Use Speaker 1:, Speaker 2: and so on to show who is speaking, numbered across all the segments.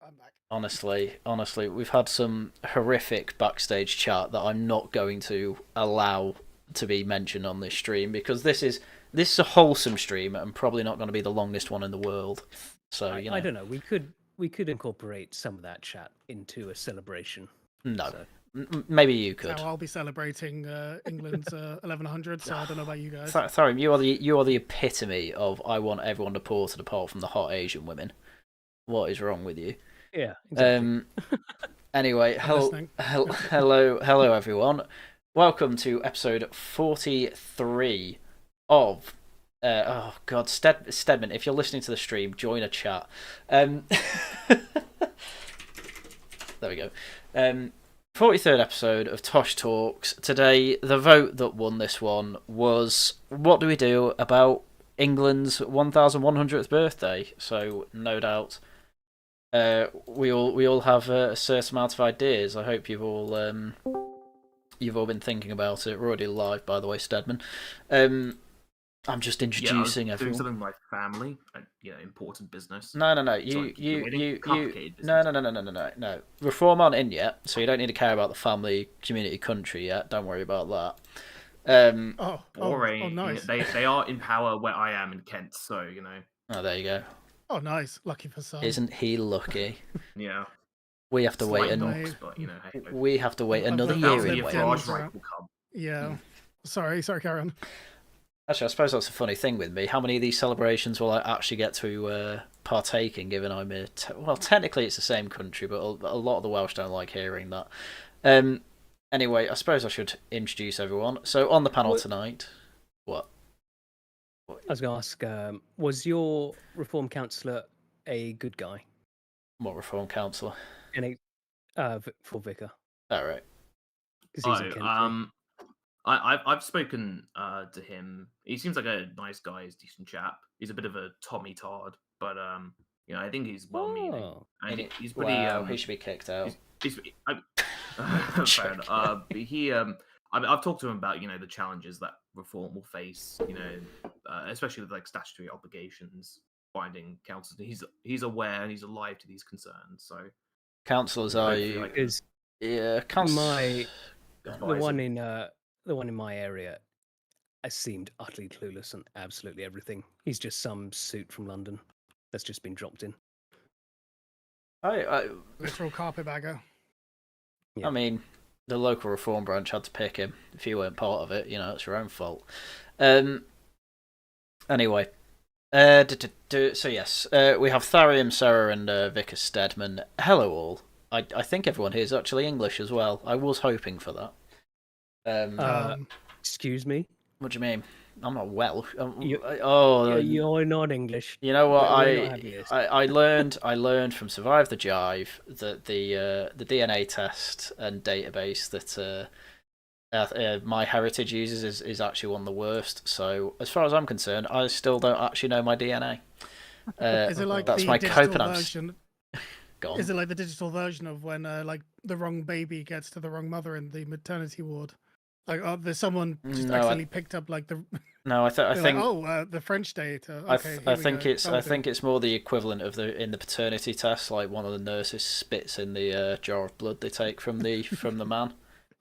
Speaker 1: I'm back.
Speaker 2: Honestly, we've had some horrific backstage chat that I'm not going to allow to be mentioned on this stream because this is a wholesome stream and probably not going to be the longest one in the world. So
Speaker 3: I don't know. We could incorporate some of that chat into a celebration.
Speaker 2: no,
Speaker 3: So.
Speaker 2: Maybe you could.
Speaker 1: So I'll be celebrating England's 1100. So I don't know about you guys.
Speaker 2: Tharium, you are the epitome of I want everyone deported apart from the hot Asian women. What is wrong with you?
Speaker 3: Yeah. Exactly.
Speaker 2: Anyway, hello everyone. Welcome to episode 43 of oh god, Steadman. If you're listening to the stream, join a chat. There we go. 43rd episode of TOSH Talks. Today, the vote that won this one was what do we do about England's 1100th birthday? So, no doubt, we all have a certain amount of ideas. I hope you've all been thinking about it. We're already live, by the way, Steadman. I'm just introducing everyone.
Speaker 4: Doing something with my family, important business.
Speaker 2: No. No. Reform aren't in yet, so you don't need to care about the family, community, country yet. Don't worry about that.
Speaker 4: Boring.
Speaker 1: Nice.
Speaker 4: They are in power where I am in Kent, so
Speaker 2: Oh, there you go.
Speaker 1: Oh, nice. Lucky for some.
Speaker 2: Isn't he lucky?
Speaker 4: Yeah.
Speaker 2: We have to wait. We have to wait another year in Wales.
Speaker 4: Right will come.
Speaker 1: Yeah. Sorry, Karen.
Speaker 2: Actually, I suppose that's a funny thing with me. How many of these celebrations will I actually get to partake in, given I'm well, technically it's the same country, but a lot of the Welsh don't like hearing that. Anyway, I suppose I should introduce everyone. So, on the panel tonight... What?
Speaker 3: I was going to ask, was your Reform Councillor a good guy?
Speaker 2: What Reform Councillor?
Speaker 3: For Vicar.
Speaker 2: Oh, right.
Speaker 3: Because he's in Kent.
Speaker 4: I've spoken to him. He seems like a nice guy. He's a decent chap. He's a bit of a Tommy Tard, but I think he's well-meaning. And he's pretty.
Speaker 2: Wow, he should be kicked out.
Speaker 4: Fair enough. I've talked to him about the challenges that reform will face. Especially with like statutory obligations binding councils. He's aware and he's alive to these concerns. So
Speaker 2: councillors are you? Yeah,
Speaker 3: The one in my area seemed utterly clueless on absolutely everything. He's just some suit from London that's just been dropped in.
Speaker 1: Literal carpetbagger.
Speaker 2: Yeah. I mean, the local reform branch had to pick him. If you weren't part of it, it's your own fault. Anyway, so yes, we have Tharium, Cero, and Vicar Steadman. Hello all. I think everyone here is actually English as well. I was hoping for that.
Speaker 3: Excuse me?
Speaker 2: What do you mean? I'm not Welsh.
Speaker 3: You're not English.
Speaker 2: You know what? I learned from Survive the Jive that the DNA test and database that my heritage uses is actually one of the worst. So as far as I'm concerned, I still don't actually know my DNA.
Speaker 1: Is it like
Speaker 2: that's
Speaker 1: the
Speaker 2: my
Speaker 1: digital
Speaker 2: coping
Speaker 1: version? Is it like the digital version of when like the wrong baby gets to the wrong mother in the maternity ward? Like, there's someone just accidentally picked up like the.
Speaker 2: No, I think.
Speaker 1: Like, the French data. Okay,
Speaker 2: I think it's more the equivalent of in the paternity test. Like one of the nurses spits in the jar of blood they take from the man.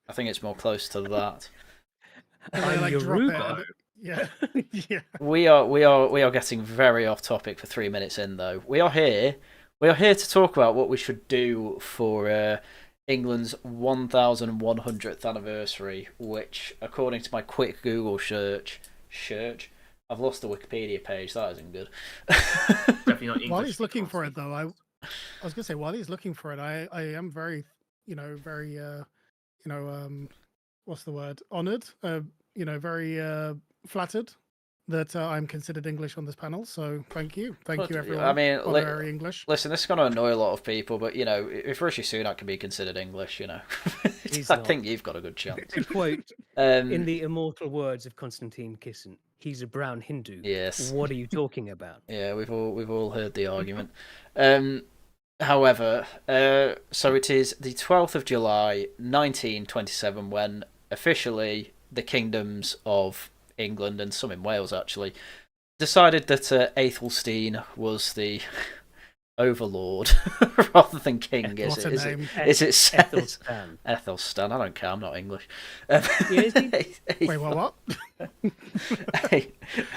Speaker 2: I think it's more close to that.
Speaker 1: Yeah, yeah.
Speaker 2: We are getting very off topic for 3 minutes in though. We are here to talk about what we should do for England's 1100th anniversary, which, according to my quick Google search, I've lost the Wikipedia page. That isn't good.
Speaker 4: Definitely not English.
Speaker 1: While he's looking for it, though, I was gonna say while he's looking for it, I am very, what's the word? Honored. Very flattered that I'm considered English on this panel. So thank you everyone.
Speaker 2: I mean,
Speaker 1: honorary English.
Speaker 2: Listen, this is going to annoy a lot of people, but if Rishi Sunak can be considered English, I think you've got a good chance.
Speaker 3: To quote, in the immortal words of Constantine Kissin, he's a brown Hindu.
Speaker 2: Yes.
Speaker 3: What are you talking about?
Speaker 2: Yeah, we've all heard the argument. However, so it is the 12th of July, 1927, when officially the kingdoms of England and some in Wales actually decided that Aethelstein was the overlord rather than king.
Speaker 1: What a name.
Speaker 2: Is it
Speaker 3: Ethelstan?
Speaker 2: Ethelstan? I don't care. I'm not English.
Speaker 3: Yeah, is he?
Speaker 1: Wait, what?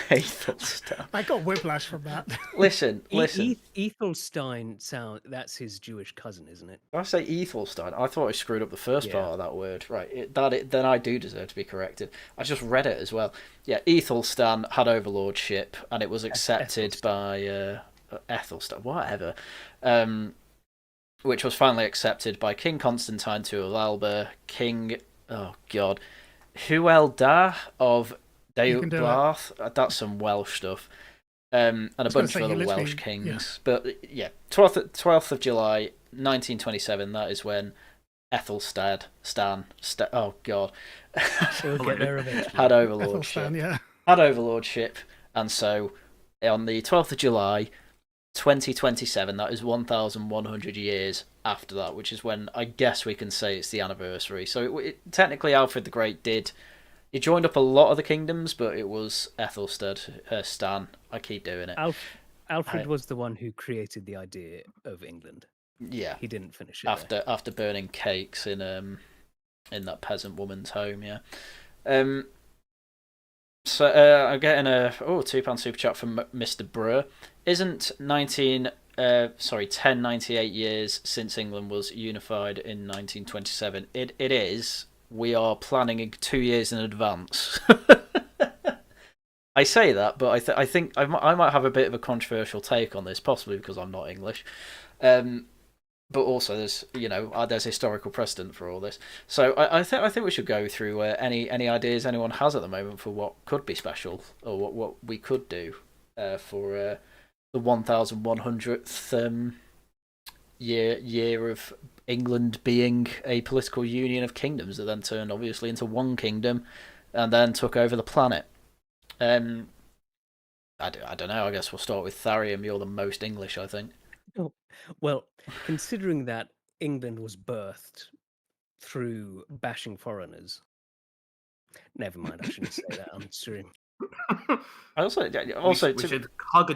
Speaker 2: Ethelstan.
Speaker 1: I got whiplash from that.
Speaker 2: Listen.
Speaker 3: Ethelstein that's his Jewish cousin, isn't it?
Speaker 2: Did I say Ethelstein? I thought I screwed up the first part of that word. Right, then I do deserve to be corrected. I just read it as well. Yeah, Ethelstan had overlordship, and it was accepted by Ethelstan, whatever, which was finally accepted by King Constantine II of Alba, King, Huelda of Deublath. That's some Welsh stuff. And a bunch of other Welsh kings. Yeah. But yeah, 12th of July, 1927, that is when Ethelstan, oh God, had overlordship. Had overlordship, and so on the 12th of July, 2027, that is 1,100 years after that, which is when I guess we can say it's the anniversary. So technically Alfred the Great he joined up a lot of the kingdoms, but it was Stan. I keep doing it.
Speaker 3: Alfred was the one who created the idea of England.
Speaker 2: Yeah.
Speaker 3: He didn't finish it
Speaker 2: after burning cakes in that peasant woman's home, yeah. So I'm getting a £2 super chat from Mr. Brewer. Isn't 1098 years since England was unified in 1927? It is. We are planning 2 years in advance. I say that, but I think I might have a bit of a controversial take on this, possibly because I'm not English. But also, there's historical precedent for all this. So I think we should go through any ideas anyone has at the moment for what could be special, or what we could do for the 1100th year of England being a political union of kingdoms that then turned obviously into one kingdom, and then took over the planet. I don't know. I guess we'll start with Tharium. You're the most English, I think.
Speaker 3: Oh, well, considering that England was birthed through bashing foreigners. Never mind, I shouldn't say that on stream.
Speaker 2: We should
Speaker 4: hug a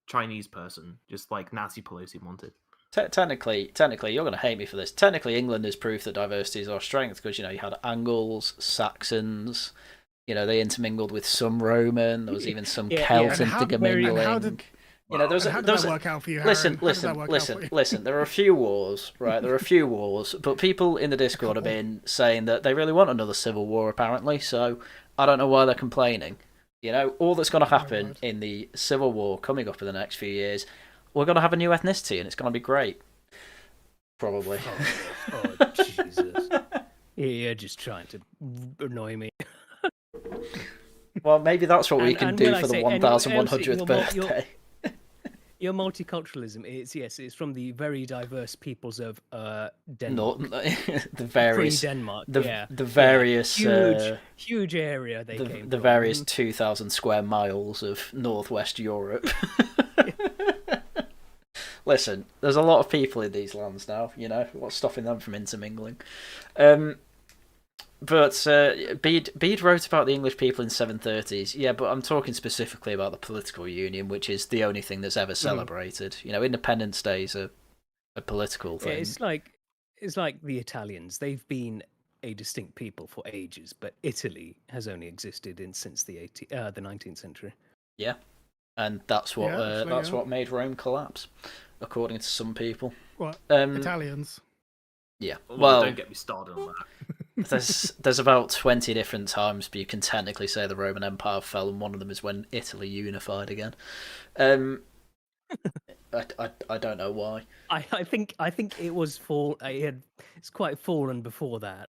Speaker 4: Chinese person, just like Nancy Pelosi wanted.
Speaker 2: Technically, you're going to hate me for this. Technically, England is proof that diversity is our strength, because you had Angles, Saxons. They intermingled with some Roman. There was even some Celt intermingling.
Speaker 1: How did that work out for you,
Speaker 2: Harry? Listen. There are a few wars, right? There are a few wars, but people in the Discord have been saying that they really want another civil war, apparently. So I don't know why they're complaining. All that's going to happen in the civil war coming up in the next few years, we're going to have a new ethnicity, and it's going to be great. Probably.
Speaker 3: Oh Jesus! You're just trying to annoy me.
Speaker 2: Well, maybe that's what we can do for the 1100th birthday.
Speaker 3: Your multiculturalism it's from the very diverse peoples of Denmark.
Speaker 2: The various
Speaker 3: Denmark,
Speaker 2: the various
Speaker 3: huge area they came from.
Speaker 2: The various 2,000 square miles of northwest Europe. Listen, there's a lot of people in these lands now. What's stopping them from intermingling? But Bede wrote about the English people in 730s. Yeah, but I'm talking specifically about the political union, which is the only thing that's ever celebrated. Independence Day is a political thing.
Speaker 3: Yeah, it's like the Italians. They've been a distinct people for ages, but Italy has only existed since the 19th century.
Speaker 2: Yeah, and that's what made Rome collapse, according to some people.
Speaker 1: What? Italians?
Speaker 2: Yeah.
Speaker 4: Well, don't get me started on that.
Speaker 2: There's about 20 different times, but you can technically say the Roman Empire fell, and one of them is when Italy unified again. I don't know why.
Speaker 3: I think it was it's quite fallen before that.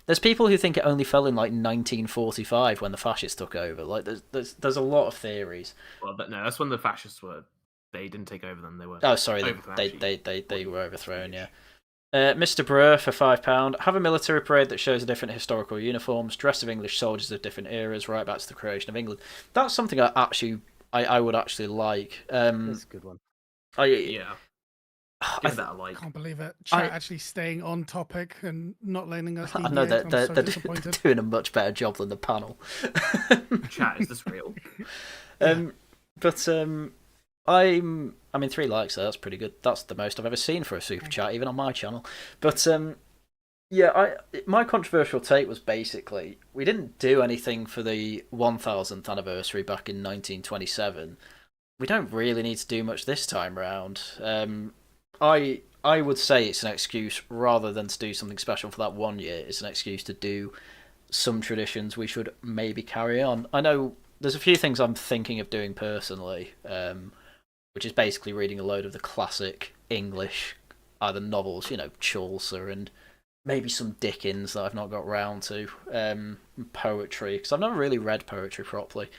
Speaker 2: There's people who think it only fell in 1945 when the fascists took over. There's a lot of theories.
Speaker 4: Well, but no, that's when the fascists were. They didn't take over them. They were.
Speaker 2: Oh, sorry, they were overthrown. Yeah. Mr. Brewer for £5. Have a military parade that shows the different historical uniforms, dress of English soldiers of different eras, right back to the creation of England. That's something I would actually like.
Speaker 3: That's a good one.
Speaker 4: Give that a like.
Speaker 1: I can't believe it. Chat actually staying on topic and not letting us.
Speaker 2: I know they're doing a much better job than the panel.
Speaker 4: Chat, is this real?
Speaker 2: I mean, 3 likes there. That's pretty good. That's the most I've ever seen for a super chat, even on my channel. But yeah, my controversial take was basically we didn't do anything for the 1000th anniversary back in 1927. We don't really need to do much this time round. I would say it's an excuse rather than to do something special for that 1 year. It's an excuse to do some traditions we should maybe carry on. I know there's a few things I'm thinking of doing personally, which is basically reading a load of the classic English, either novels, Chaucer and maybe some Dickens that I've not got round to, poetry, because I've never really read poetry properly,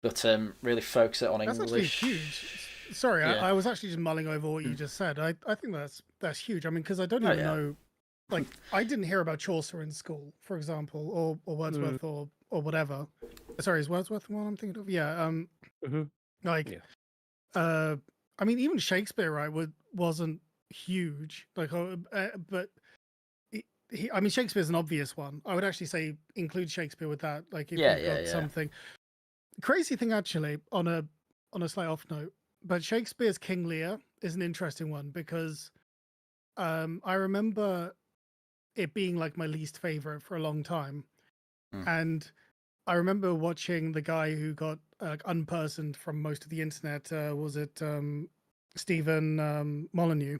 Speaker 2: but really focus it on
Speaker 1: That's
Speaker 2: English.
Speaker 1: actually huge. Sorry,
Speaker 2: Yeah.
Speaker 1: I was actually just mulling over what you just said. I think that's huge. I mean, because I don't even know, like, I didn't hear about Chaucer in school, for example, or Wordsworth or whatever. Sorry, is Wordsworth the one I'm thinking of? Yeah. Like, I mean, even Shakespeare, right, wasn't huge. Like, but I mean, Shakespeare's an obvious one. I would actually say include Shakespeare with that. Like, if you've got something crazy thing, actually, on a slight off note. But Shakespeare's King Lear is an interesting one because I remember it being like my least favorite for a long time. And I remember watching the guy who got unpersoned from most of the internet. Was it Stephen Molyneux?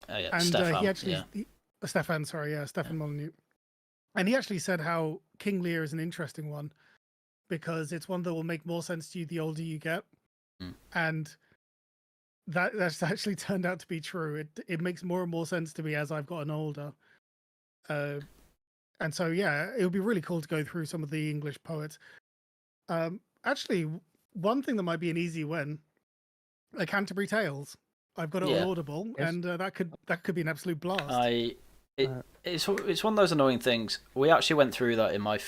Speaker 2: And
Speaker 1: Stefan, he actually, Stefan, sorry, Stefan Molyneux. And he actually said how King Lear is an interesting one because it's one that will make more sense to you the older you get. And that's actually turned out to be true. It makes more and more sense to me as I've gotten older. And so, yeah, it would be really cool to go through some of the English poets. Actually, one thing that might be an easy win, like Canterbury Tales. I've got it on Audible, and that could be an absolute blast.
Speaker 2: It's one of those annoying things. We actually went through that in my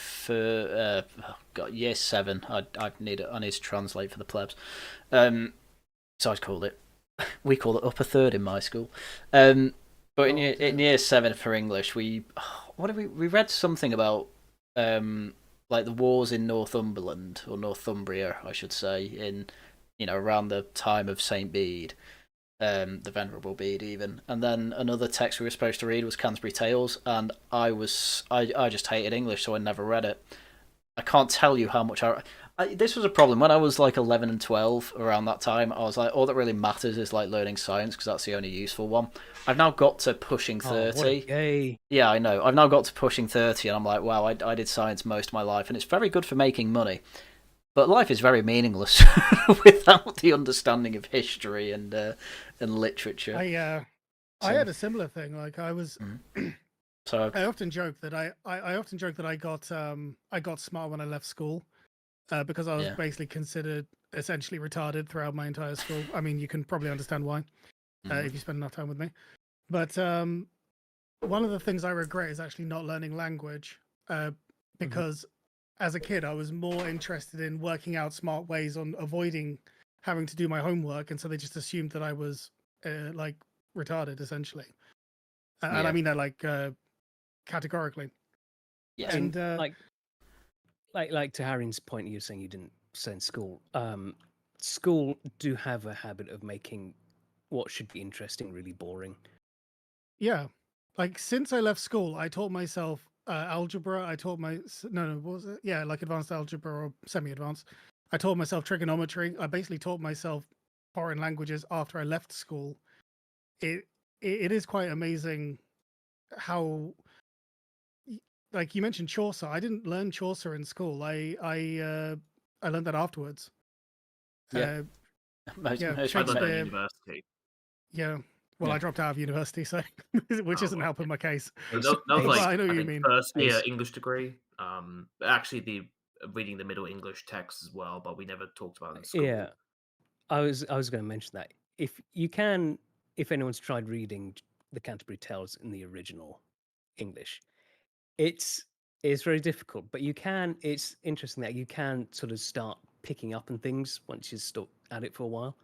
Speaker 2: year 7. I need to translate for the plebs. So we call it upper third in my school. But in year 7 for English, we read something about like the wars in Northumberland or Northumbria, I should say, in around the time of Saint Bede. The Venerable Bede even, and then another text we were supposed to read was Canterbury Tales, and I just hated English, so I never read it. I can't tell you how much this was a problem when I was like 11 and 12. Around that time, I was like, all that really matters is like learning science because that's the only useful one. I've now got to pushing 30. Yeah, I know. I've now got to pushing 30, and I'm like, wow, I did science most of my life, and it's very good for making money. But life is very meaningless without the understanding of history and literature.
Speaker 1: I had a similar thing. Like I was,
Speaker 2: so
Speaker 1: I often joke that I got smart when I left school because I was basically considered essentially retarded throughout my entire school. I mean, you can probably understand why if you spend enough time with me. But one of the things I regret is actually not learning language because. As a kid, I was more interested in working out smart ways on avoiding having to do my homework, and so they just assumed that I was like retarded, essentially. And I mean that like categorically.
Speaker 2: Yeah,
Speaker 3: and like to Harry's point, you were saying you didn't send school. School do have a habit of making what should be interesting really boring.
Speaker 1: Yeah, like since I left school, I taught myself. Algebra. I taught what was it? Yeah, like advanced algebra or semi-advanced. I taught myself trigonometry. I basically taught myself foreign languages after I left school. It is quite amazing how, like you mentioned Chaucer. I didn't learn Chaucer in school. I learned that afterwards.
Speaker 2: Yeah,
Speaker 1: Shakespeare.
Speaker 4: University.
Speaker 1: Yeah. Well, I dropped out of university, so which isn't helping my case.
Speaker 4: That was like,
Speaker 1: I know what you mean.
Speaker 4: First year English degree. Actually, reading the Middle English text as well, but we never talked about it in school.
Speaker 3: Yeah, I was going to mention that if anyone's tried reading the Canterbury Tales in the original English, it's very difficult. But you can. It's interesting that you can sort of start picking up on things once you stop at it for a while.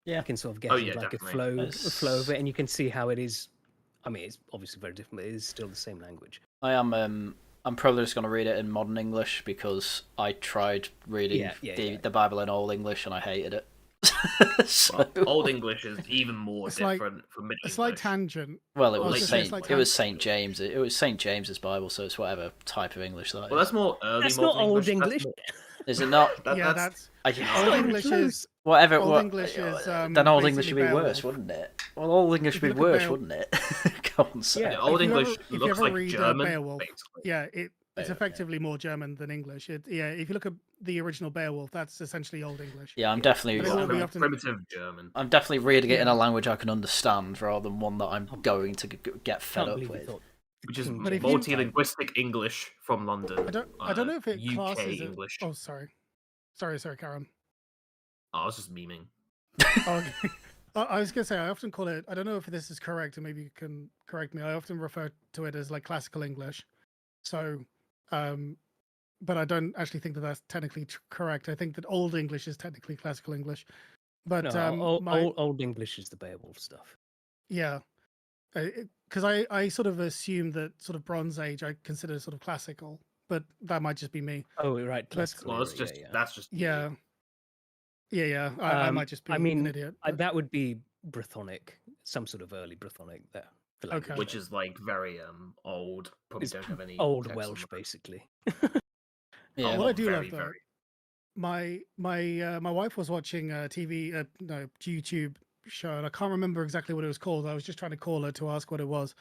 Speaker 2: Yeah,
Speaker 3: you can sort of get like a flow of it, and you can see how it is. I mean, it's obviously very different, but it is still the same language.
Speaker 2: I'm probably just going to read it in modern English because I tried reading the Bible in Old English and I hated it. So,
Speaker 4: Well, Old English is even more
Speaker 1: It's like-
Speaker 4: different from Middle
Speaker 1: A slight
Speaker 4: English.
Speaker 1: tangent.
Speaker 2: well, it
Speaker 4: Well,
Speaker 2: was
Speaker 4: like
Speaker 2: Saint.
Speaker 1: it's like
Speaker 2: It was Saint James. It was Saint James's Bible, so it's whatever type of English that is.
Speaker 4: Well, that's more early
Speaker 3: That's not
Speaker 4: modern
Speaker 3: Old
Speaker 4: English.
Speaker 3: English.
Speaker 2: Is it not?
Speaker 1: Yeah,
Speaker 4: That's
Speaker 2: I-
Speaker 1: Old
Speaker 3: not even
Speaker 1: English
Speaker 3: close.
Speaker 1: is
Speaker 2: Whatever.
Speaker 1: Old
Speaker 2: what,
Speaker 1: English is,
Speaker 2: then Old English would
Speaker 1: basically
Speaker 2: be worse,
Speaker 1: Beowulf.
Speaker 2: wouldn't it? Well, Old English
Speaker 1: If
Speaker 2: would
Speaker 1: you
Speaker 2: be
Speaker 1: look at
Speaker 2: worse,
Speaker 1: Beowulf-
Speaker 2: wouldn't it? Go on, say.
Speaker 3: Yeah.
Speaker 4: Yeah, Old
Speaker 1: If you
Speaker 4: English
Speaker 1: ever- if you
Speaker 4: looks
Speaker 1: ever
Speaker 4: like
Speaker 1: read,
Speaker 4: German,
Speaker 1: Beowulf,
Speaker 4: basically.
Speaker 1: yeah, it's
Speaker 2: Beowulf,
Speaker 1: effectively more German than English. If you look at the original Beowulf, that's essentially Old English.
Speaker 2: Yeah, I'm definitely.
Speaker 1: But it's all we often-
Speaker 4: Primitive German.
Speaker 2: I'm definitely reading it in
Speaker 1: Yeah.
Speaker 2: a language I can understand rather than one that I'm going to get fed
Speaker 3: Can't
Speaker 2: up
Speaker 3: believe you
Speaker 2: with.
Speaker 3: thought
Speaker 4: Which is
Speaker 3: King
Speaker 1: But if you-
Speaker 4: multi-linguistic English from London.
Speaker 1: I don't know if it
Speaker 4: UK
Speaker 1: classes
Speaker 4: English.
Speaker 1: it. Oh, sorry, Karen.
Speaker 4: Oh, I was just memeing.
Speaker 1: Oh, okay. I was gonna say I often call it. I don't know if this is correct, and maybe you can correct me. I often refer to it as like classical English. So, but I don't actually think that that's technically correct. I think that Old English is technically classical English. But
Speaker 3: no,
Speaker 1: my,
Speaker 3: old English is the Beowulf stuff.
Speaker 1: yeah, because I sort of assume that sort of Bronze Age I consider sort of classical, but that might just be me.
Speaker 3: Oh, right.
Speaker 1: But-
Speaker 3: Classical
Speaker 4: Well, it's
Speaker 3: era,
Speaker 4: just
Speaker 3: yeah.
Speaker 4: that's just
Speaker 1: Yeah, yeah. I might just be
Speaker 3: I mean,
Speaker 1: an idiot. but-
Speaker 3: that would be Brythonic, some sort of early Brythonic there. for
Speaker 1: Okay.
Speaker 3: language,
Speaker 4: which
Speaker 3: though.
Speaker 4: is like very old. Probably
Speaker 3: It's
Speaker 4: don't have any
Speaker 3: Old
Speaker 4: text on
Speaker 3: Welsh,
Speaker 4: that.
Speaker 3: basically.
Speaker 2: Yeah.
Speaker 1: What I do
Speaker 4: very,
Speaker 1: love though, my wife was watching a YouTube show, and I can't remember exactly what it was called. I was just trying to call her to ask what it was.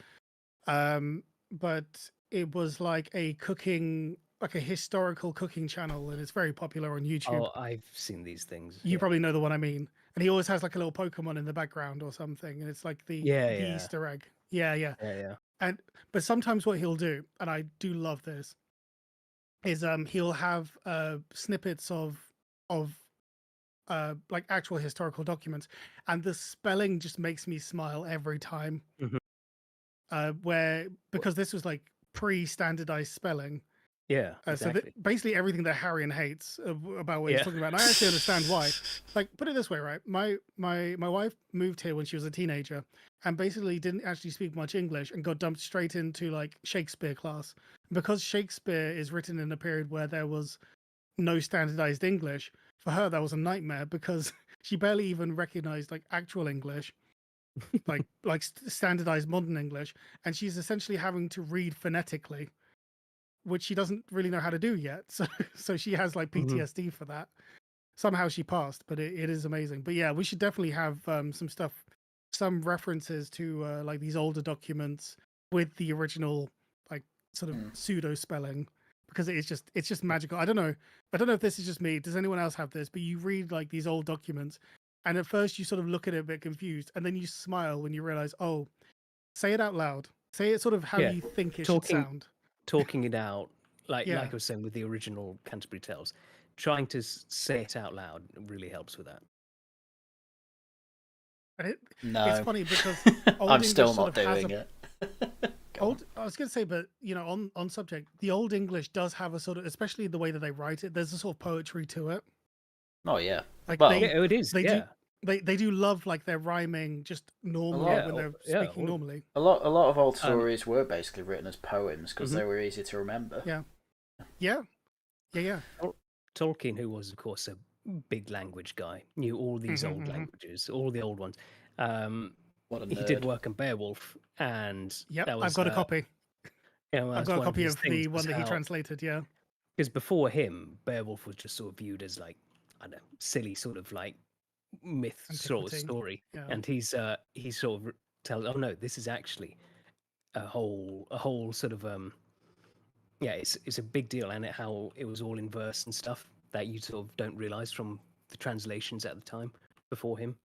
Speaker 1: But it was like a historical cooking channel, and it's very popular on YouTube.
Speaker 3: Oh, I've seen these things.
Speaker 1: You
Speaker 3: yeah.
Speaker 1: probably know the one I mean. And he always has like a little Pokemon in the background or something, and it's like the
Speaker 3: Yeah.
Speaker 1: Easter egg. Yeah.
Speaker 3: Yeah.
Speaker 1: But sometimes what he'll do, and I do love this, is he'll have snippets of like actual historical documents, and the spelling just makes me smile every time.
Speaker 3: Mhm.
Speaker 1: Because this was like pre-standardized spelling.
Speaker 3: Yeah.
Speaker 1: So
Speaker 3: Exactly.
Speaker 1: basically everything that Harrian hates about what he's
Speaker 3: Yeah.
Speaker 1: talking about, and I actually understand why. Like, put it this way, right? My wife moved here when she was a teenager, and basically didn't actually speak much English, and got dumped straight into like Shakespeare class. Because Shakespeare is written in a period where there was no standardized English, for her that was a nightmare because she barely even recognized like actual English, like standardized modern English, and she's essentially having to read phonetically, which she doesn't really know how to do yet. So she has like
Speaker 3: Mhm.
Speaker 1: PTSD for that. Somehow she passed, but it is amazing. But yeah, we should definitely have some references to like these older documents with the original like sort of pseudo spelling, because it's just magical. I don't know if this is just me. Does anyone else have this? But you read like these old documents, and at first you sort of look at it a bit confused, and then you smile when you realize, oh, say it out loud. Say it sort of how
Speaker 3: Yeah,
Speaker 1: you think it
Speaker 3: talking-
Speaker 1: should sound.
Speaker 3: Talking it out, like
Speaker 1: Yeah.
Speaker 3: I was saying with the original Canterbury Tales, trying to say it out loud really helps with that.
Speaker 1: And it's
Speaker 2: No,
Speaker 1: funny because Old
Speaker 2: I'm
Speaker 1: English
Speaker 2: still
Speaker 1: sort
Speaker 2: not
Speaker 1: of has
Speaker 2: doing
Speaker 1: a-
Speaker 2: it. Go on.
Speaker 1: I was going to say, but on subject, the Old English does have a sort of, especially the way that they write it, there's a sort of poetry to it.
Speaker 2: Oh yeah.
Speaker 1: Like
Speaker 2: Well,
Speaker 1: they,
Speaker 3: Yeah, it is.
Speaker 1: they do-
Speaker 3: yeah.
Speaker 1: they do love like their rhyming just normally
Speaker 2: lot.
Speaker 1: when they're
Speaker 3: Yeah,
Speaker 1: speaking
Speaker 3: well,
Speaker 1: normally.
Speaker 2: a lot of old stories were basically written as poems because
Speaker 3: Mhm.
Speaker 2: they were easy to remember.
Speaker 1: Yeah.
Speaker 3: Tolkien, who was of course a big language guy, knew all these
Speaker 1: Mhm,
Speaker 3: old
Speaker 1: mhm.
Speaker 3: languages, all the old ones.
Speaker 2: What a
Speaker 3: He
Speaker 2: nerd.
Speaker 3: did work on Beowulf, and
Speaker 1: Yep,
Speaker 3: that was,
Speaker 1: I've got a copy.
Speaker 3: Yeah, well,
Speaker 1: I've
Speaker 3: that's
Speaker 1: got a
Speaker 3: one
Speaker 1: copy
Speaker 3: his
Speaker 1: of the
Speaker 3: things
Speaker 1: one
Speaker 3: was
Speaker 1: that he
Speaker 3: how-
Speaker 1: translated. Yeah.
Speaker 3: Because before him, Beowulf was just sort of viewed as like, I don't know, silly sort of like myth sort of
Speaker 1: Antiquity,
Speaker 3: story,
Speaker 1: yeah.
Speaker 3: and he sort of tells, oh no, this is actually a whole sort of yeah, it's a big deal, and how it was all in verse and stuff that you sort of don't realize from the translations at the time before him.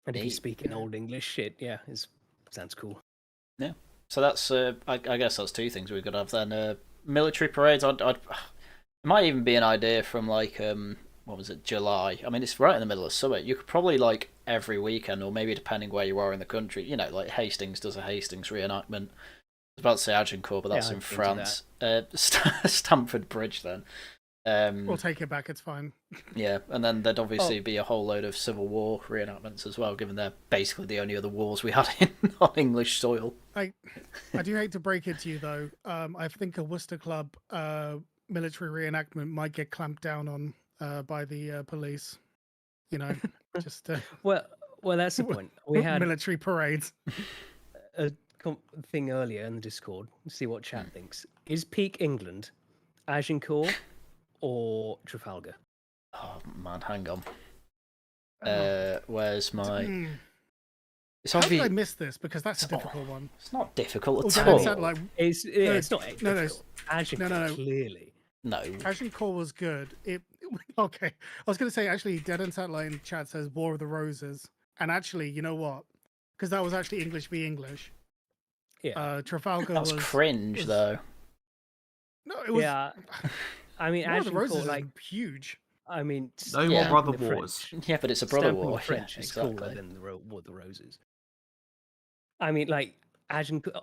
Speaker 3: And if you
Speaker 2: Neat.
Speaker 3: speak in Old English, sounds cool.
Speaker 2: So that's I guess that's two things we could have then. Military parades. It might even be an idea from like what was it, July? I mean, it's right in the middle of summer. You could probably like every weekend, or maybe depending where you are in the country. You know, like Hastings does a Hastings reenactment. I was about to say Agincourt, but that's
Speaker 3: Yeah,
Speaker 2: in
Speaker 3: I'd been to
Speaker 2: France. Stamford Bridge then.
Speaker 1: We'll take it back. It's fine.
Speaker 2: Yeah, and then there'd obviously be a whole load of Civil War reenactments as well, given they're basically the only other wars we had on English soil.
Speaker 1: I do hate to break it to you though. I think a Worcester Club military reenactment might get clamped down on by the police. You know, just
Speaker 3: Well, that's the point. We had
Speaker 1: military parades.
Speaker 3: a thing earlier in the Discord. See what chat thinks. Is peak England Agincourt or Trafalgar?
Speaker 2: Oh man, hang on.
Speaker 1: Oh.
Speaker 2: Where's my?
Speaker 1: Hmm.
Speaker 2: It's
Speaker 1: How did
Speaker 2: obvious.
Speaker 1: I miss this? Because that's a difficult one.
Speaker 2: It's not difficult
Speaker 1: Or
Speaker 2: at
Speaker 1: Dead End
Speaker 2: all.
Speaker 1: Satellite.
Speaker 3: It's not
Speaker 1: No,
Speaker 3: difficult. Agincourt, clearly.
Speaker 2: No.
Speaker 1: Agincourt was good. Okay. I was going to say, actually, Dead End Satellite in chat says War of the Roses. And actually, you know what? Because that was actually English v English.
Speaker 3: Yeah.
Speaker 1: Trafalgar
Speaker 2: That was cringe, though.
Speaker 1: No, it was.
Speaker 3: Yeah. I mean,
Speaker 1: War of the Roses
Speaker 3: Agincourt,
Speaker 1: is huge.
Speaker 3: I mean,
Speaker 4: No more brother
Speaker 3: Stamping the
Speaker 4: wars.
Speaker 3: French-
Speaker 2: Yeah, but it's a brother
Speaker 3: Stamping
Speaker 2: war.
Speaker 3: the French
Speaker 2: Yeah,
Speaker 3: is
Speaker 2: exactly.
Speaker 3: cooler than the War of the Roses. I mean, like Agincourt,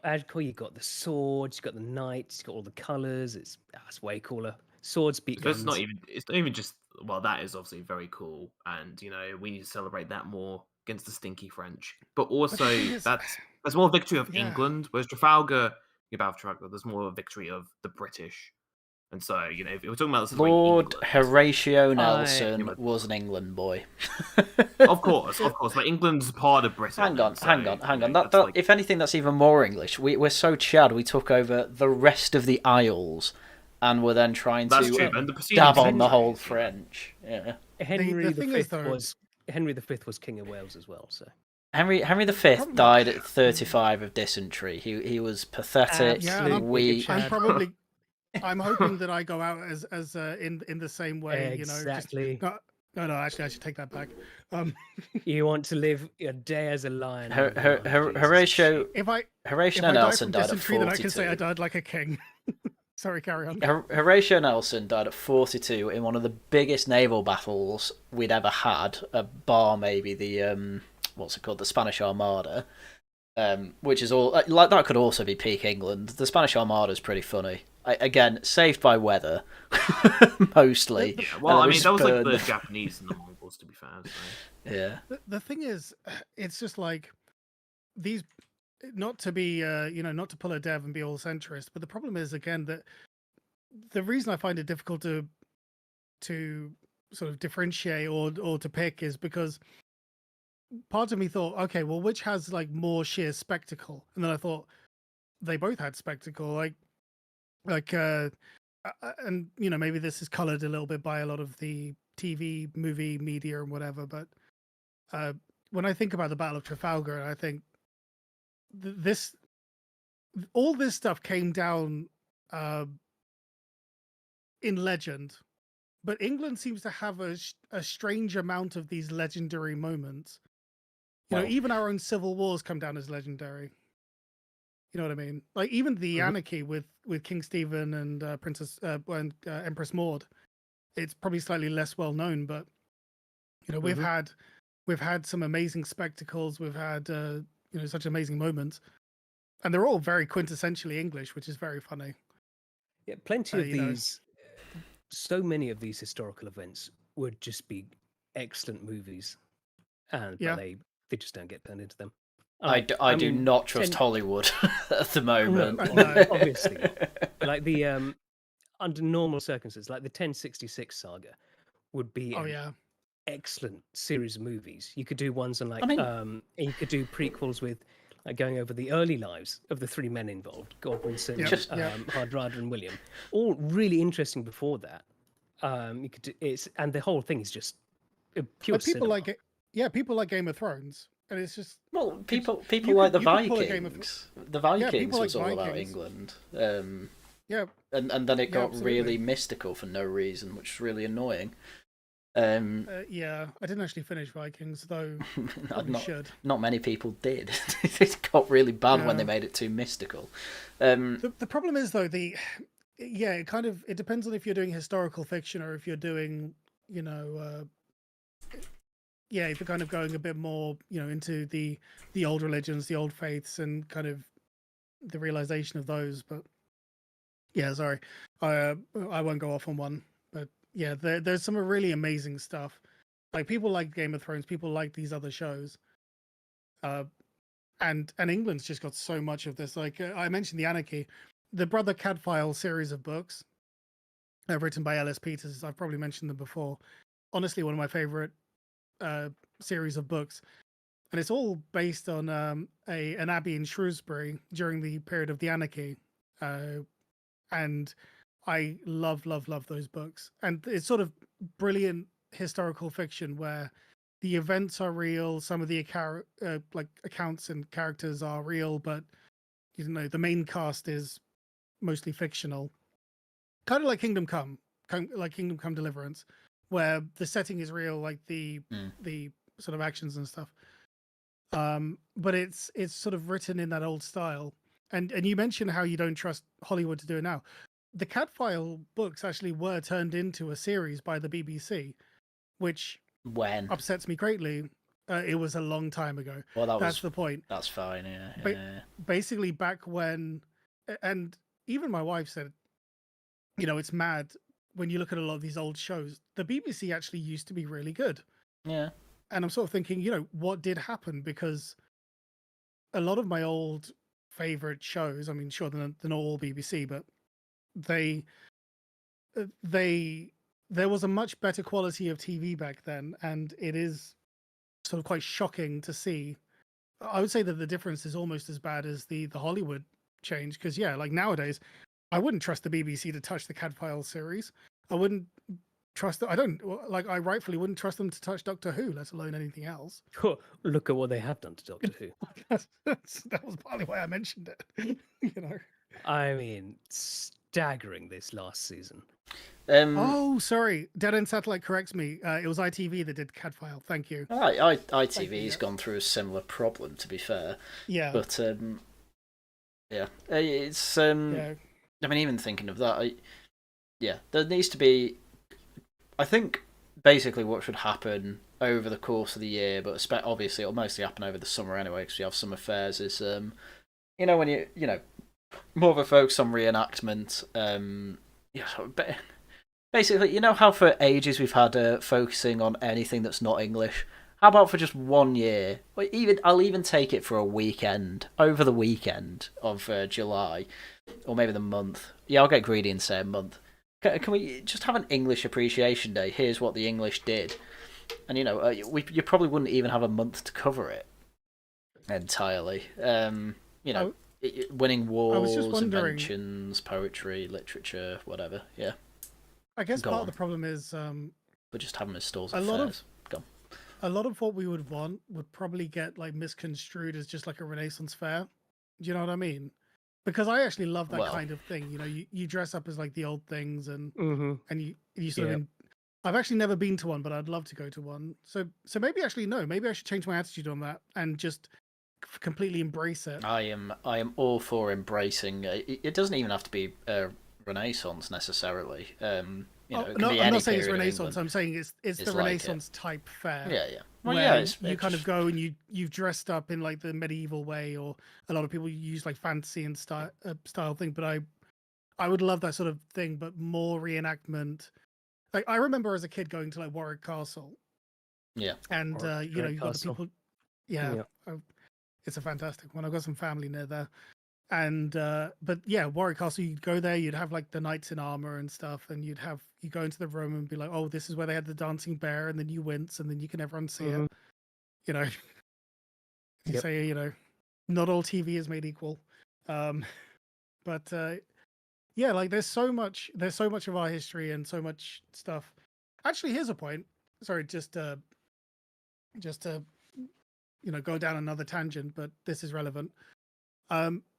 Speaker 3: you got the swords, you got the knights, you got all the colours. It's way cooler. Swords beat guns.
Speaker 4: It's not even just, well, that is obviously very cool, and we need to celebrate that more against the stinky French. But also there's more victory of England, whereas Trafalgar, there's more victory of the British. And so, if we're talking about this,
Speaker 2: Lord Horatio Nelson was an England boy.
Speaker 4: Of course, but England's part of Britain.
Speaker 2: Hang on. If anything, that's even more English. We're so Chad, we took over the rest of the Isles, and we're then trying to dab on the whole French. Yeah.
Speaker 3: Henry V was King of Wales as well. So
Speaker 2: Henry V died at 35 of dysentery. He was pathetic, weak.
Speaker 1: I'm hoping that I go out as in the same way.
Speaker 3: Exactly.
Speaker 1: No, actually, I should take that back.
Speaker 3: You want to live a day as a lion.
Speaker 2: Horatio Nelson died at 42.
Speaker 1: Then I can say I died like a king. Sorry, carry on.
Speaker 2: Horatio Nelson died at 42 in one of the biggest naval battles we'd ever had, bar maybe the what's it called, the Spanish Armada, which is all like that could also be peak England. The Spanish Armada is pretty funny. Again, saved by weather, mostly.
Speaker 4: Yeah, well, I mean, that was like the Japanese and the Mongols, to be fair. So.
Speaker 2: Yeah.
Speaker 1: The thing is, it's just like these, not to be, not to pull a dev and be all centrist, but the problem is, again, that the reason I find it difficult to sort of differentiate or to pick is because part of me thought, okay, well, which has like more sheer spectacle? And then I thought they both had spectacle, and maybe this is colored a little bit by a lot of the TV, movie, media, and whatever. But when I think about the Battle of Trafalgar, I think all this stuff came down in legend, but England seems to have a strange amount of these legendary moments. Even our own civil wars come down as legendary. You know what I mean? Like even the anarchy with King Stephen and Empress Maud, it's probably slightly less well known, but we've had some amazing spectacles. We've had such amazing moments, and they're all very quintessentially English, which is very funny.
Speaker 3: Yeah, plenty of these. So many of these historical events would just be excellent movies, but they just don't get turned into them.
Speaker 2: I do not trust Hollywood at the moment.
Speaker 3: No, obviously not. Like the under normal circumstances, like the 1066 saga would be excellent series of movies. You could do ones on you could do prequels with going over the early lives of the three men involved, Godwinson, Hardrada, and William. All really interesting before that. You could do and the whole thing is just pure cinema.
Speaker 1: People like Game of Thrones. And it's just
Speaker 2: people like the Vikings. The Vikings was all about England. And then it got really mystical for no reason, which is really annoying.
Speaker 1: I didn't actually finish Vikings, though.
Speaker 2: Not many people did. It got really bad when they made it too mystical.
Speaker 1: The problem is though it depends on if you're doing historical fiction or if you're doing if you're kind of going a bit more, into the old religions, the old faiths, and kind of the realization of those. But sorry, I won't go off on one. But there's some really amazing stuff. Like people like Game of Thrones, people like these other shows. And England's just got so much of this. Like I mentioned, the Anarchy, the Brother Cadfael series of books. written by Ellis Peters. I've probably mentioned them before. Honestly, one of my favorite series of books, and it's all based on an abbey in Shrewsbury during the period of the anarchy, and I love those books. And it's sort of brilliant historical fiction where the events are real, some of the like accounts and characters are real, but the main cast is mostly fictional, kind of like Kingdom Come, like Kingdom Come Deliverance, where the setting is real, like the sort of actions and stuff. But it's sort of written in that old style. And you mentioned how you don't trust Hollywood to do it now. The Cadfael books actually were turned into a series by the BBC, which
Speaker 2: When?
Speaker 1: upsets me greatly. It was a long time ago.
Speaker 2: Well,
Speaker 1: that's the point.
Speaker 2: That's fine, yeah.
Speaker 1: Basically, back when, and even my wife said, it's mad when you look at a lot of these old shows. The BBC actually used to be really good.
Speaker 2: Yeah.
Speaker 1: And I'm sort of thinking, what did happen? Because a lot of my old favorite shows, I mean, sure, they're not all BBC, but there was a much better quality of TV back then, and it is sort of quite shocking to see. I would say that the difference is almost as bad as the Hollywood change, because like nowadays, I wouldn't trust the BBC to touch the Cadfael series. I wouldn't trust. I rightfully wouldn't trust them to touch Doctor Who, let alone anything else.
Speaker 3: Look at what they have done to Doctor Who.
Speaker 1: That was partly why I mentioned it.
Speaker 3: I mean, staggering this last season.
Speaker 1: Oh, sorry. Dead End Satellite corrects me. It was ITV that did Cadfael. Thank you.
Speaker 2: ITV's gone through a similar problem, to be fair.
Speaker 1: Yeah.
Speaker 2: But yeah, it's I mean, even thinking of that, there needs to be. I think basically what should happen over the course of the year, but obviously it'll mostly happen over the summer anyway, because we have summer fairs. Is when more of a focus on reenactment. Basically, how for ages we've had focusing on anything that's not English. How about for just 1 year? I'll even take it for a weekend, over the weekend of July, or maybe the month. Yeah, I'll get greedy and say a month. Can we just have an English Appreciation Day? Here's what the English did, and you probably wouldn't even have a month to cover it entirely. Winning wars, inventions, poetry, literature, whatever. Yeah.
Speaker 1: I guess part of the problem is
Speaker 2: we're just having as stalls at fairs.
Speaker 1: A lot of what we would want would probably get misconstrued as just like a Renaissance fair. Do you know what I mean? Because I actually love that kind of thing. You dress up as like the old things and you sort of. I've actually never been to one, but I'd love to go to one. So maybe maybe I should change my attitude on that and just completely embrace it.
Speaker 2: I am all for embracing. It doesn't even have to be Renaissance necessarily. I'm
Speaker 1: not saying it's Renaissance. I'm saying it's the Renaissance type fair.
Speaker 2: Yeah.
Speaker 1: Well, you kind of go and you've dressed up in like the medieval way, or a lot of people use like fantasy and style thing. But I would love that sort of thing, but more reenactment. Like I remember as a kid going to like Warwick Castle.
Speaker 2: Yeah.
Speaker 1: And you've got the people. Yeah. It's a fantastic one. I've got some family near there. And but yeah, Warwick Castle, you'd go there, you'd have like the knights in armor and stuff, and you go into the room and be like, oh, this is where they had the dancing bear, and then you wince, and then you can everyone see it. You say, not all TV is made equal. But like there's so much of our history and so much stuff. Actually, here's a point. Sorry, just to go down another tangent, but this is relevant.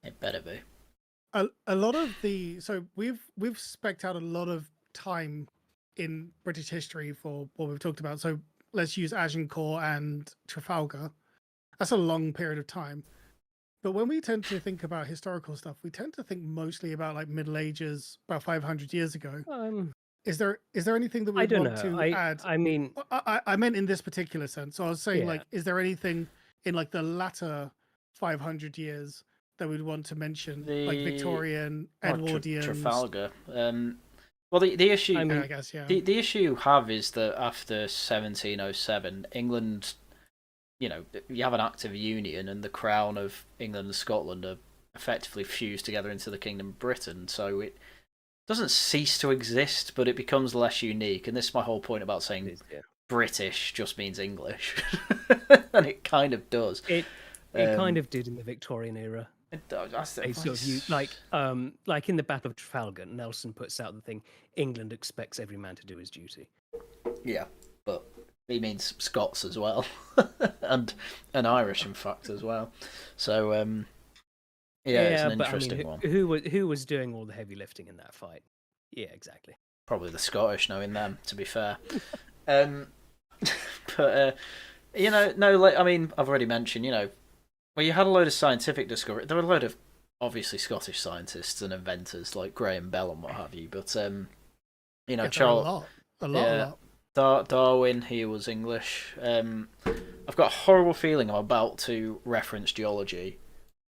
Speaker 2: It better be.
Speaker 1: A lot of we've specced out a lot of time in British history for what we've talked about. So let's use Agincourt and Trafalgar. That's a long period of time. But when we tend to think about historical stuff, we tend to think mostly about like Middle Ages, about 500 years ago. Is there anything that we want to add?
Speaker 3: I mean,
Speaker 1: I meant in this particular sense. So I was saying, like, is there anything in like the latter 500 years that we'd want to mention, like Victorian, Edwardian,
Speaker 2: Trafalgar? Well, the issue,
Speaker 1: I guess, yeah.
Speaker 2: The issue you have is that after 1707, England, you have an active union, and the crown of England and Scotland are effectively fused together into the Kingdom of Britain. So doesn't cease to exist, but it becomes less unique. And this is my whole point about saying
Speaker 3: Yeah.
Speaker 2: British just means English, and it kind of does.
Speaker 3: It kind of did in the Victorian era.
Speaker 2: It does.
Speaker 3: They sort of like in the Battle of Trafalgar, Nelson puts out the thing: England expects every man to do his duty.
Speaker 2: Yeah, but he means Scots as well, and Irish, in fact, as well. So, it's an interesting one.
Speaker 3: Who was doing all the heavy lifting in that fight? Yeah, exactly.
Speaker 2: Probably the Scottish, knowing them, to be fair. But I mean, I've already mentioned, well, you had a load of scientific discovery. There were a load of obviously Scottish scientists and inventors like Graham Bell and what have you. But Charles,
Speaker 1: a lot.
Speaker 2: Darwin, he was English. I've got a horrible feeling I'm about to reference geology,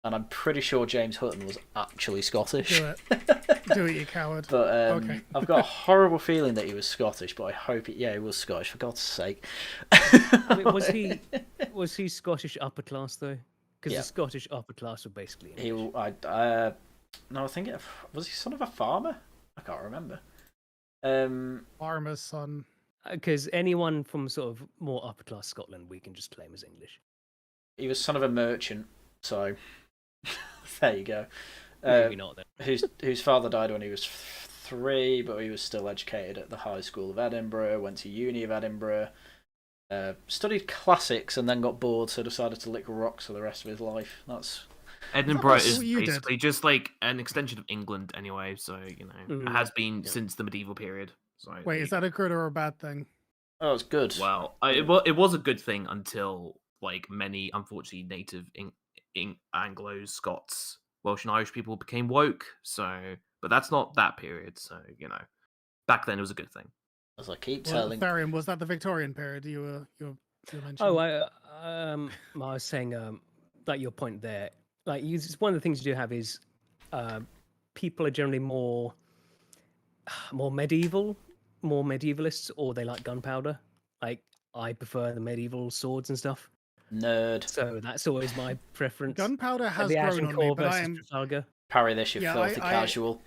Speaker 2: and I'm pretty sure James Hutton was actually Scottish.
Speaker 1: Do it, you coward.
Speaker 2: But
Speaker 1: okay.
Speaker 2: I've got a horrible feeling that he was Scottish, but I hope he was Scottish, for God's sake.
Speaker 3: I mean, was he Scottish upper class though? Because the Scottish upper class were basically English.
Speaker 2: No, I think was he son of a farmer? I can't remember.
Speaker 1: Farmer's son.
Speaker 3: Because anyone from sort of more upper class Scotland, we can just claim as English.
Speaker 2: He was son of a merchant, so there you go.
Speaker 3: Maybe not then.
Speaker 2: Whose father died when he was 3, but he was still educated at the High School of Edinburgh. Went to Uni of Edinburgh. Studied classics and then got bored, so decided to lick rocks for the rest of his life.
Speaker 4: Edinburgh is basically just like an extension of England anyway, so it has been since the medieval period. So
Speaker 1: wait, is that a good or a bad thing?
Speaker 2: Oh, it's good.
Speaker 4: Well, it was a good thing until like many, unfortunately, native Anglo, Scots, Welsh, and Irish people became woke. So, but that's not that period. So back then it was a good thing.
Speaker 2: As I keep telling,
Speaker 1: Tharium, was that the Victorian period you were mentioning?
Speaker 3: Oh, I was saying, like your point there. Like, one of the things you do have is, people are generally more medieval, more medievalists, or they like gunpowder. Like, I prefer the medieval swords and stuff.
Speaker 2: Nerd.
Speaker 3: So that's always my preference.
Speaker 1: Gunpowder has grown on me, but I am
Speaker 3: Trafalgar.
Speaker 2: Parry this, you filthy casual.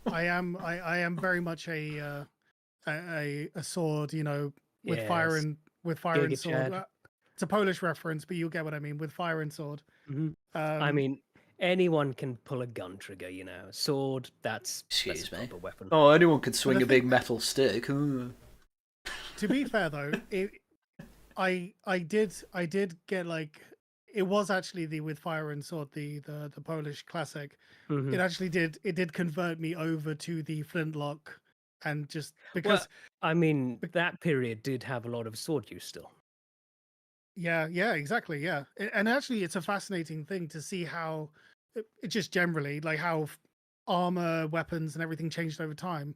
Speaker 1: I am very much a sword, with fire and sword. It's a Polish reference, but you'll get what I mean, with fire and sword.
Speaker 3: Mm-hmm. I mean, anyone can pull a gun trigger, a sword. That's a proper weapon.
Speaker 2: Oh, anyone can swing a big metal stick.
Speaker 1: To be fair though, I did get like, it was actually the with fire and sword, the Polish classic.
Speaker 3: Mm-hmm.
Speaker 1: It did convert me over to the flintlock, and just because
Speaker 3: that period did have a lot of sword use still.
Speaker 1: Yeah, exactly. Yeah. And actually, it's a fascinating thing to see how it just generally, like how armor, weapons, and everything changed over time.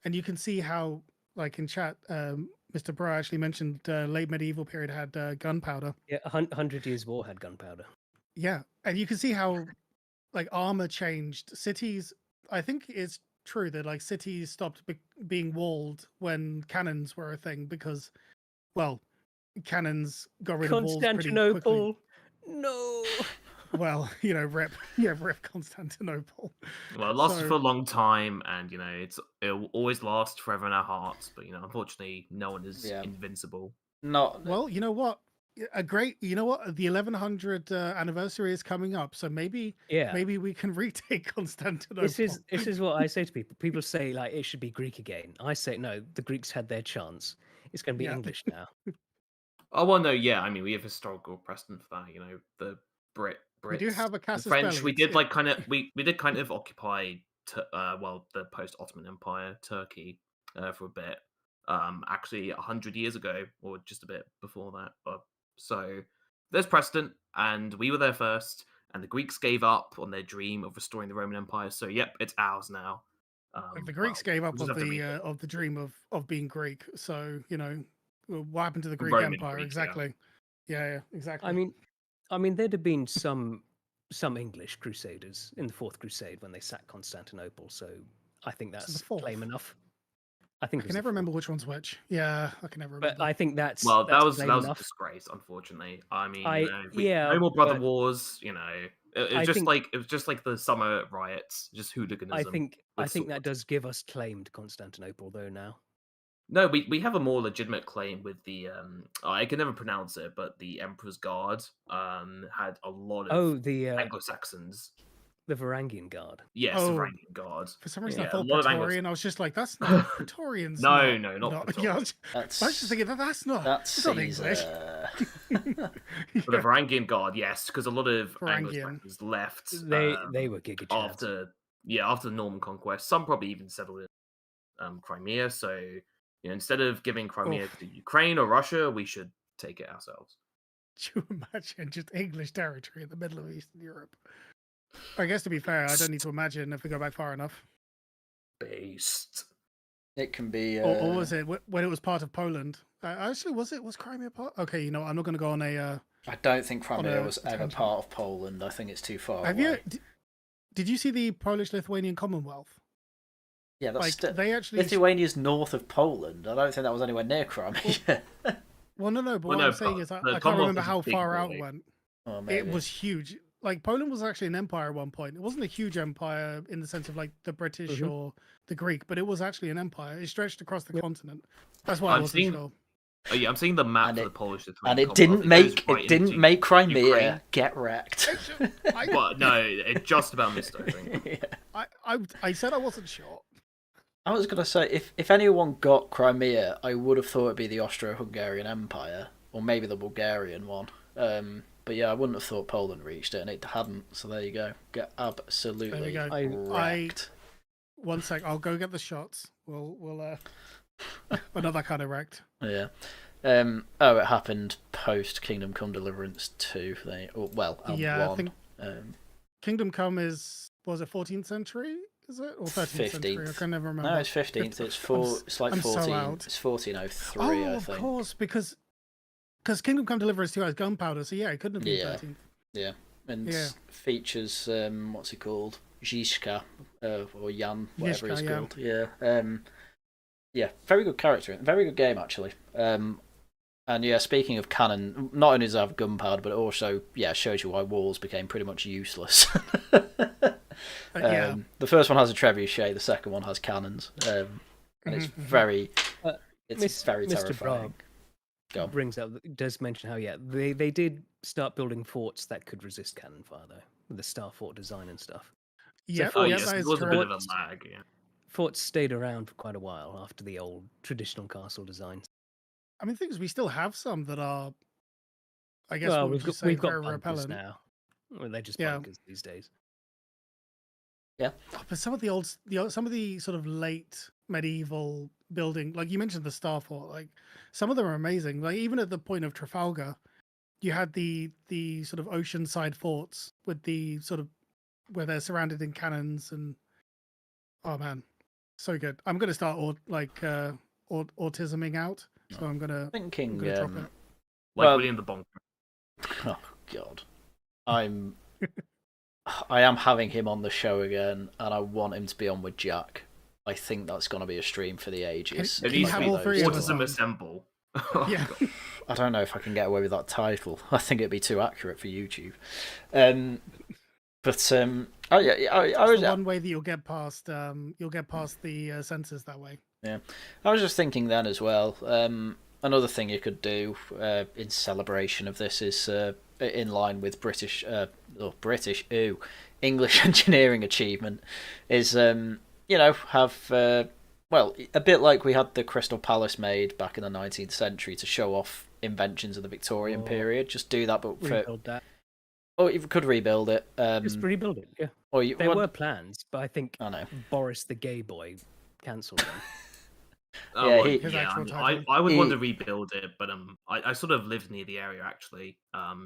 Speaker 1: And you can see how, like in chat, Mr. Bro actually mentioned late medieval period had gunpowder.
Speaker 3: Yeah, 100 Years' War had gunpowder.
Speaker 1: Yeah. And you can see how, like, armor changed. Cities, I think it's true that, like, cities stopped being walled when cannons were a thing because, well, cannons got rid of walls pretty quickly.
Speaker 3: Constantinople. No.
Speaker 1: Well, rip Constantinople.
Speaker 4: Well, it lasted for a long time, and it'll always last forever in our hearts. But unfortunately, no one is invincible.
Speaker 1: Well, you know what? The 1100 anniversary is coming up, so maybe we can retake Constantinople.
Speaker 3: This is what I say to people. People say like it should be Greek again. I say no. The Greeks had their chance. It's going to be English now.
Speaker 4: Oh well, no, yeah. I mean, we have historical precedent for that. The Brits.
Speaker 1: We do have a Casus
Speaker 4: French.
Speaker 1: Belli.
Speaker 4: We did we did kind of occupy the post-Ottoman Empire, Turkey, for a bit. Actually 100 years ago, or just a bit before that. So there's precedent, and we were there first. And the Greeks gave up on their dream of restoring the Roman Empire. So yep, it's ours now.
Speaker 1: The Greeks gave up of the dream of being Greek. So what happened to the Greek
Speaker 4: Roman
Speaker 1: Empire?
Speaker 4: Greek,
Speaker 1: exactly. Yeah, exactly.
Speaker 3: I mean, there'd have been some English crusaders in the Fourth Crusade when they sacked Constantinople. So I think that's claim enough. I can
Speaker 1: never remember which one's which. Yeah, I can never remember.
Speaker 3: But I think that
Speaker 4: was a disgrace, unfortunately. I mean, no more brother wars.
Speaker 3: I think
Speaker 4: it was just like the summer riots, just hooliganism.
Speaker 3: I think that
Speaker 4: swords.
Speaker 3: does give us claim to Constantinople though now.
Speaker 4: No, we have a more legitimate claim with the I can never pronounce it, but the Emperor's Guard had a lot of
Speaker 3: the
Speaker 4: Anglo-Saxons.
Speaker 3: Varangian Guard.
Speaker 4: Yes, the Vangian Guard.
Speaker 1: For some reason,
Speaker 4: Yeah,
Speaker 1: I
Speaker 4: a
Speaker 1: thought
Speaker 4: lot of
Speaker 1: Praetorian. I was just like, that's not Praetorian's.
Speaker 4: No,
Speaker 1: not,
Speaker 4: not
Speaker 1: Yeah, I
Speaker 4: Praetorian.
Speaker 1: was just thinking that's not.
Speaker 2: That's
Speaker 1: It's not English.
Speaker 2: Caesar.
Speaker 4: But the Varangian Guard, yes, because a lot of
Speaker 1: Varangian.
Speaker 4: Anglo-Saxons left.
Speaker 3: They were Giga Chads.
Speaker 4: after the Norman conquest. Some probably even settled in Crimea. So instead of giving Crimea to Ukraine or Russia, we should take it ourselves.
Speaker 1: Do you imagine just English territory in the middle of Eastern Europe? I guess to be fair, I don't need to imagine if we go back far enough.
Speaker 4: Based.
Speaker 2: It can be.
Speaker 1: Or was it when it was part of Poland? Actually, was Crimea part? Okay, I'm not going to go on a.
Speaker 2: I don't think Crimea
Speaker 1: a
Speaker 2: was ever
Speaker 1: tangent.
Speaker 2: part of Poland. I think it's too far
Speaker 1: Have
Speaker 2: away.
Speaker 1: Did you see the Polish-Lithuanian Commonwealth?
Speaker 2: Yeah, that's
Speaker 1: They actually.
Speaker 2: Lithuania's north of Poland. I don't think that was anywhere near Crimea.
Speaker 1: Well, no. But
Speaker 4: Well,
Speaker 1: what
Speaker 4: no,
Speaker 1: I'm saying
Speaker 4: but
Speaker 1: is, I
Speaker 4: the
Speaker 1: can't
Speaker 4: Commonwealth
Speaker 1: remember
Speaker 4: is a
Speaker 1: how
Speaker 4: big
Speaker 1: far out
Speaker 4: boy.
Speaker 1: it went.
Speaker 2: Oh, maybe.
Speaker 1: It was huge. Like Poland was actually an empire at one point. It wasn't a huge empire in the sense of like the British or the Greek, but it was actually an empire. It stretched across the continent. That's why I wasn't sure.
Speaker 4: Oh yeah, I'm seeing the map
Speaker 2: And
Speaker 4: for
Speaker 2: it-
Speaker 4: the Polish.
Speaker 2: And it didn't make Crimea
Speaker 4: Ukraine.
Speaker 2: get wrecked.
Speaker 4: Well, no, it just about missed. I think.
Speaker 1: I said I wasn't sure.
Speaker 2: I was going to say, if anyone got Crimea, I would have thought it'd be the Austro-Hungarian Empire, or maybe the Bulgarian one. But yeah, I wouldn't have thought Poland reached it, and it hadn't. So there you go. Get absolutely
Speaker 1: There we go.
Speaker 2: wrecked.
Speaker 1: One sec, I'll go get the shots. We'll we're not that kind of wrecked.
Speaker 2: Yeah. It happened post Kingdom Come Deliverance 2. And
Speaker 1: Yeah,
Speaker 2: 1.
Speaker 1: I think Kingdom Come was it 14th century? Is it or 13th century? I
Speaker 2: 15th.
Speaker 1: can never remember.
Speaker 2: No, it's 15th. It's like
Speaker 1: I'm so
Speaker 2: 14.
Speaker 1: out.
Speaker 2: It's 1403,
Speaker 1: Oh,
Speaker 2: I
Speaker 1: of
Speaker 2: think.
Speaker 1: course, because Kingdom Come Deliverance 2 has gunpowder, so yeah, it couldn't have been
Speaker 2: Yeah.
Speaker 1: 13th.
Speaker 2: Yeah, and
Speaker 1: Yeah.
Speaker 2: features what's he called? Zizka, or Jan, whatever he's
Speaker 1: Zizka, yeah.
Speaker 2: called. Yeah. Yeah, very good character. Very good game actually. And yeah, speaking of cannon, not only does it have gunpowder, but it also shows you why walls became pretty much useless.
Speaker 1: Yeah.
Speaker 2: The first one has a trebuchet, the second one has cannons, and it's very, very
Speaker 3: Mr.
Speaker 2: terrifying. Go on.
Speaker 3: Does mention how they did start building forts that could resist cannon fire though, with the star fort design and stuff.
Speaker 1: Yeah,
Speaker 3: Oh,
Speaker 1: yeah,
Speaker 3: yes,
Speaker 1: that
Speaker 4: it
Speaker 1: is
Speaker 4: was a bit of a
Speaker 1: correct.
Speaker 4: lag. Yeah.
Speaker 3: Forts stayed around for quite a while after the old traditional castle designs.
Speaker 1: I mean, things we still have some that are, I guess,
Speaker 3: Well,
Speaker 1: what would
Speaker 3: we've
Speaker 1: you
Speaker 3: got
Speaker 1: say,
Speaker 3: we've got
Speaker 1: very
Speaker 3: bunkers
Speaker 1: repellent.
Speaker 3: now. Well, they're just
Speaker 1: Yeah.
Speaker 3: bunkers these days.
Speaker 1: Oh, but some of some of the sort of late medieval building, like you mentioned the Star Fort, like some of them are amazing. Like even at the point of Trafalgar, you had the sort of oceanside forts with the sort of where they're surrounded in cannons and oh man, so good. I'm gonna start autisming out, so I'm gonna
Speaker 2: Thinking,
Speaker 1: drop it.
Speaker 4: Like
Speaker 2: Well-
Speaker 4: William the Bonk.
Speaker 2: oh god, I am having him on the show again, and I want him to be on with Jack. I think that's going to be a stream for the ages.
Speaker 1: Can
Speaker 4: It
Speaker 1: you
Speaker 4: needs to
Speaker 1: have
Speaker 4: be
Speaker 1: all three of us
Speaker 4: Autism
Speaker 1: on?
Speaker 4: Assemble.
Speaker 1: Yeah.
Speaker 2: I don't know if I can get away with that title. I think it'd be too accurate for YouTube. I was
Speaker 1: That's the one way that you'll get past the censors that way.
Speaker 2: Yeah, I was just thinking then as well. Another thing you could do in celebration of this is in line with English engineering achievement is have a bit like we had the Crystal Palace made back in the 19th century to show off inventions of the Victorian period. Just do that, but
Speaker 3: Rebuild that.
Speaker 2: Oh, you could rebuild it.
Speaker 3: Just rebuild it. Yeah.
Speaker 2: Or you,
Speaker 3: There were plans, but I think
Speaker 2: I know.
Speaker 3: Boris the gay boy cancelled them.
Speaker 4: Oh,
Speaker 2: Yeah,
Speaker 4: well,
Speaker 2: he-
Speaker 1: His
Speaker 4: yeah,
Speaker 1: actual
Speaker 4: I, mean,
Speaker 1: title.
Speaker 4: I would want
Speaker 2: He-
Speaker 4: to rebuild it, but I sort of lived near the area actually,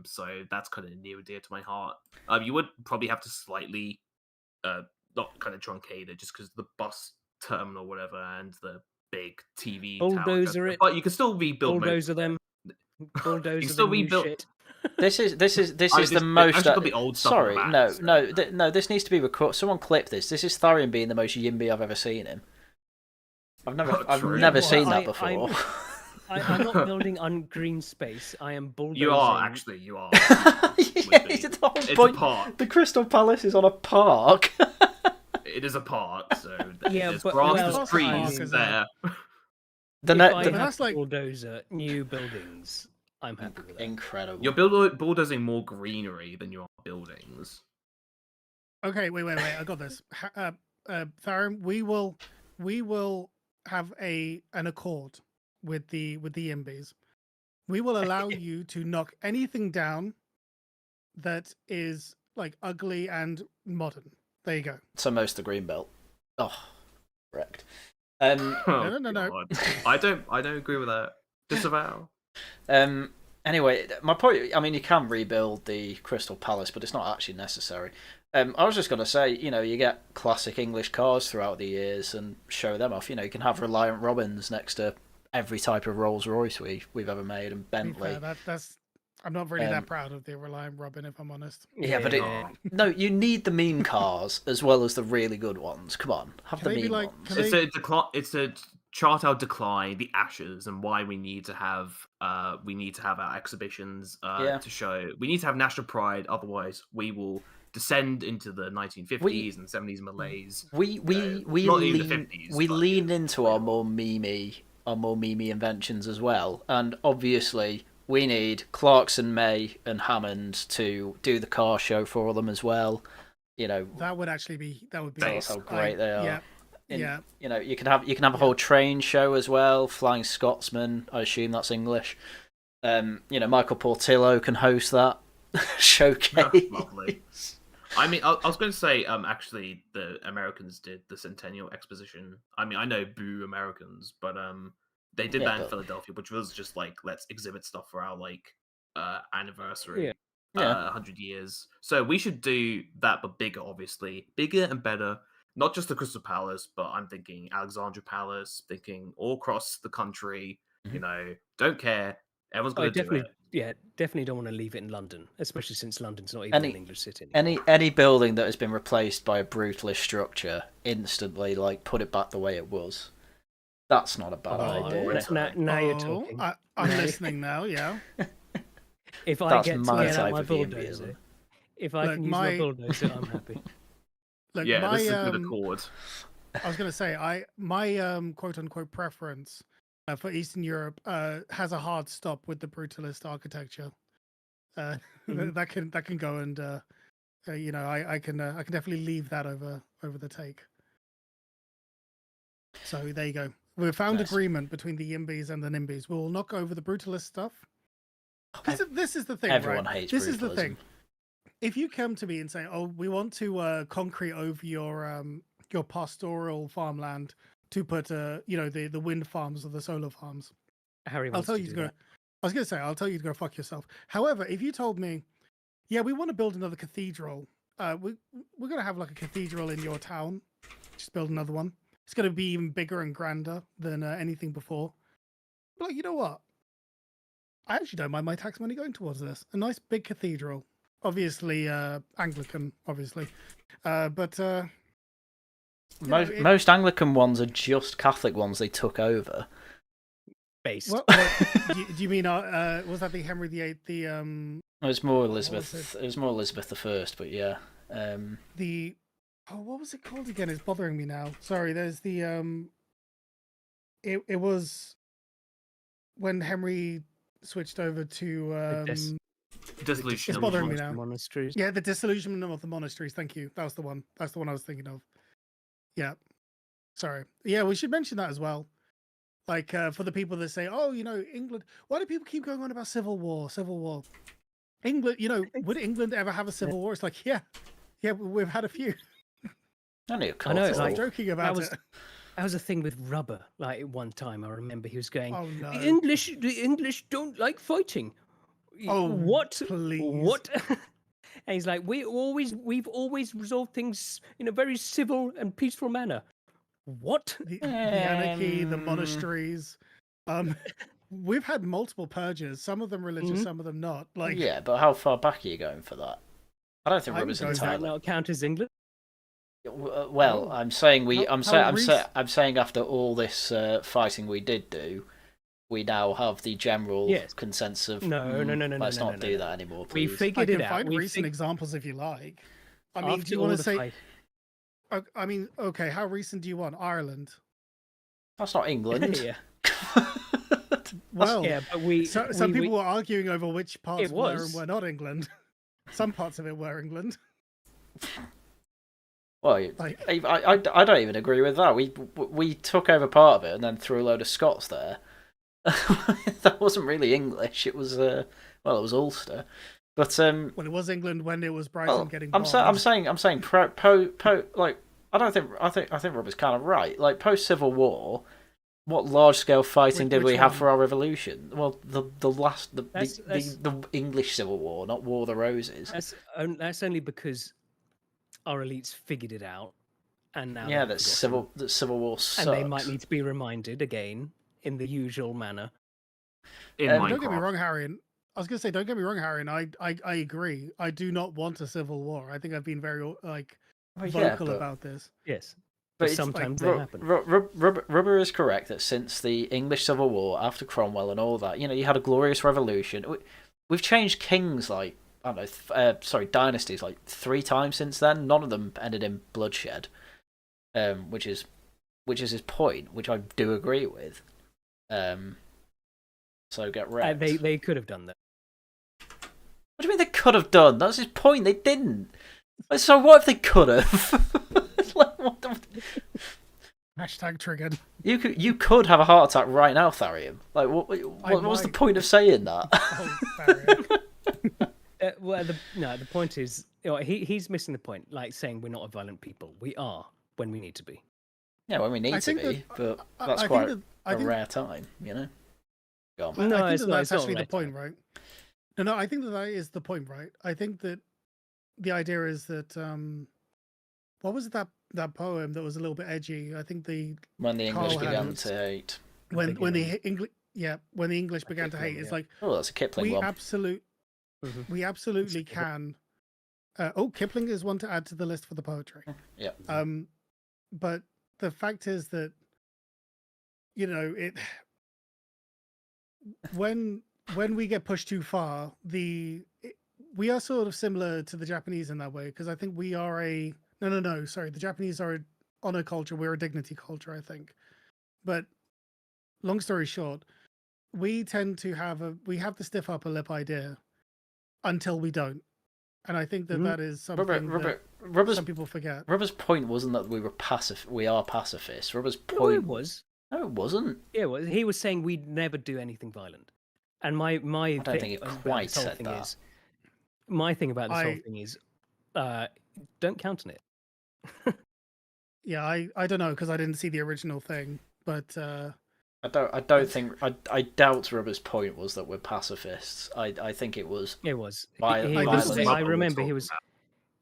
Speaker 4: so that's kind of near and dear to my heart. You would probably have to slightly, not kind of truncate it, just because the bus terminal, whatever, and the big TV tower.
Speaker 3: Bulldozer it.
Speaker 4: But you can still rebuild.
Speaker 3: Bulldozer them. Bulldozer
Speaker 4: still
Speaker 3: the new
Speaker 4: rebuild-
Speaker 3: shit.
Speaker 2: This is the
Speaker 4: this
Speaker 2: most.
Speaker 4: actually could be old stuff
Speaker 2: Sorry,
Speaker 4: on
Speaker 2: no,
Speaker 4: that,
Speaker 2: no,
Speaker 4: so-
Speaker 2: no. This needs to be recorded. Someone clip this. This is Tharium being the most yimby I've ever seen him. I've never
Speaker 4: True.
Speaker 2: seen
Speaker 3: Well,
Speaker 2: that
Speaker 3: I-
Speaker 2: before.
Speaker 3: I'm not building on green space. I am bulldozing.
Speaker 4: You are actually. You are.
Speaker 2: It's the whole
Speaker 4: It's
Speaker 2: point.
Speaker 4: a park.
Speaker 2: The Crystal Palace is on a park.
Speaker 4: It is a park, so
Speaker 3: Yeah,
Speaker 4: there's
Speaker 3: but-
Speaker 4: grass,
Speaker 3: well,
Speaker 4: there's trees
Speaker 1: is
Speaker 4: there.
Speaker 2: The
Speaker 3: If
Speaker 2: net,
Speaker 3: I
Speaker 2: the,
Speaker 3: have
Speaker 1: that's
Speaker 3: to
Speaker 1: like-
Speaker 3: bulldozer new buildings, I'm happy with that.
Speaker 2: incredible.
Speaker 4: You're bulldozing more greenery than you are buildings.
Speaker 1: Okay, wait. I got this. Tharium, we will have an accord with the IMBs. We will allow you to knock anything down that is like ugly and modern. There you go.
Speaker 2: So most of the green belt. Oh, correct.
Speaker 1: No.
Speaker 4: God. I don't agree with that. Disavow.
Speaker 2: Anyway, my point. I mean, you can rebuild the Crystal Palace, but it's not actually necessary. I was just going to say, you get classic English cars throughout the years and show them off. You can have Reliant Robins next to every type of Rolls Royce we've ever made, and
Speaker 1: To be
Speaker 2: Bentley.
Speaker 1: fair, that's. I'm not really that proud of the Reliant Robin, if I'm honest.
Speaker 2: Yeah, but no, you need the meme cars as well as the really good ones. Come on, have
Speaker 1: Can
Speaker 2: the
Speaker 1: they be
Speaker 2: meme
Speaker 1: like-
Speaker 2: ones.
Speaker 1: can
Speaker 4: It's
Speaker 1: they-
Speaker 4: a chart our decline, the ashes, and why we need to have our exhibitions
Speaker 2: Yeah.
Speaker 4: to show. We need to have national pride, otherwise we will descend into the 1950s and 70s malaise.
Speaker 2: We
Speaker 4: not even the 50s, but,
Speaker 2: lean into our more memey inventions as well, and obviously we need Clarkson, May, and Hammond to do the car show for them as well.
Speaker 1: That would be.
Speaker 2: That's how great they are.
Speaker 1: Yeah. Yeah.
Speaker 2: You can have a whole train show as well. Flying Scotsman, I assume that's English. Michael Portillo can host that showcase.
Speaker 4: Lovely. I mean, I was going to say, actually, the Americans did the Centennial Exposition. I mean, I know, boo Americans, but they did that in Philadelphia, which was just like, let's exhibit stuff for our anniversary.
Speaker 3: Yeah.
Speaker 4: 100 years. So we should do that, but bigger, obviously, bigger and better. Not just the Crystal Palace, but I'm thinking Alexandra Palace, thinking all across the country. Don't care. Everyone's going to do it.
Speaker 3: Yeah, definitely don't want to leave it in London, especially since London's not even an English city.
Speaker 2: Any building that has been replaced by a brutalist structure, instantly put it back the way it was. That's not a bad idea.
Speaker 3: Now you're talking.
Speaker 1: I'm listening now. Yeah.
Speaker 3: If I
Speaker 2: That's
Speaker 3: get to
Speaker 2: my
Speaker 3: get out
Speaker 2: type
Speaker 3: my
Speaker 2: of
Speaker 3: bulldozer,
Speaker 2: Airbnb.
Speaker 3: if I can use my bulldozer, I'm happy.
Speaker 1: Look,
Speaker 4: Yeah, this is a good accord.
Speaker 1: I was going to say, my quote unquote preference for Eastern Europe has a hard stop with the brutalist architecture. That can go, and I can definitely leave that over the take. So there you go. We've found agreement between the Yimbys and the Nimbys. We'll knock over the brutalist stuff. This is the thing.
Speaker 2: Everyone
Speaker 1: right?
Speaker 2: hates
Speaker 1: This
Speaker 2: brutalism.
Speaker 1: is the thing. If you come to me and say, "Oh, we want to concrete over your pastoral farmland to put the wind farms or the solar farms,"
Speaker 3: Harry
Speaker 1: I'll
Speaker 3: wants
Speaker 1: tell
Speaker 3: to
Speaker 1: you to
Speaker 3: do
Speaker 1: go.
Speaker 3: that.
Speaker 1: I was going to say, I'll tell you to go fuck yourself. However, if you told me, "Yeah, we want to build another cathedral. We're going to have like a cathedral in your town. Just build another one. It's going to be even bigger and grander than anything before." But you know what? I actually don't mind my tax money going towards this. A nice big cathedral. Obviously, Anglican, obviously. But
Speaker 2: Most Anglican ones are just Catholic ones they took over.
Speaker 3: Based.
Speaker 1: What do you mean? Was that the Henry VIII?
Speaker 2: It was more Elizabeth.
Speaker 1: was
Speaker 2: It was more Elizabeth I, but yeah.
Speaker 1: What was it called again? It's bothering me now. Sorry. There's the It was when Henry switched over to
Speaker 4: Dissolution.
Speaker 1: It's bothering me now.
Speaker 3: Monasteries.
Speaker 1: Yeah, the disillusionment of the monasteries. Thank you. That was the one. That's the one I was thinking of. Yeah. Sorry. Yeah, we should mention that as well. Like for the people that say, "Oh, England." Why do people keep going on about civil war? Civil war. England. Would England ever have a civil war? It's like, yeah, we've had a few.
Speaker 2: I know.
Speaker 1: I'm joking about it.
Speaker 3: That was a thing with rubber. Like at one time, I remember he was going,
Speaker 1: Oh no.
Speaker 3: The English don't like fighting."
Speaker 1: Oh,
Speaker 3: what?
Speaker 1: please.
Speaker 3: What? And he's like, we've always resolved things in a very civil and peaceful manner. What?
Speaker 1: The anarchy, the monasteries. We've had multiple purges. Some of them religious, some of them not. Like,
Speaker 2: yeah, but how far back are you going for that? I don't think
Speaker 1: I'm
Speaker 2: rubber's
Speaker 1: going
Speaker 3: Does that
Speaker 2: entirely.
Speaker 3: not count as England?
Speaker 2: Well, I'm saying
Speaker 1: How
Speaker 2: I'm saying after all this fighting we did do, we now have the general
Speaker 3: Yes.
Speaker 2: consensus of
Speaker 3: No,
Speaker 2: let's
Speaker 3: no,
Speaker 2: not
Speaker 3: no,
Speaker 2: do
Speaker 3: no.
Speaker 2: that anymore,
Speaker 3: We
Speaker 2: please.
Speaker 1: I
Speaker 3: figured it
Speaker 1: can
Speaker 3: out.
Speaker 1: find
Speaker 3: We
Speaker 1: recent examples if you like. I mean, do
Speaker 3: after
Speaker 1: you
Speaker 3: all
Speaker 1: want
Speaker 3: the
Speaker 1: to say?
Speaker 3: fight.
Speaker 1: I mean, okay. How recent do you want? Ireland.
Speaker 2: That's not England.
Speaker 3: Yeah.
Speaker 1: Well,
Speaker 3: Yeah, but we
Speaker 1: some people were arguing over which parts
Speaker 3: It
Speaker 1: were and
Speaker 3: was.
Speaker 1: were not England. Some parts of it were England.
Speaker 2: Well,
Speaker 1: Like-
Speaker 2: I don't even agree with that. We took over part of it and then threw a load of Scots there. That wasn't really English. It was it was Ulster. But
Speaker 1: Well, it was England when it was Brighton
Speaker 2: well,
Speaker 1: getting
Speaker 2: I'm
Speaker 1: bombed.
Speaker 2: saying like I think Rob is kind of right. Like post Civil War, what large scale fighting did
Speaker 1: Which
Speaker 2: we have
Speaker 1: one?
Speaker 2: for our revolution? Well, the
Speaker 3: That's-
Speaker 2: the English Civil War, not War of the Roses.
Speaker 3: that's only because our elites figured it out, and now
Speaker 2: Yeah,
Speaker 3: they've
Speaker 2: that
Speaker 3: forgotten.
Speaker 2: Civil War sucks.
Speaker 3: And they might need to be reminded again in the usual manner.
Speaker 4: In
Speaker 2: Um,
Speaker 1: But don't get me
Speaker 4: Minecraft.
Speaker 1: wrong, Harry. And I was going to say, don't get me wrong, Harry. And I agree. I do not want a civil war. I think I've been very like
Speaker 2: Well, yeah,
Speaker 1: vocal
Speaker 2: but-
Speaker 1: about this.
Speaker 3: Yes,
Speaker 2: But
Speaker 3: but
Speaker 2: it's
Speaker 3: sometimes
Speaker 2: like,
Speaker 3: they happen.
Speaker 2: Rubber is correct that since the English Civil War, after Cromwell and all that, you had a glorious revolution. We've changed kings like I don't know, dynasties like 3 times since then. None of them ended in bloodshed, which is his point, which I do agree with. So get wrecked.
Speaker 3: They could have done that.
Speaker 2: What do you mean they could have done? That's his point. They didn't. So what if they could have? Like, what the...
Speaker 1: Hashtag triggered.
Speaker 2: You could have a heart attack right now, Tharium. Like, what was the
Speaker 1: might.
Speaker 2: point of saying that?
Speaker 1: Oh, Harry.
Speaker 3: Well, the point is, he's missing the point. Like saying we're not a violent people. We are when we need to be.
Speaker 2: Yeah, when we need
Speaker 1: I
Speaker 2: to
Speaker 1: think
Speaker 2: be,
Speaker 1: that-
Speaker 2: but
Speaker 1: I
Speaker 2: that's
Speaker 1: think
Speaker 2: quite
Speaker 1: that- I
Speaker 2: a
Speaker 1: think-
Speaker 2: rare time, Go on.
Speaker 3: No,
Speaker 1: I think
Speaker 3: it's
Speaker 1: that
Speaker 3: not-
Speaker 1: that's
Speaker 3: it's not
Speaker 1: actually the
Speaker 3: right
Speaker 1: point,
Speaker 3: time.
Speaker 1: right? No, I think that is the point, right? I think that the idea is that what was it that poem that was a little bit edgy? I think
Speaker 2: When the English
Speaker 1: Carl
Speaker 2: began
Speaker 1: Hands.
Speaker 2: to hate.
Speaker 1: when
Speaker 3: beginning.
Speaker 1: the English when the English began to
Speaker 3: Kipling,
Speaker 1: hate, it's
Speaker 3: yeah.
Speaker 1: like
Speaker 2: Oh, that's a Kipling
Speaker 1: we
Speaker 2: one.
Speaker 1: absolutely can. Kipling is one to add to the list for the poetry.
Speaker 2: Yeah.
Speaker 1: But the fact is that when we get pushed too far, we are sort of similar to the Japanese in that way, because I think we are the Japanese are an honor culture, we're a dignity culture, I think. But long story short, we tend to have the stiff upper lip idea until we don't. And I think that that is something that some people forget.
Speaker 2: Rubber's point wasn't that we are pacifists. Rubber's
Speaker 3: No,
Speaker 2: point
Speaker 3: it was.
Speaker 2: No, it wasn't.
Speaker 3: Yeah, well, he was saying we'd never do anything violent. And my
Speaker 2: I don't think it
Speaker 3: about
Speaker 2: quite
Speaker 3: this whole
Speaker 2: said
Speaker 3: thing
Speaker 2: that.
Speaker 3: is, my thing about this whole thing is, don't count on it.
Speaker 1: Yeah, I don't know, because I didn't see the original thing, but
Speaker 2: I don't think I doubt Rubber's point was that we're pacifists. I think it was.
Speaker 3: It was.
Speaker 2: Violence.
Speaker 3: I remember he was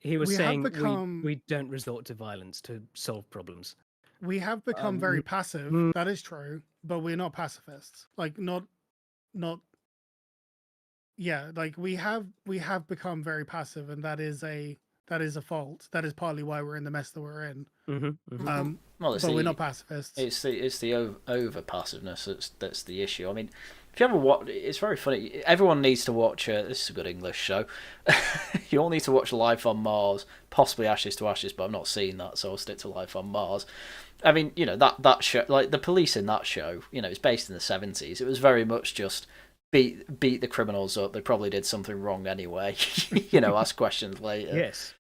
Speaker 1: We have
Speaker 3: saying
Speaker 1: become-
Speaker 3: we don't resort to violence to solve problems.
Speaker 1: we have become very passive. That is true, but we're not pacifists. Like not. Yeah, like we have become very passive, and that is a fault. That is partly why we're in the mess that we're in.
Speaker 2: Well,
Speaker 1: But we're not pacifists.
Speaker 2: It's the over passiveness that's the issue. I mean, if you ever watch, it's very funny. Everyone needs to watch. This is a good English show. You all need to watch Life on Mars, possibly Ashes to Ashes, but I've not seen that, so I'll stick to Life on Mars. I mean, that show, like the police in that show, it's based in the 70s. It was very much just beat the criminals up. They probably did something wrong anyway. Ask questions later.
Speaker 3: Yes.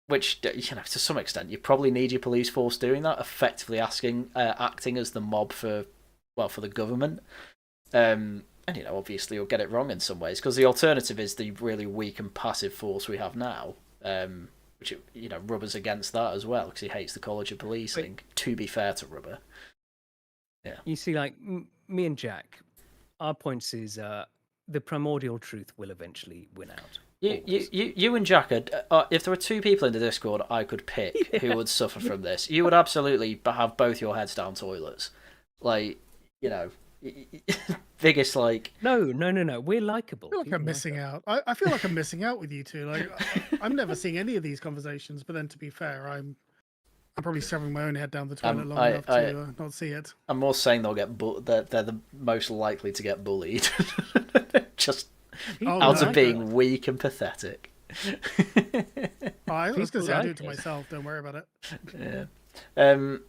Speaker 2: Which, to some extent, you probably need your police force doing that, effectively acting as the mob for the government. And, obviously you'll get it wrong in some ways, because the alternative is the really weak and passive force we have now, which, Rubber's against that as well, because he hates the College of Policing, to be fair to Rubber. Yeah.
Speaker 3: You see, like, me and Jack, our points is the primordial truth will eventually win out.
Speaker 2: You and Jack, if there were 2 people in the Discord I could pick who would suffer from this, you would absolutely have both your heads down toilets. Like, biggest, like...
Speaker 3: No, we're likable.
Speaker 1: I feel like I'm missing out. I feel like I'm missing out with you two. Like I'm never seeing any of these conversations. But then, to be fair, I'm probably shoving my own head down the toilet long enough to not see it.
Speaker 2: I'm more saying they'll get they're the most likely to get bullied, just out of being weak and pathetic.
Speaker 1: I was going to say I do it to myself. Don't worry about
Speaker 2: Yeah.
Speaker 1: it.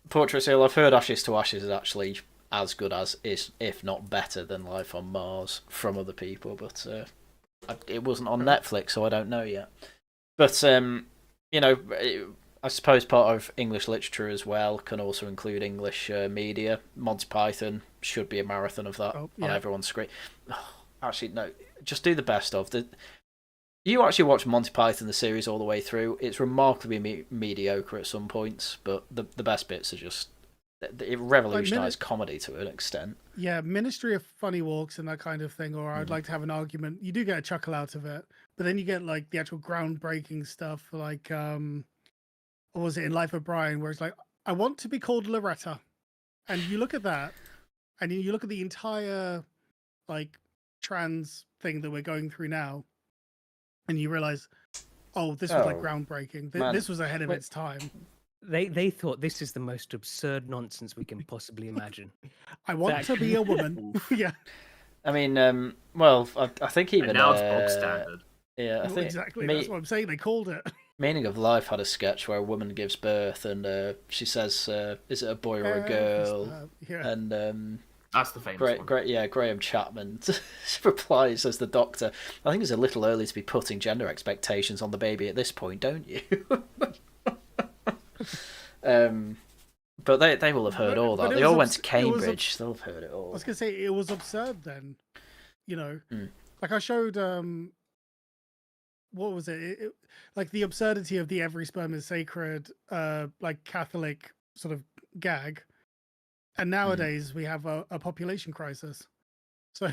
Speaker 2: Portrait Seal, I've heard Ashes to Ashes is actually as good as, if not better than Life on Mars from other people, but it wasn't on Netflix, so I don't know yet. But you know, I suppose part of English literature as well can also include English media. Monty Python should be a marathon of that on everyone's screen. Oh, actually, no, just do the best of the. You actually watch Monty Python the series all the way through. It's remarkably mediocre at some points, but the best bits are just it revolutionised comedy to an extent.
Speaker 1: Yeah, Ministry of Funny Walks and that kind of thing, or I'd like to have an argument. You do get a chuckle out of it, but then you get like the actual groundbreaking stuff, like what was it in Life of Brian, where it's like, I want to be called Loretta, and you look at that, and you look at the entire like trans thing that we're going through now, and you realize, oh, this was like groundbreaking. This was ahead of its time.
Speaker 3: They thought this is the most absurd nonsense we can possibly imagine.
Speaker 1: I want to be a woman. Yeah.
Speaker 2: I mean, well, I think even
Speaker 4: and now it's bog standard.
Speaker 2: Yeah, I think
Speaker 1: exactly. That's what I'm saying. They called it.
Speaker 2: Meaning of Life had a sketch where a woman gives birth and she says, "Is it a boy or a girl?"
Speaker 1: Yeah.
Speaker 2: And
Speaker 4: that's the famous one.
Speaker 2: Graham Chapman replies as the doctor, "I think it's a little early to be putting gender expectations on the baby at this point, don't you?" But they will have heard all that. They all went to Cambridge. They'll have heard it all.
Speaker 1: I was gonna say it was absurd then, you know. Like I showed, what was it? Like the absurdity of the every sperm is sacred, like Catholic sort of gag, and nowadays we have a population crisis. So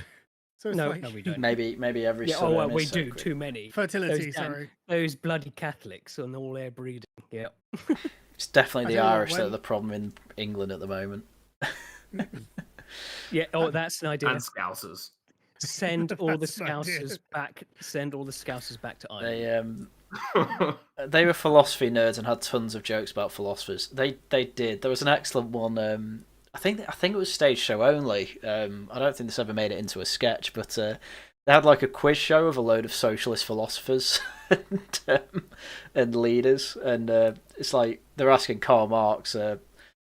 Speaker 1: it's
Speaker 3: no,
Speaker 1: like,
Speaker 3: no, we don't.
Speaker 2: Maybe every sperm is
Speaker 3: we
Speaker 2: sacred.
Speaker 3: do too many
Speaker 1: fertility.
Speaker 3: Those bloody Catholics and all their breeding. Yeah.
Speaker 2: It's definitely the Irish that are the problem in England at the moment.
Speaker 3: Yeah. Oh, that's an idea.
Speaker 4: And Scousers.
Speaker 3: Send all the Scousers back. Send all the Scousers back to Ireland.
Speaker 2: They were philosophy nerds and had tons of jokes about philosophers. They did. There was an excellent one. I think it was stage show only. I don't think this ever made it into a sketch, but they had like a quiz show of a load of socialist philosophers and leaders, and it's like they're asking Karl Marx a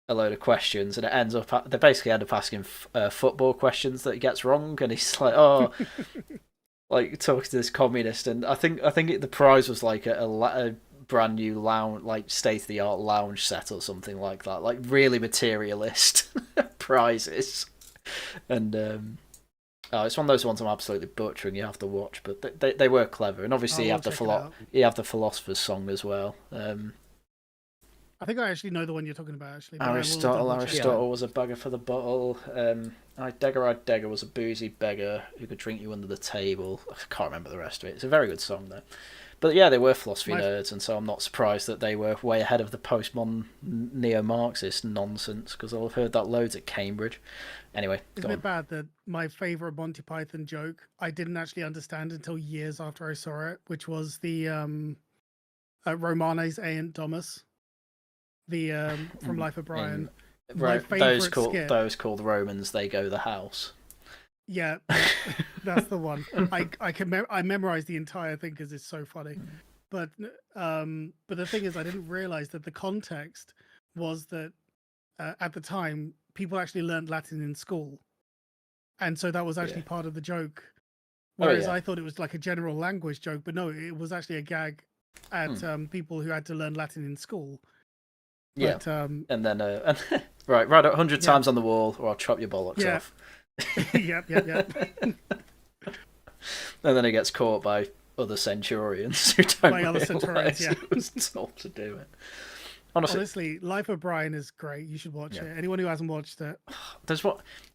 Speaker 2: load of questions, and they basically end up asking football questions that he gets wrong, and he's like, oh, like talking to this communist, and I think the prize was like a brand new lounge, like state of the art lounge set or something like that, like really materialist prizes, and it's one of those ones I'm absolutely butchering. You have to watch, but they were clever, and obviously you have the philosopher's song as well.
Speaker 1: I think I actually know the one you're talking about. Actually,
Speaker 2: Aristotle was a beggar for the bottle. Idegger was a boozy beggar who could drink you under the table. I can't remember the rest of it. It's a very good song though. But yeah, they were philosophy nerds, and so I'm not surprised that they were way ahead of the postmodern neo-Marxist nonsense, because I've heard that loads at Cambridge. Anyway,
Speaker 1: isn't it bad that my favourite Monty Python joke I didn't actually understand until years after I saw it, which was the Romanes Aunt Domus, the from Life of Brian.
Speaker 2: Those called Romans, they go the house.
Speaker 1: Yeah, that's the one. I memorized the entire thing because it's so funny. But the thing is, I didn't realize that the context was that at the time people actually learned Latin in school, and so that was actually part of the joke. Whereas I thought it was like a general language joke, but no, it was actually a gag at people who had to learn Latin in school.
Speaker 2: Yeah,
Speaker 1: but,
Speaker 2: and then right 100 times on the wall, or I'll chop your bollocks off.
Speaker 1: Yep.
Speaker 2: And then he gets caught by other centurions who don't realize he was told to do it.
Speaker 1: Honestly, Life of Brian is great. You should watch it. Anyone who hasn't watched it.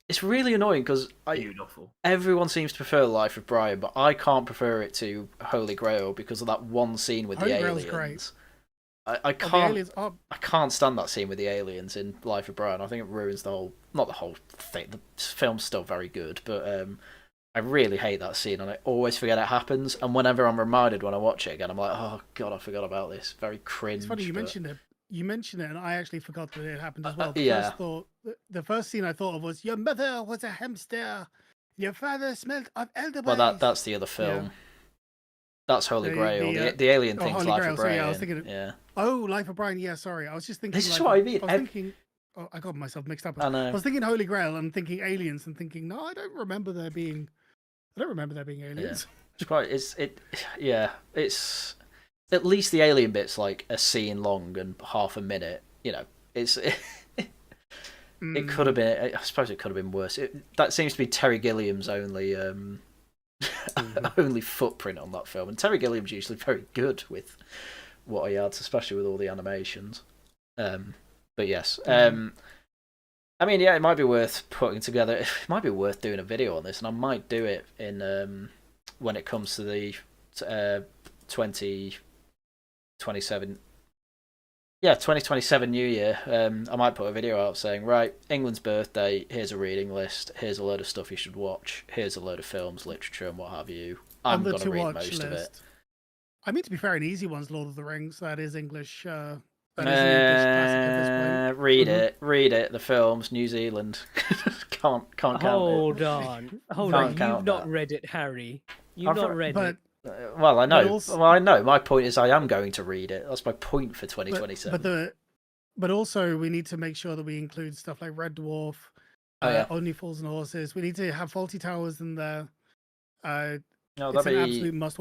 Speaker 2: It's really annoying because
Speaker 4: beautiful.
Speaker 2: Everyone seems to prefer Life of Brian, but I can't prefer it to Holy Grail because of that one scene with the aliens. Great. I can't stand that scene with the aliens in Life of Brian. I think it ruins not the whole thing. The film's still very good, but I really hate that scene, and I always forget it happens. And whenever I'm reminded when I watch it again, I'm like, oh god, I forgot about this. Very cringe.
Speaker 1: It's funny you
Speaker 2: but...
Speaker 1: mentioned it. You mentioned it, and I actually forgot that it happened as well.
Speaker 2: Yeah.
Speaker 1: The first scene I thought of was, your mother was a hamster. Your father smelled of elderberries.
Speaker 2: Well, that's the other film. Yeah. That's Holy Grail. The alien thing's
Speaker 1: Holy
Speaker 2: Life
Speaker 1: Grail,
Speaker 2: of Brian.
Speaker 1: So, I was thinking, oh, Life of Brian. Yeah, sorry. I was just thinking.
Speaker 2: This is what I mean.
Speaker 1: I was thinking. Oh, I got myself mixed up. I was thinking Holy Grail and thinking aliens and thinking, no, I don't remember there being aliens.
Speaker 2: Yeah. It's at least the alien bit's like a scene long and half a minute. You know, it could have been. I suppose it could have been worse. That seems to be Terry Gilliam's only only footprint on that film, and Terry Gilliam's usually very good with what he adds, especially with all the animations. But yes, I mean, yeah, it might be worth putting together. It might be worth doing a video on this, and I might do it in when it comes to the 2027. Yeah, 2027 New Year. I might put a video out saying, right, England's birthday. Here's a reading list. Here's a load of stuff you should watch. Here's a load of films, literature, and what have you. I'm going to read most of it.
Speaker 1: I mean, to be fair, an easy one's Lord of the Rings. That is English. That is an English classic at this point.
Speaker 2: Read it. The films, New Zealand. can't count
Speaker 3: Hold on. You've not read it, Harry. You've not read it.
Speaker 2: Well, I know. I know. My point is, I am going to read it. That's my point for 2027.
Speaker 1: But also, we need to make sure that we include stuff like Red Dwarf, Only Fools and Horses. We need to have Faulty Towers in there. It's an absolute must.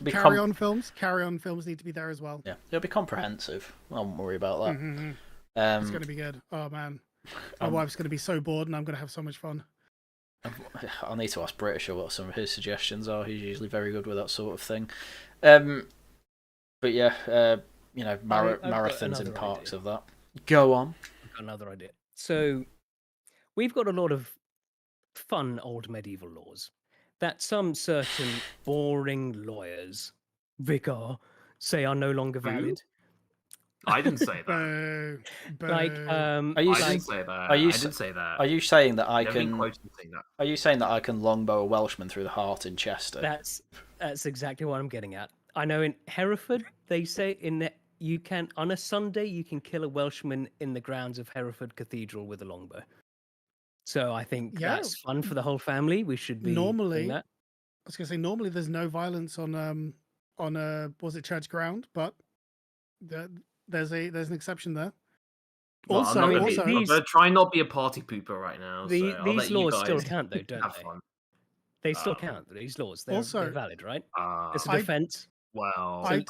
Speaker 1: Carry On films. Carry On films need to be there as well.
Speaker 2: Yeah, it'll be comprehensive. I won't worry about that.
Speaker 1: Mm-hmm. It's going to be good. Oh man, my wife's going to be so bored, and I'm going to have so much fun.
Speaker 2: I'll need to ask British what some of his suggestions are. He's usually very good with that sort of thing. But yeah, marathons in parks of that. Go on.
Speaker 3: I've got another idea. So we've got a lot of fun old medieval laws that some certain boring lawyers, vicar, say are no longer valid.
Speaker 4: I didn't say that.
Speaker 3: I
Speaker 4: didn't say that. I didn't say that.
Speaker 2: Are you saying that I can? Are you saying that I can longbow a Welshman through the heart in Chester?
Speaker 3: That's exactly what I'm getting at. I know in Hereford they say you can on a Sunday you can kill a Welshman in the grounds of Hereford Cathedral with a longbow. So I think that's fun for the whole family. We should be doing that.
Speaker 1: I was going to say normally there's no violence on was it church ground, but there's an exception there.
Speaker 4: Well, I'm going to try not be a party pooper right now.
Speaker 3: These laws still count, though, don't they?
Speaker 4: Fun.
Speaker 3: They still count. These laws, they're valid, right? It's a defense.
Speaker 1: I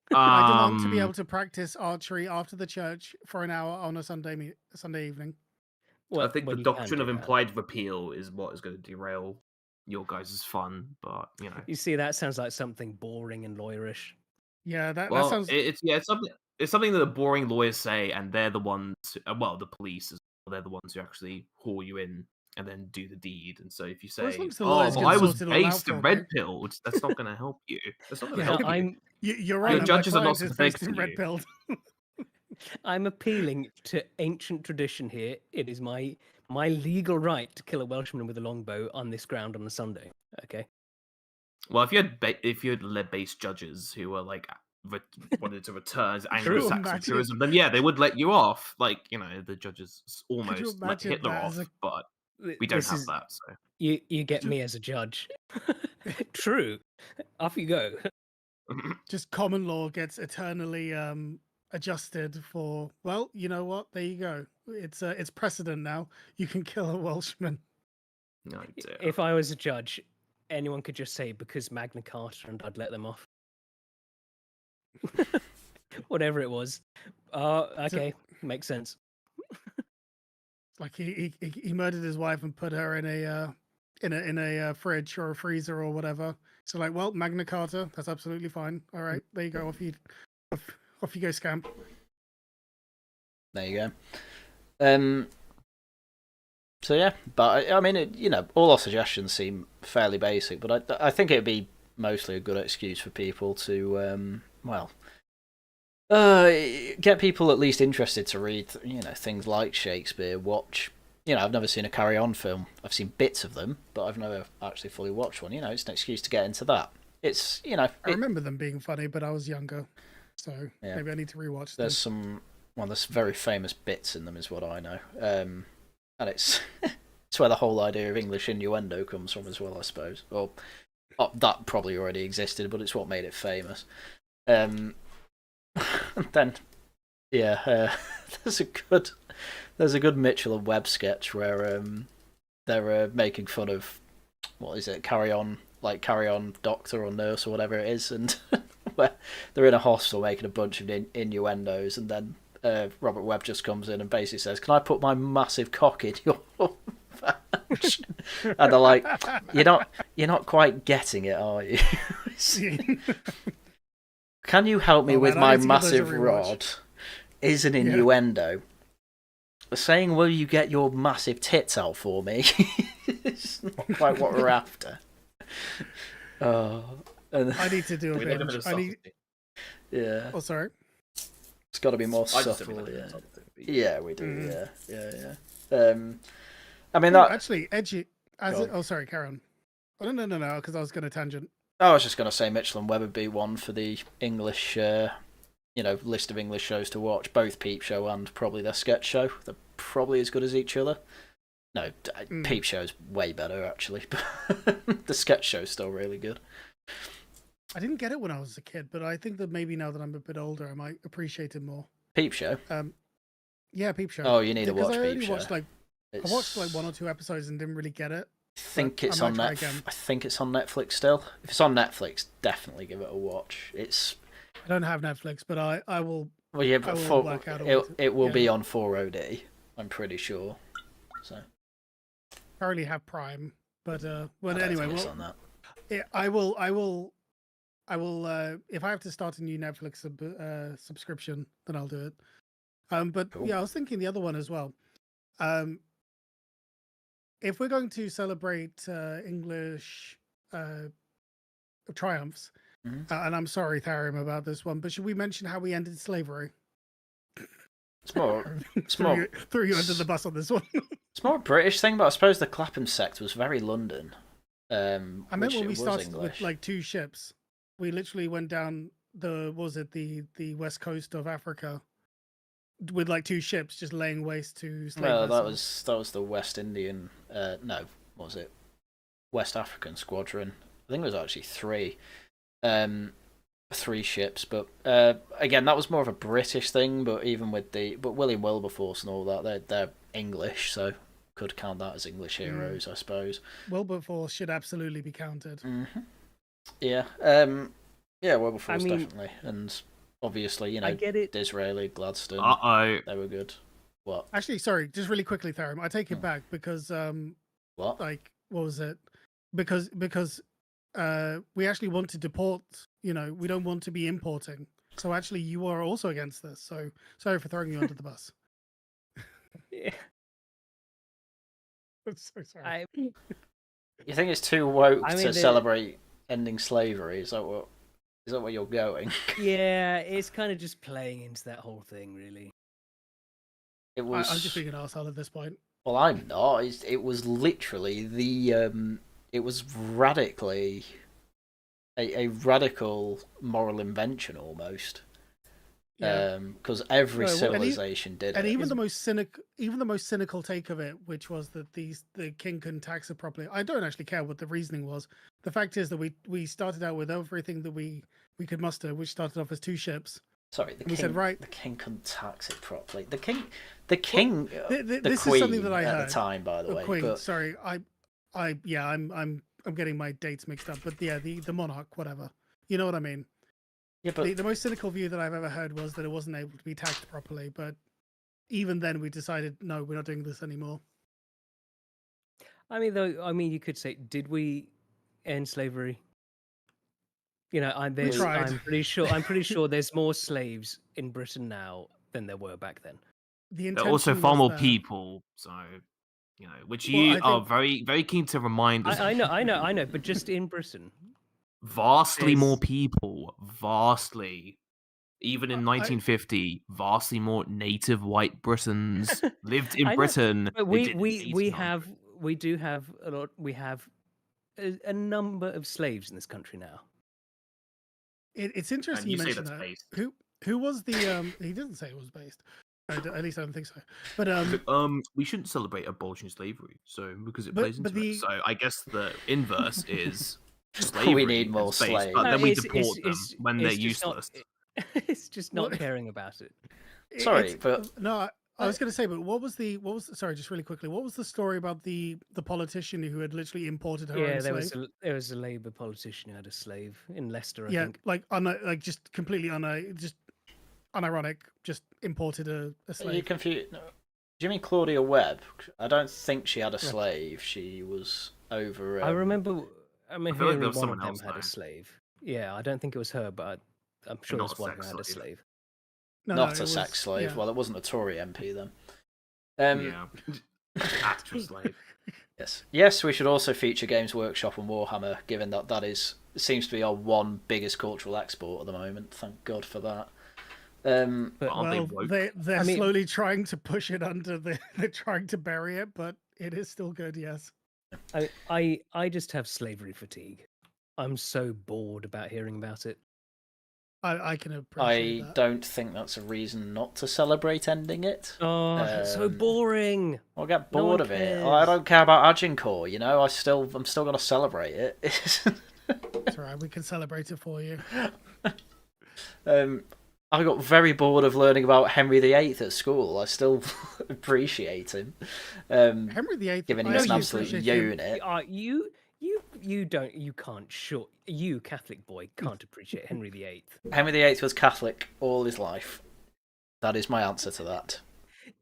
Speaker 1: demand to be able to practice archery after the church for an hour on a Sunday evening.
Speaker 4: Well, I think the doctrine of implied repeal is what is going to derail your guys' fun, but you know.
Speaker 3: You see, that sounds like something boring and lawyerish.
Speaker 1: Yeah, that sounds.
Speaker 4: It's something that the boring lawyers say, and they're the ones. The police, they're the ones who actually haul you in and then do the deed. And so if you say, I was based and red pilled, that's not going to help you. That's not going to help you.
Speaker 1: You're right.
Speaker 4: The judges are not supposed to
Speaker 1: red pilled.
Speaker 3: I'm appealing to ancient tradition here. It is my legal right to kill a Welshman with a longbow on this ground on a Sunday. Okay.
Speaker 4: Well, if you had lead-based judges who were like wanted to return Anglo-Saxon tourism, then they would let you off. Like the judges almost let Hitler off, but we don't have that. So
Speaker 3: you get me as a judge. True. Off you go.
Speaker 1: Just common law gets eternally adjusted for. Well, you know what? There you go. It's precedent now. You can kill a Welshman.
Speaker 4: No,
Speaker 3: if I was a judge, anyone could just say because Magna Carta, and I'd let them off. Whatever it was. Okay, makes sense.
Speaker 1: Like he murdered his wife and put her in a fridge or a freezer or whatever. So like, well, Magna Carta, that's absolutely fine. All right, there you go. Off you go, scamp.
Speaker 2: There you go. So yeah, but I mean, all our suggestions seem fairly basic, but I think it'd be mostly a good excuse for people to, get people at least interested to read, things like Shakespeare, watch, I've never seen a Carry On film. I've seen bits of them, but I've never actually fully watched one. It's an excuse to get into that. It's
Speaker 1: I remember them being funny, but I was younger, so maybe I need to rewatch them.
Speaker 2: There's there's very famous bits in them, is what I know, and it's it's where the whole idea of English innuendo comes from as well, I suppose. Or that probably already existed, but it's what made it famous. And then, there's a good Mitchell and Webb sketch where they're making fun of what is it, Carry On doctor or nurse or whatever it is, and where they're in a hospital making a bunch of innuendos, and then Robert Webb just comes in and basically says, "Can I put my massive cock in your vag?" And they're like, "You're not quite getting it, are you?" Can you help me with my massive rod? Is an innuendo. Saying, "Will you get your massive tits out for me?" It's not quite what we're after.
Speaker 1: I need to do a binge.
Speaker 2: Yeah.
Speaker 1: Oh, sorry.
Speaker 2: It's got to be more subtle. Yeah, we do. Yeah. I mean that
Speaker 1: actually edgy. Sorry, carry on. Oh, no, because I was going to tangent.
Speaker 2: I was just going to say Mitchell and Webb would be one for the English, list of English shows to watch. Both Peep Show and probably their sketch show. They're probably as good as each other. No, Peep Show's way better actually, but the sketch show's still really good.
Speaker 1: I didn't get it when I was a kid, but I think that maybe now that I'm a bit older, I might appreciate it more.
Speaker 2: Peep Show.
Speaker 1: Yeah, Peep Show.
Speaker 2: Oh, you need to watch Peep Show.
Speaker 1: I watched like 1 or 2 episodes and didn't really get it.
Speaker 2: I think it's on Netflix. I think it's on Netflix still. If it's on Netflix, definitely give it a watch.
Speaker 1: I don't have Netflix, but I will.
Speaker 2: Well, yeah, but it will be on 4OD. I'm pretty sure. So.
Speaker 1: I already have Prime, but anyway, I will. If I have to start a new Netflix subscription, then I'll do it. But cool. Yeah, I was thinking the other one as well. If we're going to celebrate English triumphs, and I'm sorry, Tharium, about this one, but should we mention how we ended slavery?
Speaker 2: It's more
Speaker 1: threw you under the bus on this one.
Speaker 2: It's more a British thing, but I suppose the Clapham sect was very London.
Speaker 1: I meant when we started with like 2 ships. We literally went down the west coast of Africa with like 2 ships just laying waste to slave vessels.
Speaker 2: That was the West Indian. No, what was it? West African squadron. I think there was actually 3. 3 ships, but again, that was more of a British thing. But even with William Wilberforce and all that, they're English, so could count that as English heroes, I suppose.
Speaker 1: Wilberforce should absolutely be counted.
Speaker 2: Mm-hmm. Yeah, Wilberforce definitely, and obviously,
Speaker 3: I get it.
Speaker 2: Disraeli, Gladstone, they were good. What?
Speaker 1: Actually, sorry, just really quickly, Tharium, I take it back because
Speaker 2: what?
Speaker 1: Like, what was it? Because we actually want to deport. We don't want to be importing. So actually, you are also against this. So sorry for throwing you under the bus.
Speaker 3: Yeah.
Speaker 1: I'm so sorry.
Speaker 2: You think it's too woke to celebrate ending slavery? Is that what you're going?
Speaker 3: Yeah, it's kind of just playing into that whole thing, really.
Speaker 1: I'm just being an arsehole at this point.
Speaker 2: Well, I'm not. It was literally it was radically a radical moral invention almost. Because every civilization did it.
Speaker 1: And even the most cynical take of it, which was that the king couldn't tax it properly. I don't actually care what the reasoning was. The fact is that we started out with everything that we could muster, which started off as 2 ships.
Speaker 2: Sorry, the king couldn't tax it properly. The king,
Speaker 1: this
Speaker 2: queen,
Speaker 1: is something that I heard
Speaker 2: at the time, by the way.
Speaker 1: Queen,
Speaker 2: but...
Speaker 1: sorry, I'm getting my dates mixed up, but yeah, the monarch, whatever. You know what I mean?
Speaker 2: Yeah, but
Speaker 1: the most cynical view that I've ever heard was that it wasn't able to be taxed properly. But even then, we decided no, we're not doing this anymore.
Speaker 3: I mean, you could say, did we end slavery? I'm pretty sure there's more slaves in Britain now than there were back then.
Speaker 4: There are also far more people, so which you are very, very keen to remind us.
Speaker 3: I know, but just in Britain.
Speaker 4: Vastly more people. Vastly. Even in
Speaker 1: I-
Speaker 4: 1950, vastly more native white Britons lived in
Speaker 3: I know,
Speaker 4: Britain.
Speaker 3: but
Speaker 4: than did in
Speaker 3: we
Speaker 4: 1800.
Speaker 3: do have a lot. We have a number of slaves in this country now.
Speaker 1: It's interesting
Speaker 4: And
Speaker 1: you
Speaker 4: you say
Speaker 1: mentioned
Speaker 4: that's
Speaker 1: that.
Speaker 4: based.
Speaker 1: Who was the he didn't say it was based. At least I don't think so. But
Speaker 4: We shouldn't celebrate abolishing slavery, so because it
Speaker 1: But-
Speaker 4: plays
Speaker 1: but
Speaker 4: into it.
Speaker 1: the-
Speaker 4: So I guess the inverse is slavery.
Speaker 2: We need more
Speaker 4: is based,
Speaker 2: slaves.
Speaker 4: but
Speaker 3: No,
Speaker 4: then we
Speaker 3: it's-
Speaker 4: deport them
Speaker 3: it's-
Speaker 4: when they're
Speaker 3: it's just not-
Speaker 4: useless.
Speaker 3: It's just not
Speaker 1: What?
Speaker 3: caring about it.
Speaker 2: Sorry,
Speaker 1: it's-
Speaker 2: but
Speaker 1: no, I was going to say, but what was sorry, just really quickly, what was the story about the politician who had literally imported her
Speaker 3: Yeah,
Speaker 1: own
Speaker 3: there
Speaker 1: slave?
Speaker 3: was a Labour politician who had a slave in Leicester, I
Speaker 1: Yeah,
Speaker 3: think.
Speaker 1: like just completely just unironic, just imported a
Speaker 2: are you
Speaker 1: slave.
Speaker 2: confused? No. Do you mean Claudia Webb? I don't think she had a slave. She was over.
Speaker 3: I remember
Speaker 4: feel like
Speaker 3: hearing
Speaker 4: there was
Speaker 3: one of
Speaker 4: someone
Speaker 3: them
Speaker 4: else,
Speaker 3: had
Speaker 4: though.
Speaker 3: a slave. Yeah, I don't think it was her, but I'm sure
Speaker 4: Not
Speaker 3: there's
Speaker 4: a
Speaker 3: one who
Speaker 4: sex
Speaker 3: had a
Speaker 4: slave.
Speaker 3: slave.
Speaker 1: No,
Speaker 2: not
Speaker 1: no,
Speaker 2: a
Speaker 1: it was-
Speaker 2: sex slave.
Speaker 1: yeah.
Speaker 2: Well, it wasn't a Tory MP then.
Speaker 4: Yeah, active slave.
Speaker 2: Yes. We should also feature Games Workshop and Warhammer, given that seems to be our one biggest cultural export at the moment. Thank God for that.
Speaker 3: But
Speaker 4: Aren't they
Speaker 1: Well,
Speaker 4: woke?
Speaker 1: they're
Speaker 3: I mean-
Speaker 1: slowly trying to push it under the. They're trying to bury it, but it is still good. Yes.
Speaker 3: I just have slavery fatigue. I'm so bored about hearing about it.
Speaker 1: I can
Speaker 2: I
Speaker 1: appreciate that.
Speaker 2: don't think that's a reason not to celebrate ending it.
Speaker 3: Oh, it's so
Speaker 2: Um,
Speaker 3: boring.
Speaker 2: I'll get
Speaker 3: No
Speaker 2: bored
Speaker 3: one
Speaker 2: of it.
Speaker 3: cares.
Speaker 2: I don't care about Agincourt, you know. I'm still gonna celebrate it.
Speaker 1: It's all right. We can celebrate it for you.
Speaker 2: I got very bored of learning about Henry VIII at school. I still appreciate him.
Speaker 1: Henry VIII.
Speaker 2: Given
Speaker 1: I
Speaker 2: he's an
Speaker 1: actually
Speaker 2: absolute
Speaker 1: appreciate him.
Speaker 2: unit.
Speaker 3: You can't you Catholic boy can't appreciate Henry VIII.
Speaker 2: Henry VIII was Catholic all his life. That is my answer to that.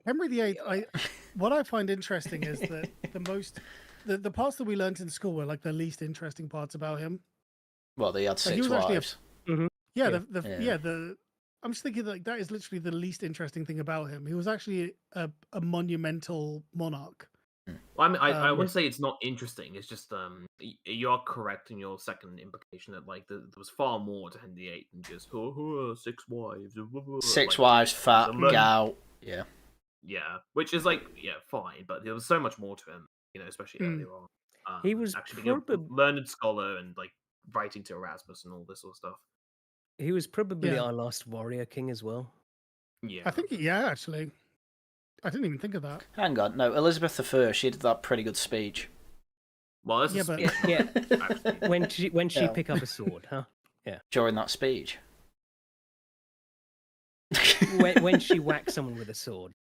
Speaker 1: Henry VIII. What I find interesting is that the parts that we learned in school were like the least interesting parts about him.
Speaker 2: Well, they had
Speaker 1: he
Speaker 2: six
Speaker 1: was actually a-
Speaker 2: wives.
Speaker 1: Yeah,
Speaker 3: Yeah.
Speaker 1: I'm just thinking like that is literally the least interesting thing about him. He was actually a monumental monarch.
Speaker 4: Well, I mean, I
Speaker 1: Um,
Speaker 4: wouldn't say it's not interesting. It's just you are correct in your second implication that like there was far more to Henry VIII than just 6 wives.
Speaker 2: Six
Speaker 4: like,
Speaker 2: wives, fat,
Speaker 4: the
Speaker 2: gout. Yeah.
Speaker 4: Yeah, which is like fine, but there was so much more to him. Especially
Speaker 1: Mm.
Speaker 4: earlier on.
Speaker 3: He was
Speaker 4: actually being a
Speaker 3: probab-
Speaker 4: learned scholar and like writing to Erasmus and all this sort of stuff.
Speaker 3: He was probably
Speaker 1: Yeah.
Speaker 3: our last warrior king as well.
Speaker 4: Yeah,
Speaker 1: I think actually, I didn't even think of that.
Speaker 2: Hang on, no, Elizabeth I, she did that pretty good speech.
Speaker 4: Well, this
Speaker 1: Yeah,
Speaker 4: is
Speaker 1: but-
Speaker 3: Yeah,
Speaker 4: actually.
Speaker 3: when she
Speaker 2: Yeah.
Speaker 3: pick up a sword, huh?
Speaker 2: During that speech.
Speaker 3: When she whacked someone with a sword.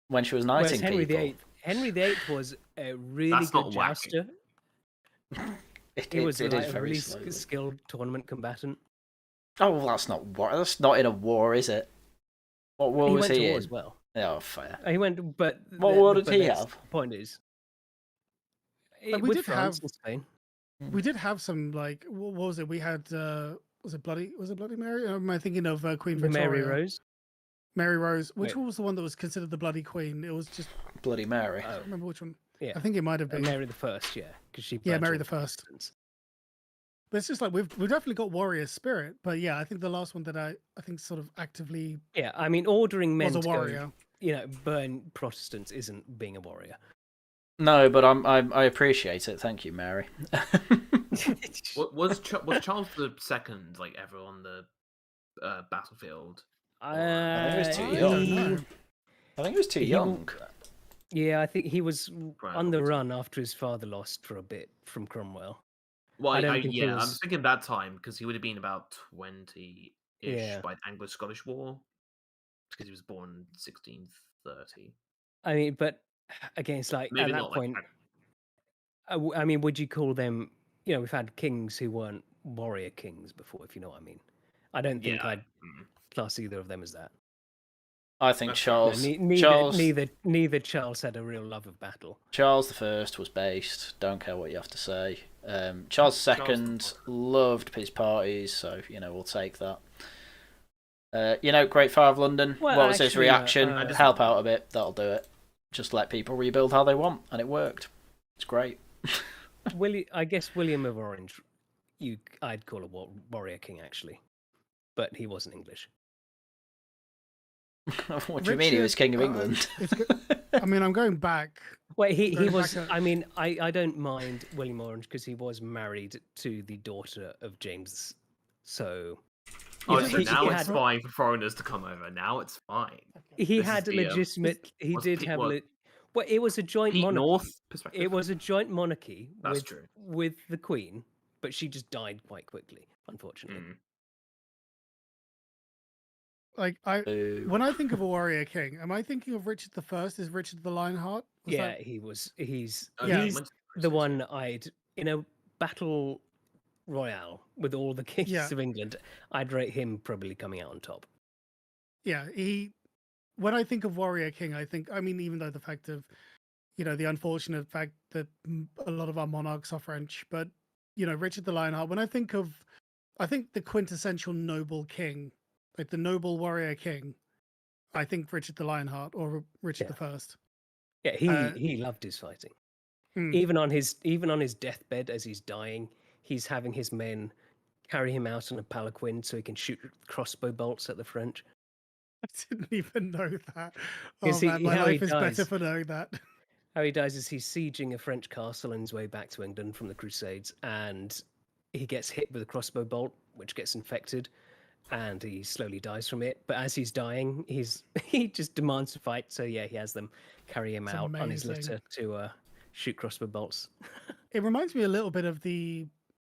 Speaker 2: When she was
Speaker 3: Whereas
Speaker 2: knighting
Speaker 3: Henry
Speaker 2: people.
Speaker 3: VIII was a really
Speaker 4: That's
Speaker 3: good
Speaker 4: not whacking.
Speaker 3: jouster.
Speaker 2: It
Speaker 3: He was
Speaker 2: is
Speaker 3: like a
Speaker 2: very
Speaker 3: really
Speaker 2: slowly.
Speaker 3: skilled tournament combatant.
Speaker 2: Oh, well, that's not war. That's not in a war, is it? What war
Speaker 3: He
Speaker 2: was
Speaker 3: went to
Speaker 2: he
Speaker 3: war
Speaker 2: in?
Speaker 3: as well.
Speaker 2: Oh, fair.
Speaker 3: He went, but
Speaker 2: What war did
Speaker 3: but
Speaker 2: he
Speaker 3: that's-
Speaker 2: have?
Speaker 3: The point is,
Speaker 1: Like, we
Speaker 3: with
Speaker 1: did
Speaker 3: France
Speaker 1: have-
Speaker 3: and Spain.
Speaker 1: We did have some like what was it? We had was it Bloody Mary? Or am I thinking of Queen
Speaker 3: The
Speaker 1: Victoria?
Speaker 3: Mary Rose.
Speaker 1: Mary Rose. Which
Speaker 3: Wait.
Speaker 1: one was the one that was considered the Bloody Queen? It was just
Speaker 2: Bloody Mary.
Speaker 1: I don't remember which one.
Speaker 3: Yeah,
Speaker 1: I think it might have been.
Speaker 3: Mary the First. Yeah, because she.
Speaker 1: Yeah,
Speaker 3: burnt
Speaker 1: Mary
Speaker 3: all
Speaker 1: the First.
Speaker 3: Protestants.
Speaker 1: But it's just like we've definitely got warrior spirit. But yeah, I think the last one that I think sort of actively
Speaker 3: Yeah, I mean, ordering men
Speaker 1: was a
Speaker 3: to go,
Speaker 1: warrior.
Speaker 3: burn Protestants isn't being a warrior.
Speaker 2: No, but I appreciate it. Thank you, Mary.
Speaker 4: Was Charles II like ever on the battlefield?
Speaker 2: I think he was too
Speaker 1: I
Speaker 2: young.
Speaker 1: don't know.
Speaker 2: I think he was too
Speaker 3: He
Speaker 2: young.
Speaker 3: Yeah, I think he was
Speaker 4: Right,
Speaker 3: on the
Speaker 4: obviously.
Speaker 3: run after his father lost for a bit from Cromwell.
Speaker 4: Well,
Speaker 3: I don't think he
Speaker 4: I'm
Speaker 3: was-
Speaker 4: thinking that time because he would have been about 20-ish
Speaker 3: Yeah.
Speaker 4: by the Anglo-Scottish War because he was born in 1630.
Speaker 3: I mean, but again, it's like
Speaker 4: Maybe
Speaker 3: at that
Speaker 4: not
Speaker 3: point.
Speaker 4: like
Speaker 3: I mean, would you call them? We've had kings who weren't warrior kings before, if you know what I mean. I don't think I'd class either of them as that.
Speaker 2: I think
Speaker 4: That's-
Speaker 2: Charles.
Speaker 3: Neither,
Speaker 2: Charles.
Speaker 3: neither Charles had a real love of battle.
Speaker 2: Charles I was based. Don't care what you have to say. Charles II
Speaker 4: Charles
Speaker 2: loved peace parties, so we'll take that. Great Fire of London.
Speaker 3: Well,
Speaker 2: what was his
Speaker 3: actually,
Speaker 2: reaction?
Speaker 3: I just-
Speaker 2: Help out a bit. That'll do it. Just let people rebuild how they want, and it worked. It's great.
Speaker 3: I guess William of Orange, I'd call a warrior king actually, but he wasn't English.
Speaker 2: What do you mean he was king of
Speaker 1: Richard,
Speaker 2: England?
Speaker 1: I mean, I'm going back.
Speaker 3: Well, he
Speaker 1: Going
Speaker 3: was.
Speaker 1: back
Speaker 3: I mean, I don't mind William Orange because he was married to the daughter of James. So
Speaker 4: Oh,
Speaker 3: know,
Speaker 4: so
Speaker 3: he-
Speaker 4: now
Speaker 3: he
Speaker 4: it's
Speaker 3: had-
Speaker 4: fine for foreigners to come over. Now it's fine.
Speaker 3: he
Speaker 4: This is
Speaker 3: had a
Speaker 4: the,
Speaker 3: legitimate. He
Speaker 4: what's
Speaker 3: did
Speaker 4: Pete-
Speaker 3: have.
Speaker 4: what,
Speaker 3: Well, it was a joint
Speaker 4: Pete
Speaker 3: monarchy.
Speaker 4: North perspective.
Speaker 3: It was a joint monarchy
Speaker 4: That's true.
Speaker 3: with the Queen, but she just died quite quickly, unfortunately.
Speaker 4: Mm.
Speaker 1: Like
Speaker 2: Boo.
Speaker 1: when I think of a warrior king, am I thinking of Richard the First? Is Richard the Lionheart? Was
Speaker 3: Yeah,
Speaker 1: that-
Speaker 3: he's
Speaker 4: Oh,
Speaker 1: Yeah.
Speaker 4: he
Speaker 3: he's
Speaker 4: went to
Speaker 3: the
Speaker 4: Crusades,
Speaker 3: one I'd in a battle royale with all the kings
Speaker 1: Yeah.
Speaker 3: of England. I'd rate him probably coming out on top.
Speaker 1: Yeah, he. When I think of warrior king, I mean, even though the fact of, the unfortunate fact that a lot of our monarchs are French, but Richard the Lionheart. When I think the quintessential noble king, like the noble warrior king, I think Richard the Lionheart or Richard
Speaker 3: Yeah.
Speaker 1: the First.
Speaker 3: Yeah, he loved his fighting.
Speaker 1: Hmm.
Speaker 3: Even on his deathbed as he's dying, he's having his men carry him out on a palanquin so he can shoot crossbow bolts at the French.
Speaker 1: I didn't even know that. Oh
Speaker 3: Because
Speaker 1: man, my
Speaker 3: how he
Speaker 1: life is better
Speaker 3: dies-
Speaker 1: for knowing that.
Speaker 3: How he dies is he's sieging a French castle on his way back to England from the Crusades, and he gets hit with a crossbow bolt, which gets infected, and he slowly dies from it. But as he's dying, he just demands to fight. So yeah, he has them carry him
Speaker 1: It's
Speaker 3: out on his
Speaker 1: amazing.
Speaker 3: litter to shoot crossbow bolts.
Speaker 1: It reminds me a little bit of the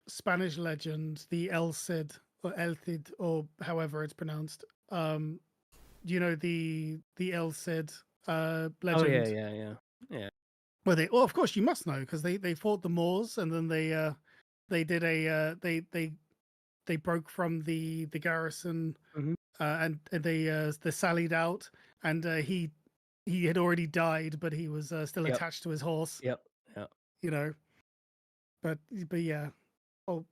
Speaker 1: Spanish legend, the El Cid or El Cid or however it's pronounced. The El Cid legend.
Speaker 3: Oh yeah.
Speaker 1: Where they, of course you must know because they fought the Moors and then they did they broke from the garrison
Speaker 3: Mhm.
Speaker 1: and they sallied out and he had already died but he was still
Speaker 3: Yep.
Speaker 1: attached to his horse.
Speaker 3: Yep.
Speaker 1: But yeah. Oh,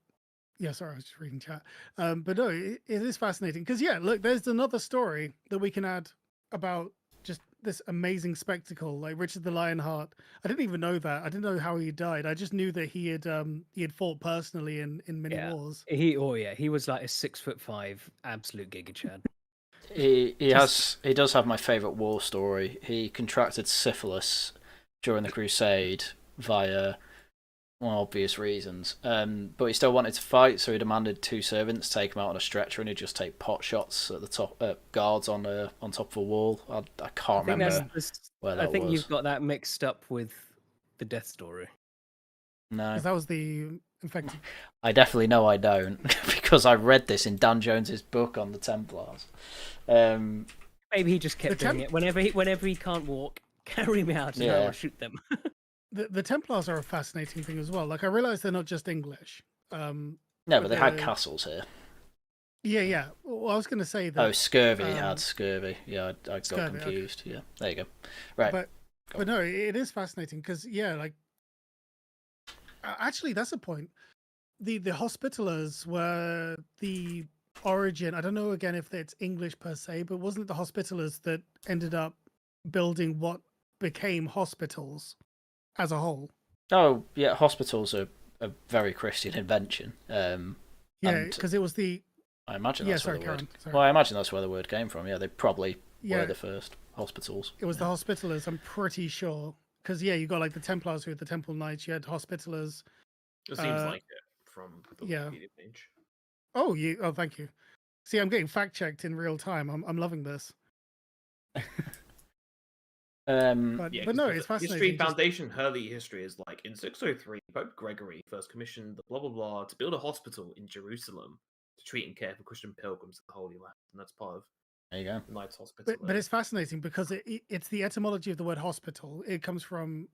Speaker 1: yeah. Sorry, I was just reading chat. But no, it is fascinating because look, there's another story that we can add about just this amazing spectacle, like Richard the Lionheart. I didn't even know that. I didn't know how he died. I just knew that he had fought personally in many
Speaker 3: Yeah.
Speaker 1: wars.
Speaker 3: He was like a 6'5" absolute giga chad.
Speaker 2: He does have my favourite war story. He contracted syphilis during the Crusade via obvious reasons. But he still wanted to fight, so he demanded 2 servants take him out on a stretcher, and he'd just take pot shots at the top guards on top of a wall. I can't remember where that was.
Speaker 3: I think you've got that mixed up with the death story.
Speaker 2: No,
Speaker 1: 'Cause that was the infected.
Speaker 2: I definitely know I don't because I read this in Dan Jones's book on the Templars.
Speaker 3: Maybe he just kept
Speaker 1: The
Speaker 3: doing it whenever he can't walk. Carry me out and
Speaker 2: Yeah.
Speaker 3: I'll shoot them.
Speaker 1: The Templars are a fascinating thing as well. Like I realize they're not just English.
Speaker 2: No, but they had
Speaker 1: the-
Speaker 2: castles here.
Speaker 1: Yeah. Well, I was going to say that.
Speaker 2: Oh, scurvy. He
Speaker 1: um,
Speaker 2: had scurvy. Yeah, I got
Speaker 1: scurvy, okay.
Speaker 2: confused. Yeah, there you go. Right.
Speaker 1: But no, it is fascinating because like actually that's a point. The Hospitallers were the origin. I don't know again if it's English per se, but wasn't it the Hospitallers that ended up building what became hospitals as a whole?
Speaker 2: Oh, yeah, hospitals are a very Christian invention.
Speaker 1: Yeah,
Speaker 2: And
Speaker 1: because it was the
Speaker 2: I imagine
Speaker 1: yeah.
Speaker 2: that's
Speaker 1: Sorry,
Speaker 2: where the word.
Speaker 1: Karen. Sorry.
Speaker 2: Well, I imagine that's where the word came from. Yeah, they probably
Speaker 1: Yeah.
Speaker 2: were the first hospitals.
Speaker 1: It was the Hospitallers, I'm pretty sure. Because you got like the Templars who had the Temple Knights. You had Hospitallers.
Speaker 4: It seems
Speaker 1: Uh,
Speaker 4: like it from the
Speaker 1: yeah.
Speaker 4: Wikipedia page.
Speaker 1: Oh, thank you. See, I'm getting fact checked in real time. I'm loving this. But
Speaker 4: Yeah,
Speaker 1: but no,
Speaker 4: 'cause
Speaker 1: it's
Speaker 4: the
Speaker 1: fascinating.
Speaker 4: History
Speaker 1: just-
Speaker 4: Foundation early history is like in 603, Pope Gregory first commissioned the blah blah blah to build a hospital in Jerusalem to treat and care for Christian pilgrims to the Holy Land, and that's part of
Speaker 2: There you go.
Speaker 4: the Knights Hospital.
Speaker 1: but it's fascinating because it's the etymology of the word hospital. It comes from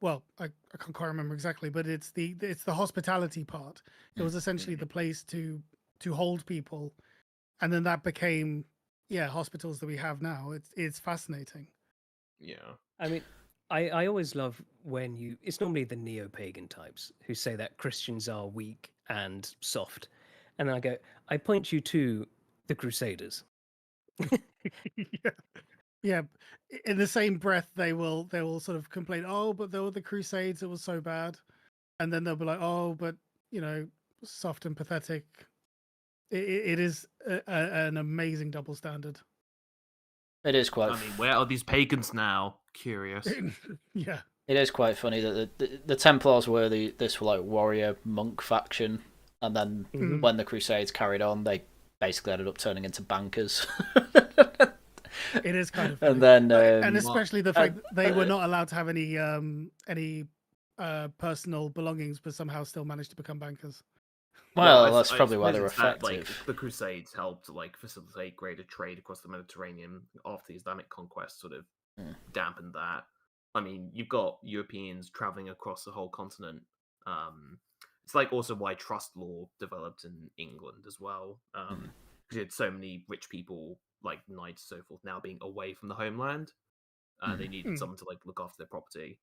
Speaker 1: well, I can't quite remember exactly, but it's the hospitality part. It was essentially the place to hold people, and then that became hospitals that we have now. It's fascinating.
Speaker 4: Yeah.
Speaker 3: I mean, I always love when it's normally the neo-pagan types who say that Christians are weak and soft. And I point you to the Crusaders.
Speaker 1: Yeah. In the same breath, they will sort of complain, oh, but there were the Crusades, it was so bad. And then they'll be like, oh, but soft and pathetic. It is an amazing double standard.
Speaker 2: It is quite.
Speaker 4: I mean, where are these pagans now? Curious.
Speaker 1: Yeah.
Speaker 2: It is quite funny that the Templars were this like warrior monk faction, and then when the Crusades carried on, they basically ended up turning into bankers.
Speaker 1: It is kind of funny.
Speaker 2: And then
Speaker 1: and especially the fact that they were not allowed to have any personal belongings, but somehow still managed to become bankers.
Speaker 2: Well, that's probably why
Speaker 4: suppose
Speaker 2: they're
Speaker 4: it's that,
Speaker 2: effective.
Speaker 4: like, the Crusades helped like facilitate greater trade across the Mediterranean after the Islamic conquest sort of dampened that. I mean, you've got Europeans traveling across the whole continent. It's like also why trust law developed in England as well. Because you had so many rich people, like knights and so forth, now being away from the homeland. They needed someone to like look after their property.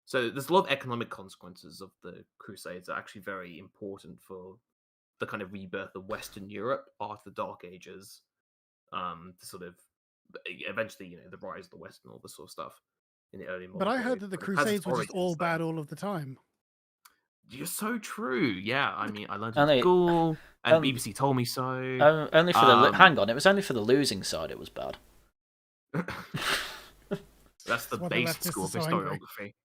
Speaker 4: So there's a lot of economic consequences of the Crusades that are actually very important for the kind of rebirth of Western Europe after the Dark Ages. To sort of eventually, the rise of the West and all this sort of stuff in the early modern
Speaker 1: But I heard
Speaker 4: period.
Speaker 1: that the
Speaker 4: But it has its
Speaker 1: Crusades were just all
Speaker 4: origins, though.
Speaker 1: bad all of the time.
Speaker 4: You're so true. Yeah, I mean, I learned
Speaker 2: And
Speaker 4: in
Speaker 2: they-
Speaker 4: school, and BBC told me so.
Speaker 2: Only for the hang on, it was only for the losing side. It was bad.
Speaker 4: That's the
Speaker 1: That's why the
Speaker 4: basic
Speaker 1: leftists
Speaker 4: school
Speaker 1: are
Speaker 4: of
Speaker 1: so angry.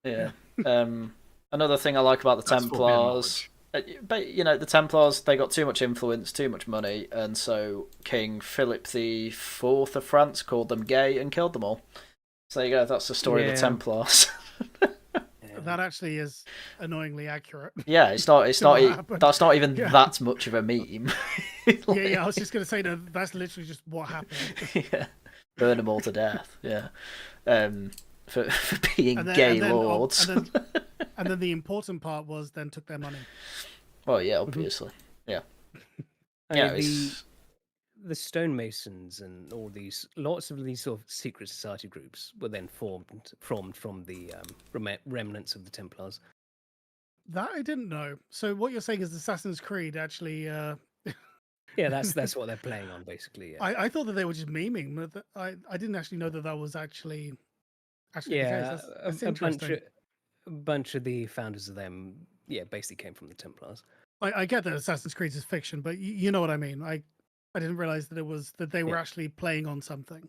Speaker 4: historiography.
Speaker 2: Yeah. Another thing I like about the
Speaker 4: That's for mere
Speaker 2: Templars, but the Templars, they got too much influence, too much money, and so King Philip IV of France called them gay and killed them all. So there you go. That's the story of the Templars.
Speaker 1: That actually is annoyingly accurate.
Speaker 2: Yeah, it's not.
Speaker 1: To what happened.
Speaker 2: That's not even
Speaker 1: Yeah.
Speaker 2: that much of a meme.
Speaker 1: Yeah, I was just gonna say that's literally just what happened.
Speaker 2: Yeah, burn them all to death. Yeah, for being
Speaker 1: And then,
Speaker 2: gay
Speaker 1: and then,
Speaker 2: lords.
Speaker 1: and then the important part was then took their money.
Speaker 2: Well, yeah, obviously. Yeah.
Speaker 3: I
Speaker 2: Yeah,
Speaker 3: mean, the stonemasons and all these, lots of these sort of secret society groups were then formed from the remnants of the Templars.
Speaker 1: That I didn't know. So what you're saying is Assassin's Creed actually.
Speaker 3: Yeah, that's what they're playing on, basically. Yeah,
Speaker 1: I thought that they were just memeing, but I didn't actually know that was actually the case.
Speaker 3: yeah,
Speaker 1: That's
Speaker 3: a
Speaker 1: interesting.
Speaker 3: bunch of the founders of them, basically came from the Templars.
Speaker 1: I get that Assassin's Creed is fiction, but you know what I mean. I didn't realize that they were actually playing on something.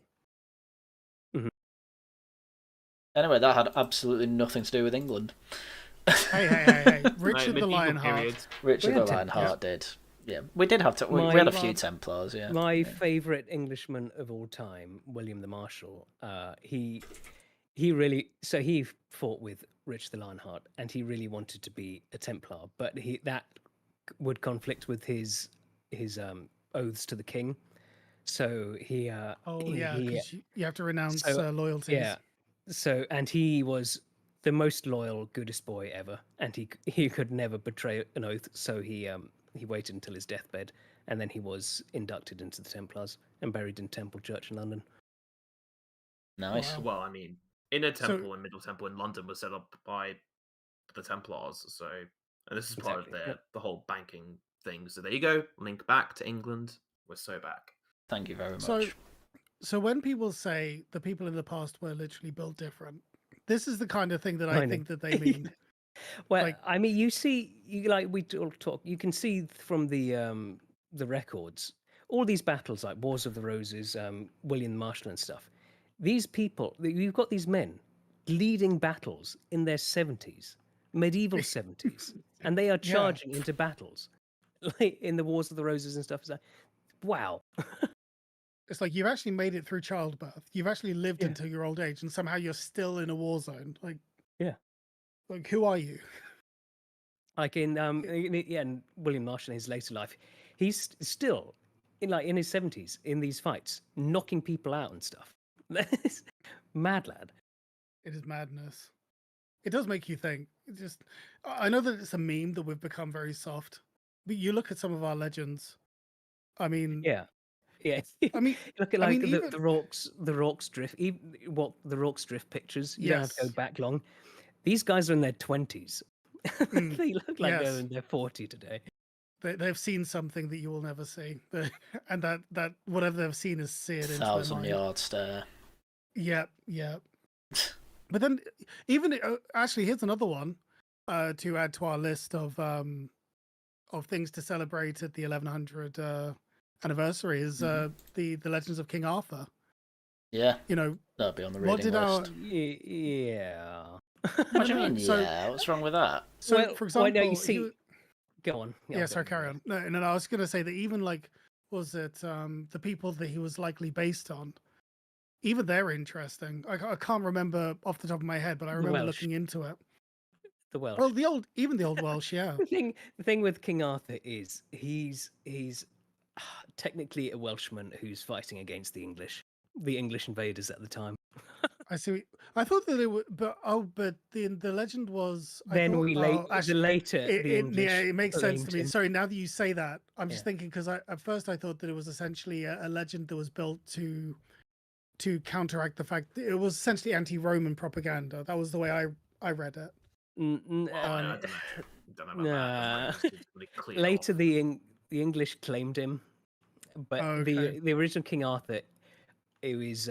Speaker 2: Anyway, that had absolutely nothing to do with England.
Speaker 1: Hey. Richard the
Speaker 4: Medieval
Speaker 1: Lionheart.
Speaker 4: period.
Speaker 2: Richard
Speaker 3: We
Speaker 2: the
Speaker 3: had
Speaker 2: Lionheart did. Yeah, we did have to. We had a few Templars. Yeah.
Speaker 3: My favourite Englishman of all time, William the Marshal. He really he fought with Richard the Lionheart, and he really wanted to be a Templar, but that would conflict with his oaths to the king. So he
Speaker 1: Because you have to renounce loyalties.
Speaker 3: Yeah. So, and he was the most loyal, goodest boy ever, and he could never betray an oath. So he waited until his deathbed, and then he was inducted into the Templars and buried in Temple Church in London.
Speaker 2: Nice.
Speaker 1: Wow.
Speaker 4: Well, I mean, Inner Temple and Middle Temple in London was set up by the Templars, so and this is part of
Speaker 3: Exactly,
Speaker 4: the whole banking thing. So there you go, link back to England. We're so back.
Speaker 2: Thank you very much.
Speaker 1: So when people say the people in the past were literally built different, this is the kind of thing that I think that they mean.
Speaker 3: Well, I mean, we talk. You can see from the records, all these battles like Wars of the Roses, William the Marshal and stuff. These people, you've got these men leading battles in their 70s, medieval 70s, and they are charging into battles, like in the Wars of the Roses and stuff. It's like, wow.
Speaker 1: It's like you've actually made it through childbirth. You've actually lived until your old age, and somehow you're still in a war zone. Like who are you?
Speaker 3: Like in William Marshal in his later life, he's still in his 70s in these fights, knocking people out and stuff. Mad lad.
Speaker 1: It is madness. It does make you think. I know that it's a meme that we've become very soft, but you look at some of our legends. I mean,
Speaker 3: Yeah.
Speaker 1: I mean,
Speaker 3: look at
Speaker 1: even-
Speaker 3: the Rorke's drift. The Rorke's drift pictures. You don't have to go back long. These guys are in their 20s. They look like they're in their 40 today.
Speaker 1: They've seen something that you will never see, and that whatever they've seen is seared into their mind.
Speaker 2: 1,000-yard stare.
Speaker 1: Yeah. But then, even actually, here's another one to add to our list of things to celebrate at the 1100 anniversary is the Legends of King Arthur.
Speaker 2: Yeah,
Speaker 1: You know,
Speaker 2: that'd be on the
Speaker 1: what
Speaker 2: reading
Speaker 1: did our
Speaker 2: list.
Speaker 3: Yeah.
Speaker 2: What do you
Speaker 1: no,
Speaker 2: mean?
Speaker 1: so-
Speaker 2: Yeah, what's wrong with that?
Speaker 1: so
Speaker 3: Well,
Speaker 1: for
Speaker 3: well,
Speaker 1: example,
Speaker 3: no, you see, go on.
Speaker 1: yeah,
Speaker 3: I'll
Speaker 1: sorry,
Speaker 3: go
Speaker 1: carry
Speaker 3: on.
Speaker 1: on. No, I was gonna say that even like, was it the people that he was likely based on? Even they're interesting. I can't remember off the top of my head, but I
Speaker 3: The
Speaker 1: remember
Speaker 3: Welsh.
Speaker 1: looking into it.
Speaker 3: The Welsh.
Speaker 1: Well, even the old Welsh, yeah.
Speaker 3: The thing with King Arthur is he's technically a Welshman who's fighting against the English invaders at the time.
Speaker 1: I see. I thought that it would, but the legend was.
Speaker 3: Then
Speaker 1: Actually,
Speaker 3: later the English
Speaker 1: yeah, it makes sense to
Speaker 3: blamed
Speaker 1: me.
Speaker 3: him.
Speaker 1: Sorry, now that you say that, I'm just
Speaker 3: Yeah.
Speaker 1: thinking because at first I thought that it was essentially a legend that was built to counteract the fact that it was essentially anti-Roman propaganda. That was the way I read it.
Speaker 4: I don't know about
Speaker 3: nah.
Speaker 4: that. It's really clear
Speaker 3: Later
Speaker 4: off.
Speaker 3: the English claimed him, but
Speaker 1: Okay.
Speaker 3: the original King Arthur, it was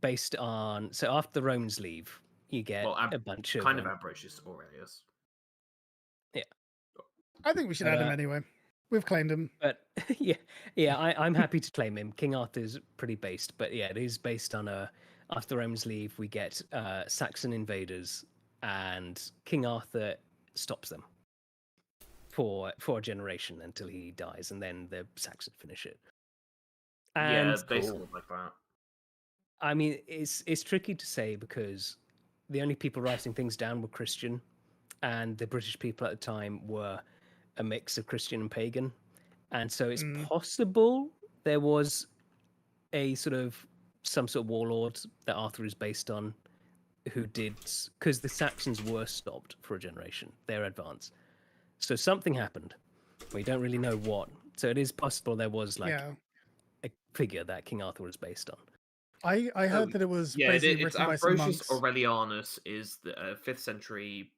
Speaker 3: based on, so after the Romans leave, you get a bunch of
Speaker 4: kind of Ambrosius Aurelius.
Speaker 1: I think we should add him anyway. We've claimed him.
Speaker 3: But yeah, I'm happy to claim him. King Arthur's pretty based, but yeah, it is based on after the Romans leave, we get Saxon invaders, and King Arthur stops them for a generation until he dies, and then the Saxons finish it. And
Speaker 4: Yeah, basically like that.
Speaker 3: I mean, it's tricky to say because the only people writing things down were Christian, and the British people at the time were a mix of Christian and pagan. And so it's possible there was some sort of warlord that Arthur is based on who did, because the Saxons were stopped for a generation, their advance. So something happened. We don't really know what. So it is possible there was a figure that King Arthur was based on.
Speaker 1: I heard that it was basically
Speaker 4: it's
Speaker 1: written by some
Speaker 4: Ambrosius
Speaker 1: monks.
Speaker 4: Aurelianus is the 5th century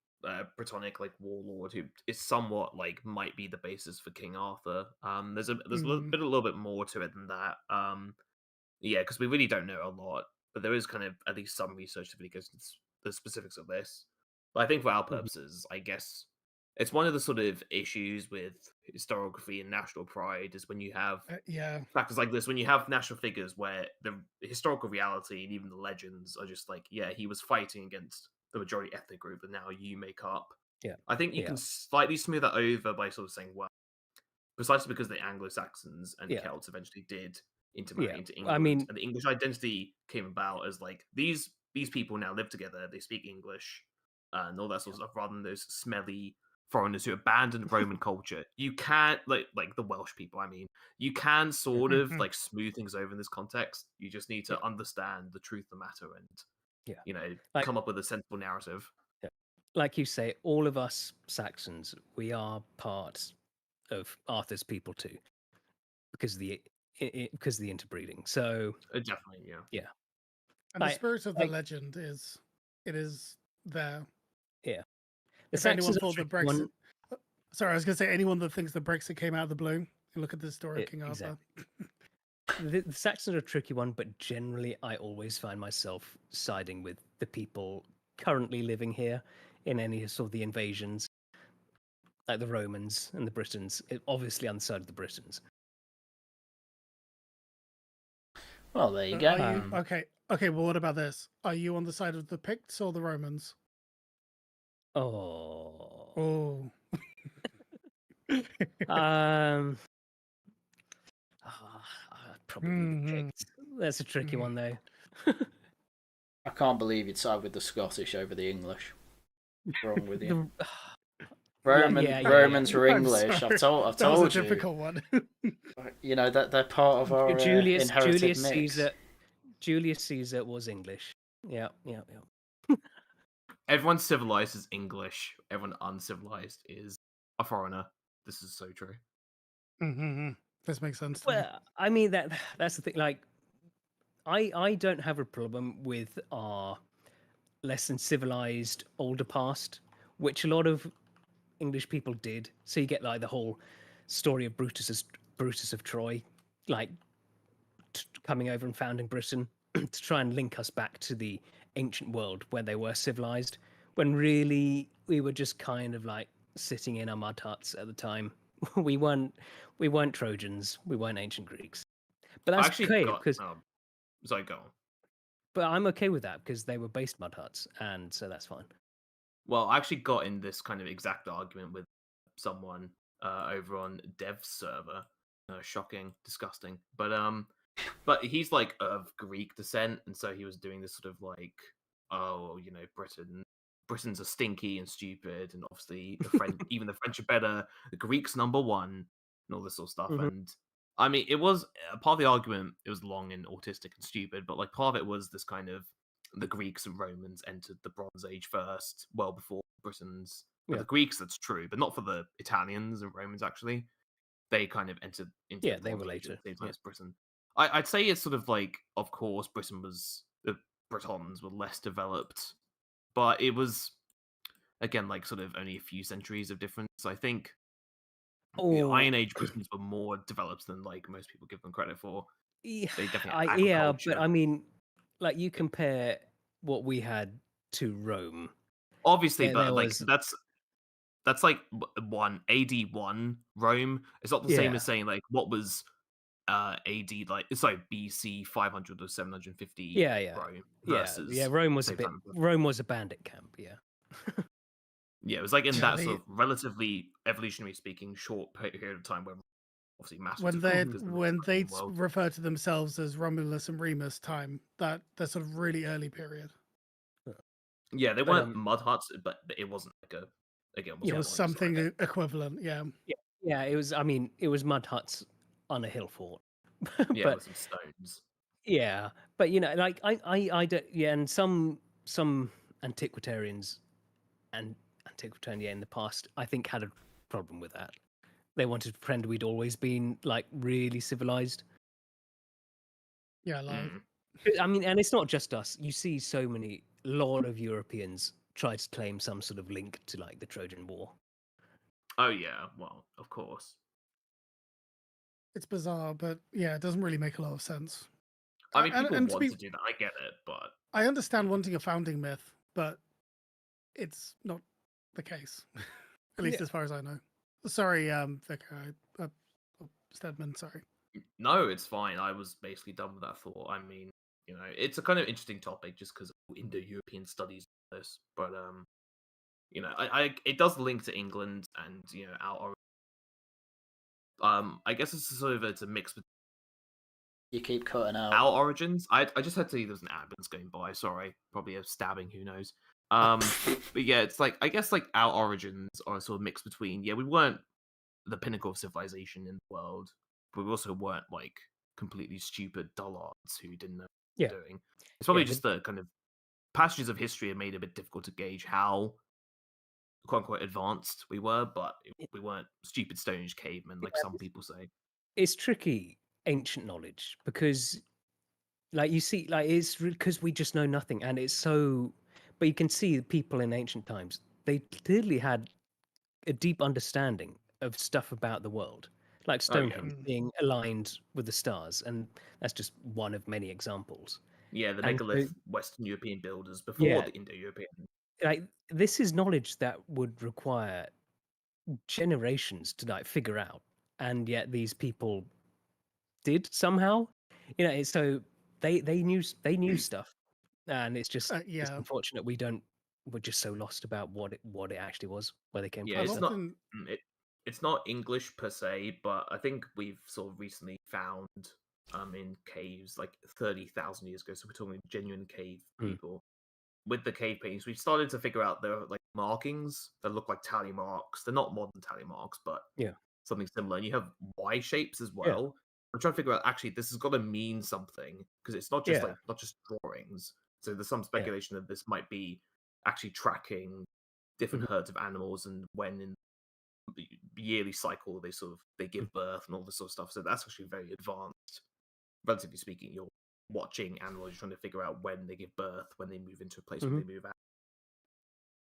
Speaker 4: Brittonic warlord who is somewhat might be the basis for King Arthur. There's a little bit more to it than that. Because we really don't know a lot, but there is kind of at least some research that really goes into the specifics of this. But I think for our purposes, I guess it's one of the sort of issues with historiography and national pride is when you have factors like this, when you have national figures where the historical reality and even the legends are just he was fighting against the majority ethnic group that now you make up.
Speaker 3: Yeah.
Speaker 4: I think you can slightly smooth that over by sort of saying, well, precisely because the Anglo-Saxons and Celts eventually did intermarry into England, and the English identity came about as these people now live together, they speak English, and all that sort of stuff, rather than those smelly foreigners who abandoned Roman culture. You can't like the Welsh people. I mean, you can sort of smooth things over in this context. You just need to understand the truth of the matter and come up with a sensible narrative.
Speaker 3: Yeah. Like you say, all of us Saxons, we are part of Arthur's people too, because of the interbreeding. So
Speaker 4: definitely, yeah.
Speaker 1: And the spirit of the legend is there.
Speaker 3: Yeah.
Speaker 1: If anyone thought that Brexit, sorry, I was going to say anyone that thinks that Brexit came out of the blue, look at the story of King Arthur.
Speaker 3: The Saxons are a tricky one, but generally, I always find myself siding with the people currently living here in any sort of the invasions, like the Romans and the Britons. Obviously, on the side of the Britons.
Speaker 2: Well, there you go.
Speaker 1: Okay. Well, what about this? Are you on the side of the Picts or the Romans?
Speaker 3: Oh. Probably the Picts. That's a tricky one, though.
Speaker 2: I can't believe you'd side with the Scottish over the English. What's wrong with you? Romans were English. I've told you.
Speaker 1: That was a difficult one.
Speaker 2: You know that they're part of our inherited mix.
Speaker 3: Julius Caesar was English. Yeah.
Speaker 4: Everyone civilized is English. Everyone uncivilized is a foreigner. This is so true.
Speaker 1: This makes sense.
Speaker 3: Well, I mean that's the thing. Like, I don't have a problem with our less than civilized older past, which a lot of English people did. So you get the whole story of Brutus of Troy, coming over and founding Britain to try and link us back to the ancient world where they were civilized, when really we were just kind of sitting in our mud huts at the time. we weren't Trojans, we weren't ancient Greeks. But that's okay because
Speaker 4: Sorry, go on.
Speaker 3: But I'm okay with that because they were based mud huts, and so that's fine.
Speaker 4: Well, I actually got in this kind of exact argument with someone over on Dev's server. Shocking, disgusting. But he's like of Greek descent, and so he was doing this sort of like, oh, Britain's are stinky and stupid, and obviously even the French are better. The Greeks number one, and all this sort of stuff.
Speaker 3: Mhm.
Speaker 4: And I mean, it was part of the argument. It was long and autistic and stupid, but like part of it was this kind of the Greeks and Romans entered the Bronze Age first, well before Britons. For
Speaker 3: Yeah.
Speaker 4: the Greeks, that's true, but not for the Italians and Romans. Actually, they kind of entered into
Speaker 3: Yeah,
Speaker 4: the
Speaker 3: they
Speaker 4: Bronze
Speaker 3: were
Speaker 4: Age at
Speaker 3: later.
Speaker 4: the same time
Speaker 3: Yeah.
Speaker 4: as Britain. I'd say it's sort of like, of course, the Britons were less developed, but it was again like sort of only a few centuries of difference. I think
Speaker 3: Oh,
Speaker 4: Iron Age Britons were more developed than like most people give them credit for.
Speaker 3: yeah,
Speaker 4: They definitely had
Speaker 3: yeah, but
Speaker 4: agriculture.
Speaker 3: I mean, like you compare what we had to Rome.
Speaker 4: Obviously,
Speaker 3: There
Speaker 4: but like
Speaker 3: was,
Speaker 4: that's like one AD 1 Rome. It's not the same
Speaker 3: yeah,
Speaker 4: as saying like what was AD like BC 500 or 750
Speaker 3: yeah.
Speaker 4: Rome
Speaker 3: Yeah.
Speaker 4: versus
Speaker 3: Rome was a
Speaker 4: same
Speaker 3: bit.
Speaker 4: time.
Speaker 3: Rome was a bandit camp. Yeah.
Speaker 4: Yeah, it was like in
Speaker 1: Yeah,
Speaker 4: that sort of relatively evolutionary speaking short period of time where obviously massive
Speaker 1: when they
Speaker 4: because the
Speaker 1: when they
Speaker 4: world.
Speaker 1: refer to themselves as Romulus and Remus time, that sort of really early period.
Speaker 4: Yeah, they
Speaker 3: But
Speaker 4: weren't mud huts, but it wasn't like a again.
Speaker 1: It
Speaker 4: Wasn't
Speaker 1: was
Speaker 4: one,
Speaker 1: something
Speaker 4: sorry.
Speaker 1: equivalent. Yeah.
Speaker 3: yeah, it was. I mean, it was mud huts on a hill fort.
Speaker 4: Yeah,
Speaker 3: But
Speaker 4: with some stones.
Speaker 3: yeah, but like I don't. Yeah, and some antiquarians and antiquarian in the past, I think, had a problem with that. They wanted to pretend we'd always been like really civilized.
Speaker 1: Yeah, like
Speaker 4: Mm.
Speaker 3: I mean, and it's not just us. You see so many, lot of Europeans try to claim some sort of link to like the Trojan War.
Speaker 4: Oh yeah, well of course.
Speaker 1: it's bizarre, but yeah, it doesn't really make a lot of sense.
Speaker 4: I mean,
Speaker 1: And
Speaker 4: people
Speaker 1: to
Speaker 4: want
Speaker 1: be,
Speaker 4: to do that. I get it, but
Speaker 1: I understand wanting a founding myth, but it's not the case, at least
Speaker 3: Yeah.
Speaker 1: as far as I know. Sorry, Vicar, Steadman. Sorry.
Speaker 4: no, it's fine. I was basically done with that thought. I mean, it's a kind of interesting topic just because of Indo-European studies of this, but I it does link to England and our I guess it's a mix with
Speaker 2: You keep cutting out.
Speaker 4: our origins. I just had to see there's an ambulance going by. Sorry, probably a stabbing. Who knows? But yeah, it's like I guess like our origins are sort of mixed between we weren't the pinnacle of civilization in the world, but we also weren't like completely stupid dullards who didn't know what they
Speaker 3: Yeah.
Speaker 4: were doing. It's probably
Speaker 3: Yeah,
Speaker 4: just the kind of passages of history have made it a bit difficult to gauge how quote unquote advanced we were, but we weren't stupid Stone Age cavemen like some people say.
Speaker 3: It's tricky, ancient knowledge, because like you see, like it's because we just know nothing, and it's so. But you can see the people in ancient times; they clearly had a deep understanding of stuff about the world, like
Speaker 4: Oh yeah,
Speaker 3: Stonehenge being aligned with the stars, and that's just one of many examples.
Speaker 4: yeah. The
Speaker 3: And so,
Speaker 4: megalith Western European builders before
Speaker 3: yeah,
Speaker 4: the Indo-European.
Speaker 3: like this is knowledge that would require generations to like figure out, and yet these people did somehow. So they knew stuff, and it's
Speaker 1: Yeah,
Speaker 3: unfortunate we're just so lost about what it actually was, where they came
Speaker 4: Yeah,
Speaker 3: from.
Speaker 1: I've
Speaker 3: So
Speaker 1: often
Speaker 4: it's not English per se, but I think we've sort of recently found in caves like 30,000 years ago. So we're talking genuine cave
Speaker 3: Mm.
Speaker 4: people. With the cave paintings, we've started to figure out there are like markings that look like tally marks. They're not modern tally marks, but
Speaker 3: Yeah.
Speaker 4: something similar. And you have Y shapes as
Speaker 3: Yeah.
Speaker 4: well. I'm trying to figure out actually this has got to mean something because it's not just
Speaker 3: Yeah.
Speaker 4: not just drawings. So there's some
Speaker 3: Yeah.
Speaker 4: speculation that this might be actually tracking different
Speaker 3: Mhm.
Speaker 4: herds of animals and when in the yearly cycle they give birth and all this sort of stuff. So that's actually very advanced. Relatively speaking, you're watching animals, you're trying to figure out when they give birth, when they move into a place, when
Speaker 3: Mhm.
Speaker 4: they move out.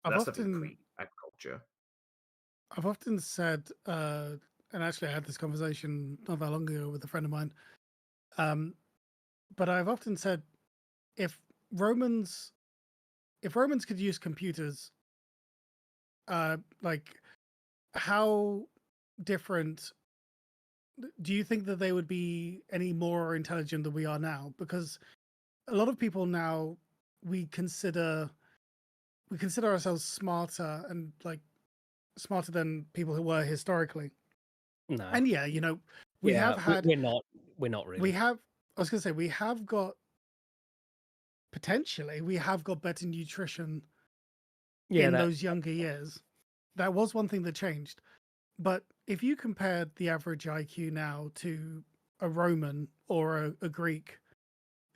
Speaker 1: I've
Speaker 4: That's definitely
Speaker 1: often
Speaker 4: pre-agriculture.
Speaker 1: I've often said, and actually I had this conversation not that long ago with a friend of mine. But I've often said, if Romans could use computers, like how different do you think that they would be any more intelligent than we are now? Because a lot of people now we consider ourselves smarter and like smarter than people who were historically.
Speaker 3: No.
Speaker 1: And yeah, we have had
Speaker 3: we're not really.
Speaker 1: we have I was gonna say we have got better nutrition in those younger years. That was one thing that changed. But if you compared the average IQ now to a Roman or a Greek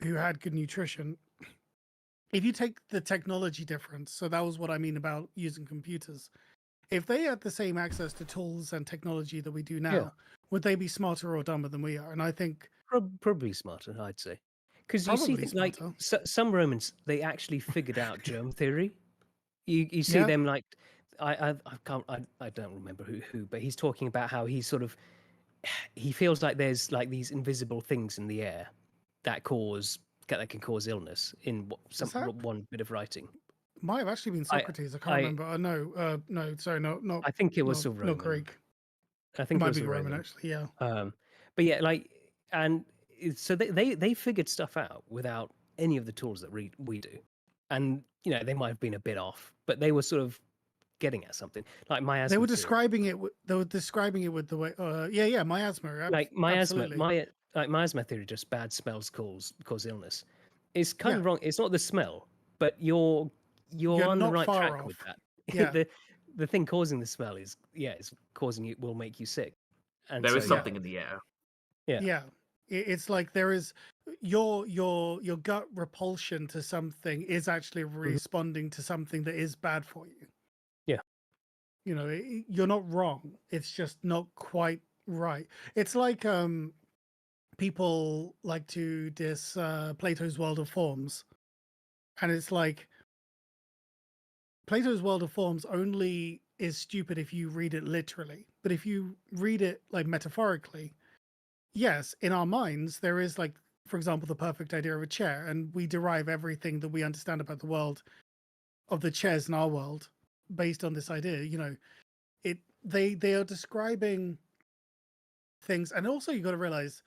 Speaker 1: who had good nutrition, if you take the technology difference, so that was what I mean about using computers. If they had the same access to tools and technology that we do now, would they be smarter or dumber than we are? And I think
Speaker 3: probably smarter, I'd say, because you see, like some Romans, they actually figured out germ theory. You see them like I don't remember who, but he's talking about how he feels like there's like these invisible things in the air that can cause illness in one bit of writing.
Speaker 1: Might have actually been Socrates. I can't remember. No, sorry, not.
Speaker 3: I think it was Roman.
Speaker 1: Not Greek.
Speaker 3: I think
Speaker 1: it might
Speaker 3: was
Speaker 1: be Roman actually. Yeah.
Speaker 3: But yeah, like, and so they figured stuff out without any of the tools that we do, and they might have been a bit off, but they were sort of getting at something. Like miasma.
Speaker 1: They were describing it. They were describing it with the way. Miasma.
Speaker 3: Like miasma theory, just bad smells cause illness. It's kind of wrong. It's not the smell, but you're on the right track off with that.
Speaker 1: Yeah.
Speaker 3: The thing causing the smell is it's causing it will make you sick. And
Speaker 4: there is something in the air.
Speaker 1: Yeah. It's like there is your gut repulsion to something is actually responding to something that is bad for you.
Speaker 3: Yeah.
Speaker 1: You're not wrong. It's just not quite right. It's like people like to diss Plato's World of Forms. And it's like Plato's World of Forms only is stupid if you read it literally. But if you read it like metaphorically, yes, in our minds, there is like, for example, the perfect idea of a chair. And we derive everything that we understand about the world of the chairs in our world based on this idea. They are describing things. And also you got to realize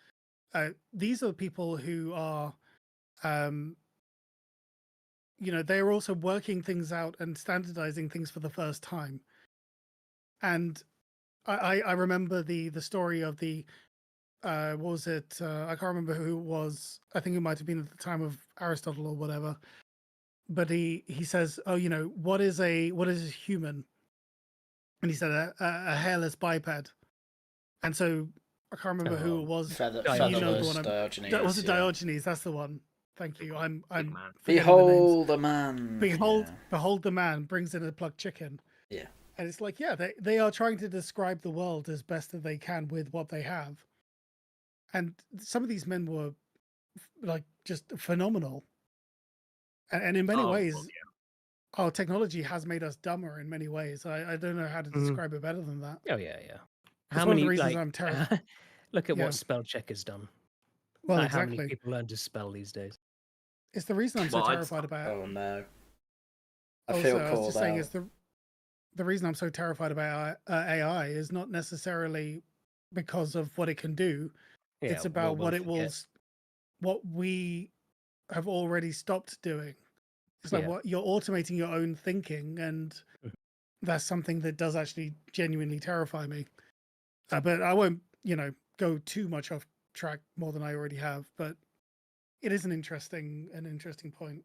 Speaker 1: these are people who are, they're also working things out and standardizing things for the first time. And I remember the story of the what was it? I can't remember who it was. I think it might have been at the time of Aristotle or whatever. But he says, "Oh, what is a human?" And he said a hairless biped. And so I can't remember who it was.
Speaker 2: Diogenes.
Speaker 1: Was it Diogenes? That's the one. Thank you. I'm
Speaker 2: Behold the man.
Speaker 1: Behold the man brings in a plucked chicken.
Speaker 2: Yeah.
Speaker 1: And it's like, they are trying to describe the world as best that they can with what they have. And some of these men were like just phenomenal. And in many ways, our technology has made us dumber in many ways. I don't know how to describe it better than that.
Speaker 3: Oh yeah.
Speaker 1: How many reasons I'm terrified.
Speaker 3: Look at what spell check has done.
Speaker 1: Well,
Speaker 3: How
Speaker 1: exactly.
Speaker 3: many people learn to spell these days?
Speaker 1: It's the reason I'm so terrified about.
Speaker 2: Oh no. I feel called
Speaker 1: I was just saying,
Speaker 2: out.
Speaker 1: is the reason I'm so terrified about AI is not necessarily because of what it can do.
Speaker 3: Yeah,
Speaker 1: it's about what we have already stopped doing. It's like what you're automating your own thinking, and that's something that does actually genuinely terrify me. But I won't, go too much off track more than I already have. But it is an interesting point.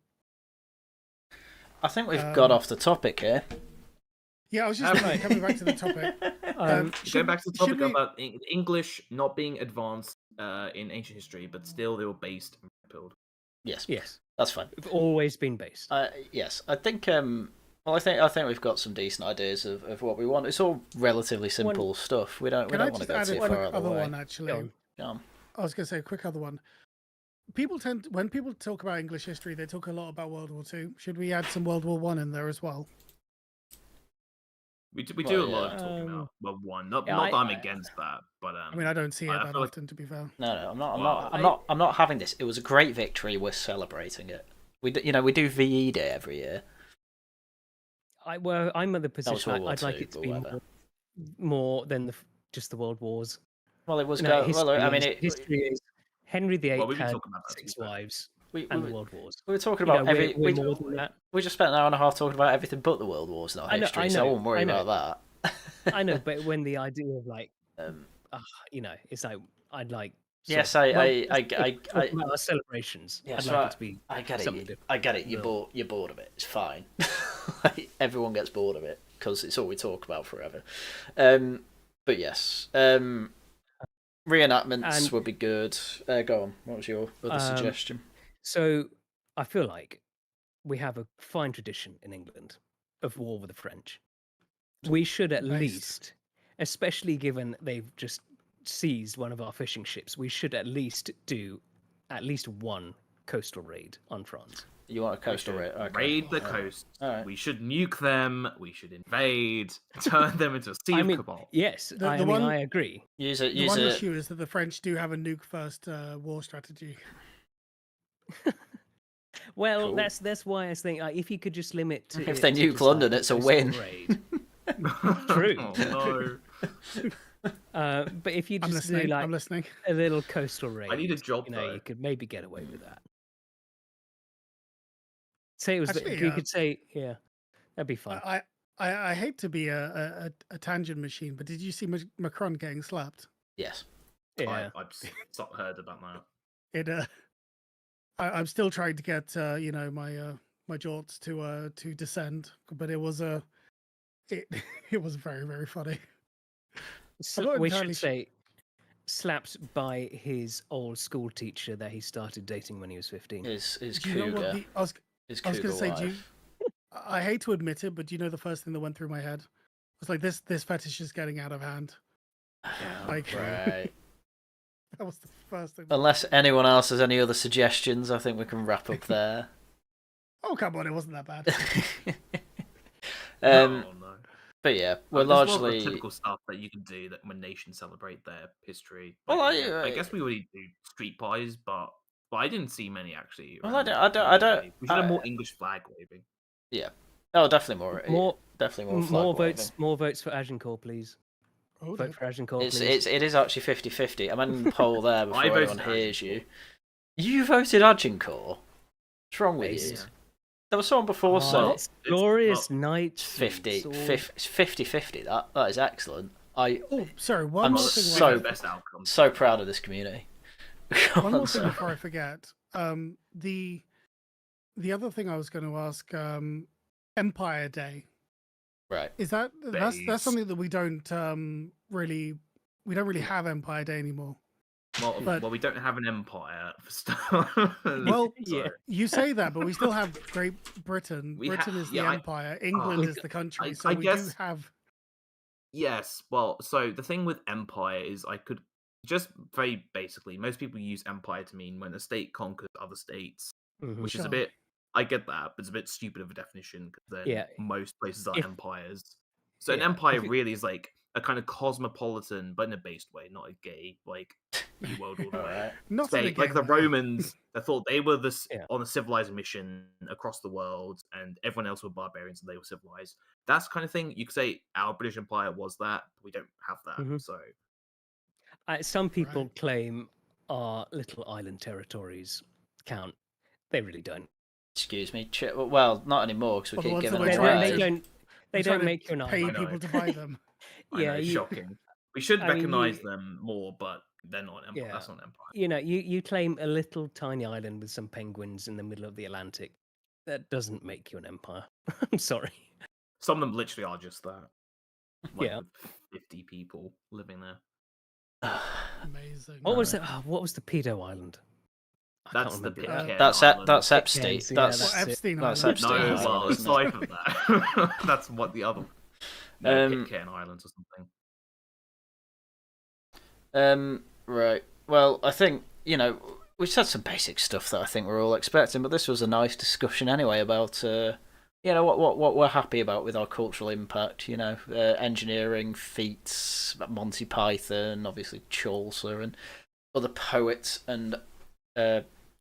Speaker 2: I think we've got off the topic here.
Speaker 1: Yeah, I was just coming back to the topic.
Speaker 4: Going back to the topic about English not being advanced in ancient history, but still they were based and built.
Speaker 2: Yes, that's fine.
Speaker 3: We've always been based.
Speaker 2: Yes, I think. I think we've got some decent ideas of what we want. It's all relatively simple stuff. We don't want to go too far out of the way.
Speaker 1: One actually. I was going to say a quick other one. When people talk about English history, they talk a lot about World War II. Should we add some World War I in there as well?
Speaker 4: We do a lot of talking about World War I. Not that I'm against that, but
Speaker 1: I mean, I don't see it that often, to be fair.
Speaker 2: No, I'm not having this. It was a great victory. We're celebrating it. We do VE Day every year.
Speaker 3: I'm in the position. I'd like it to be more than just the World Wars.
Speaker 2: Well, it was.
Speaker 3: History is Henry VIII had 6 wives. and the World Wars.
Speaker 2: We were talking
Speaker 3: You know,
Speaker 2: about
Speaker 3: we're more than that.
Speaker 2: we just spent an hour and a half talking about everything but the World Wars in our history, so I won't worry about that.
Speaker 3: I know, but when the idea of like, you know, it's like I'd like.
Speaker 2: Yes,
Speaker 3: I
Speaker 2: about
Speaker 3: our celebrations.
Speaker 2: Yes,
Speaker 3: I'd like it to be.
Speaker 2: I get
Speaker 3: something
Speaker 2: it.
Speaker 3: different.
Speaker 2: I get it. You're bored of it. It's fine. Like, everyone gets bored of it because it's all we talk about forever. But yes, reenactments would be good. Go on. What was your other suggestion?
Speaker 3: So I feel like we have a fine tradition in England of war with the French. We should at least, especially given they've just seized one of our fishing ships, we should at least do at least one coastal raid on France.
Speaker 2: You want a coastal raid? Okay.
Speaker 4: Raid the coast.
Speaker 2: Right.
Speaker 4: We should nuke them. We should invade. Turn them into a sea of cabal.
Speaker 3: Yes, I agree.
Speaker 2: Use
Speaker 1: the one issue is that the French do have a nuke first war strategy.
Speaker 3: Well, cool. that's why I was thinking, like, if you could just limit to
Speaker 2: if they nuke London, it's a win.
Speaker 3: True.
Speaker 4: Oh, no.
Speaker 3: But if you just do like a little coastal raid,
Speaker 4: I need a job.
Speaker 3: You know, you could maybe get away with that. Say it was. Actually, you could say, yeah, that'd be fun.
Speaker 1: I hate to be a tangent machine, but did you see Macron getting slapped?
Speaker 2: Yes.
Speaker 3: Yeah.
Speaker 4: I've heard about
Speaker 1: that. I'm still trying to get my jorts to descend, but it was it was very, very funny.
Speaker 3: So we should say slapped by his old school teacher that he started dating when he was 15.
Speaker 2: His cougar.
Speaker 1: You know what I was going to say,
Speaker 2: wife.
Speaker 1: I hate to admit it, but do you know the first thing that went through my head? It was like, this fetish is getting out of hand. Like,
Speaker 2: right.
Speaker 1: That was the first thing.
Speaker 2: Unless anyone else has any other suggestions, I think we can wrap up there.
Speaker 1: Oh, come on, it wasn't that bad.
Speaker 4: No.
Speaker 2: But yeah, we're largely
Speaker 4: typical stuff that you can do that when nations celebrate their history.
Speaker 2: Well,
Speaker 4: I guess we already do street pies, but I didn't see many actually.
Speaker 2: Well, I don't.
Speaker 4: We should have more English flag waving.
Speaker 2: Yeah. Oh, definitely more. Definitely more flag waving.
Speaker 3: More votes for Agincourt, please. Vote for Agincourt, please.
Speaker 2: It is actually 50-50. I'm in the poll there before anyone hears you. You voted Agincourt? What's wrong with you? There was someone before saying...
Speaker 3: Glorious night.
Speaker 2: 50-50. That is excellent.
Speaker 1: Sorry.
Speaker 2: I'm so proud of this community.
Speaker 1: One more thing before I forget. The other thing I was going to ask, Empire Day.
Speaker 2: Right.
Speaker 1: Is that's something that we don't really have Empire Day anymore.
Speaker 4: Well, we don't have an empire for start.
Speaker 1: Well, you say that, but we still have Great Britain. Britain is the empire. England is the country. So we do have.
Speaker 4: Yes. Well, so the thing with empire is I could just very basically, most people use empire to mean when a state conquers other states, which is a bit. I get that, but it's a bit stupid of a definition because then most places are empires. So an empire really is like a kind of cosmopolitan, but in a based way, not a gay, like New World Order way.
Speaker 1: Not
Speaker 4: state. Like the Romans, they thought they were on a civilized mission across the world, and everyone else were barbarians and they were civilized. That's the kind of thing you could say our British Empire was that, but we don't have that. So
Speaker 3: some people claim our little island territories count. They really don't.
Speaker 2: Excuse me. Well, not anymore because we keep giving them
Speaker 3: They don't make you an
Speaker 1: pay people to buy them.
Speaker 4: Shocking. We should recognise them more, but they're not an empire.
Speaker 3: Yeah.
Speaker 4: That's not an empire.
Speaker 3: You know, you claim a little tiny island with some penguins in the middle of the Atlantic. That doesn't make you an empire. I'm sorry.
Speaker 4: Some of them literally are just that.
Speaker 3: Like
Speaker 4: 50 people living there.
Speaker 1: Amazing.
Speaker 3: What was it? What was the pedo island?
Speaker 4: That's the Pitcairn.
Speaker 2: That's Epstein.
Speaker 1: That's Epstein.
Speaker 2: That's Epstein.
Speaker 4: No, well, aside from that, that's what the other. Pitcairn Islands or something.
Speaker 2: Right. Well, I think we said some basic stuff that I think we're all expecting, but this was a nice discussion anyway about what we're happy about with our cultural impact. Engineering feats, Monty Python, obviously Chaucer, and other poets and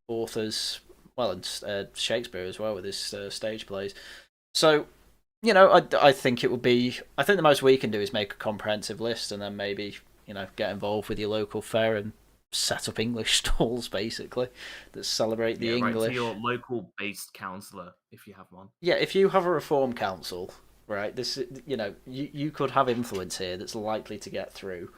Speaker 2: authors, and Shakespeare as well with his stage plays. So, I think it would be. I think the most we can do is make a comprehensive list, and then maybe get involved with your local fair and set up English stalls basically that celebrate the
Speaker 4: Right
Speaker 2: English.
Speaker 4: to your local based counsellor if you have one.
Speaker 2: Yeah, if you have a reform council, right, this, you know, you could have influence here that's likely to get through.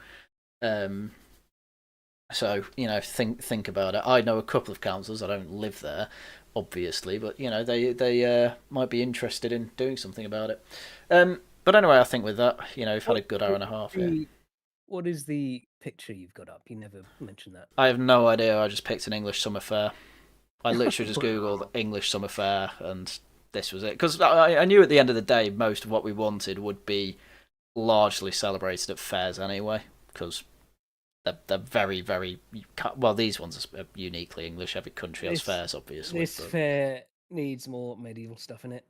Speaker 2: So, you know, think about it. I know a couple of councils. I don't live there, obviously, but you know, they might be interested in doing something about it. But anyway, I think with that, you know, we've had a good hour and a half here.
Speaker 3: What is the picture you've got up? You never mentioned that.
Speaker 2: I have no idea. I just picked an English summer fair. I literally just googled English summer fair, and this was it. Because I knew at the end of the day, most of what we wanted would be largely celebrated at fairs anyway, because they're very, very well. These ones are uniquely English. Every country has fairs, obviously.
Speaker 3: This fair needs more medieval stuff in it.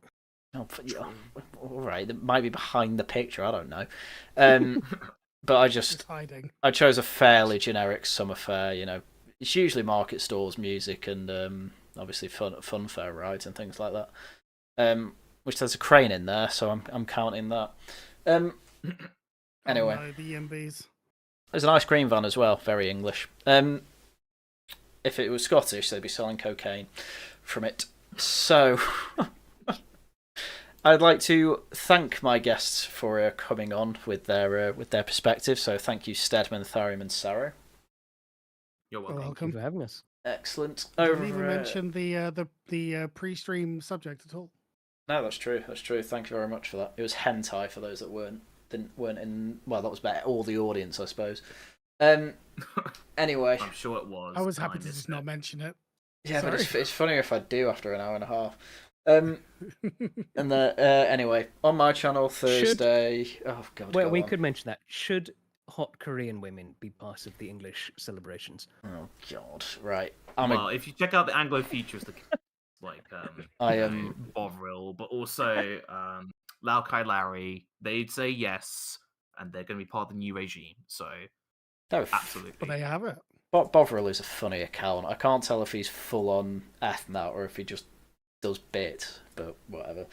Speaker 2: Oh, yeah, all right. It might be behind the picture. I don't know. But I chose a fairly generic summer fair. You know, it's usually market stalls, music, and obviously fun fair rides and things like that. Which there's a crane in there, so I'm counting that. Anyway,
Speaker 1: oh, no, the EMBs.
Speaker 2: There's an ice cream van as well, very English. If it was Scottish, they'd be selling cocaine from it. So, I'd like to thank my guests for coming on with their perspective. So, thank you, Steadman, Tharium, and Cero.
Speaker 4: You're welcome.
Speaker 3: Thank you for having us.
Speaker 2: Excellent.
Speaker 1: I didn't even mention the pre-stream subject at all.
Speaker 2: No, that's true. That's true. Thank you very much for that. It was hentai for those that weren't in. Well, that was better. All the audience, I suppose. Anyway,
Speaker 4: I'm sure it was.
Speaker 1: I was happy to just not mention it.
Speaker 2: Yeah,
Speaker 1: Sorry.
Speaker 2: but it's funnier if I do after an hour and a half. And anyway, on my channel Thursday. Oh God.
Speaker 3: Well, we could mention that. Should hot Korean women be part of the English celebrations?
Speaker 2: Oh God. Right.
Speaker 4: If you check out the Anglo features, like
Speaker 2: I am
Speaker 4: Bovril, but also Lau Kai Larry, they'd say yes, and they're going to be part of the new regime. So absolutely.
Speaker 1: But they have it.
Speaker 2: Bovril is a funny account. I can't tell if he's full on ethno or if he just does bit, but whatever.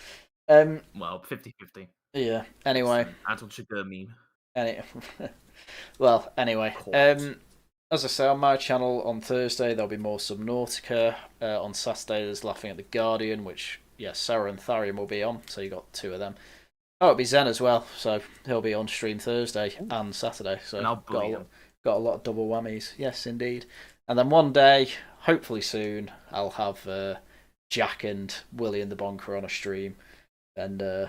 Speaker 4: Well, 50-50.
Speaker 2: Yeah. Anyway.
Speaker 4: Anton Chigurh meme.
Speaker 2: Anyway. As I say, on my channel on Thursday there'll be more Subnautica. On Saturday there's Laughing at the Guardian, which Cero and Tharium will be on. So you got two of them. Oh, it'll be Zen as well. So he'll be on stream Thursday and Saturday. So got a lot of double whammies. Yes, indeed. And then one day, hopefully soon, I'll have Jack and Willie and the Bonker on a stream. And oh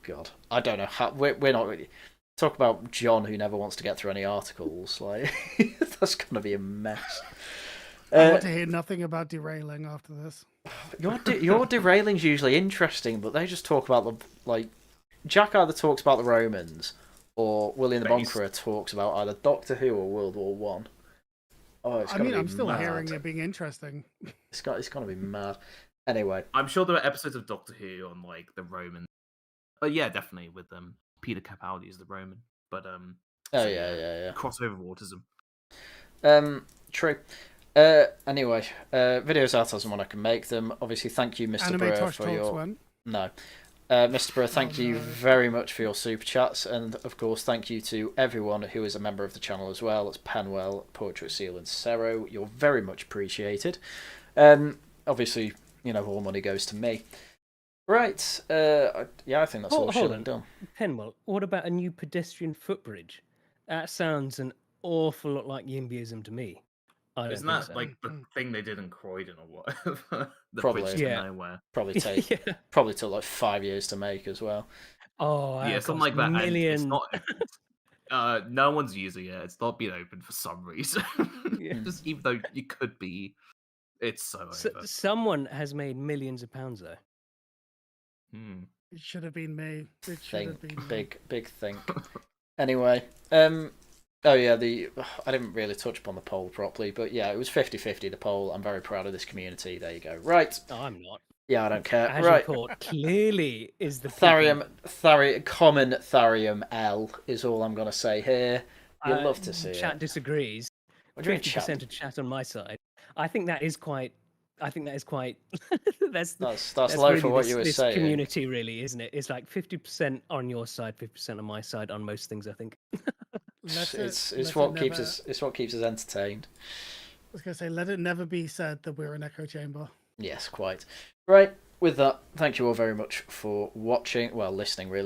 Speaker 2: God, I don't know how we're not really. Talk about John who never wants to get through any articles. Like that's gonna be a mess.
Speaker 1: I want to hear nothing about derailing after this.
Speaker 2: Your derailing's usually interesting, but they just talk about Jack either talks about the Romans or Willie and the Bonker talks about either Doctor Who or World War One. Oh, it's gonna be
Speaker 1: I'm still
Speaker 2: mad.
Speaker 1: hearing it being interesting.
Speaker 2: It's gonna be mad. Anyway,
Speaker 4: I'm sure there are episodes of Doctor Who on like the Roman. But yeah, definitely with Peter Capaldi is the Roman. But
Speaker 2: yeah.
Speaker 4: Crossover autism.
Speaker 2: True. Anyway, videos out as and when I can make them. Obviously, thank you, Mr. Burr, for your Mr. Burr, thank you very much for your super chats, and of course, thank you to everyone who is a member of the channel as well. It's Penwell, Portrait Seal, and Cero. You're very much appreciated. Obviously, all money goes to me. Right. I think that's all shit and done.
Speaker 3: Penwell, what about a new pedestrian footbridge? That sounds an awful lot like YIMBYism to me.
Speaker 4: Isn't that like the thing they did in Croydon or whatever?
Speaker 2: Probably.
Speaker 4: Nowhere.
Speaker 2: Probably took like 5 years to make as well.
Speaker 3: Oh,
Speaker 4: yeah, something like that.
Speaker 3: Million.
Speaker 4: And it's not. No one's using it. It's not being open for some reason. Just even though you could be, it's so over.
Speaker 3: Someone has made millions of pounds though.
Speaker 1: It should have been me. It should have been
Speaker 2: big think. Anyway, I didn't really touch upon the poll properly, but yeah, it was 50-50 the poll. I'm very proud of this community. There you go. Right.
Speaker 3: No, I'm not.
Speaker 2: Yeah, I don't care.
Speaker 3: As
Speaker 2: right.
Speaker 3: Report clearly is the
Speaker 2: Tharium, common Tharium L is all I'm going to say here. You'll love to see
Speaker 3: chat disagrees. 50% of chat on my side. I think that is quite. that's
Speaker 2: low
Speaker 3: really
Speaker 2: for what you were
Speaker 3: this
Speaker 2: saying.
Speaker 3: Community, really, isn't it? It's like 50% on your side, 50% on my side on most things. I think.
Speaker 2: It's what keeps us. It's what keeps us entertained.
Speaker 1: I was going to say, let it never be said that we're an echo chamber.
Speaker 2: Yes, quite. Right. With that, thank you all very much for watching. Well, listening, really.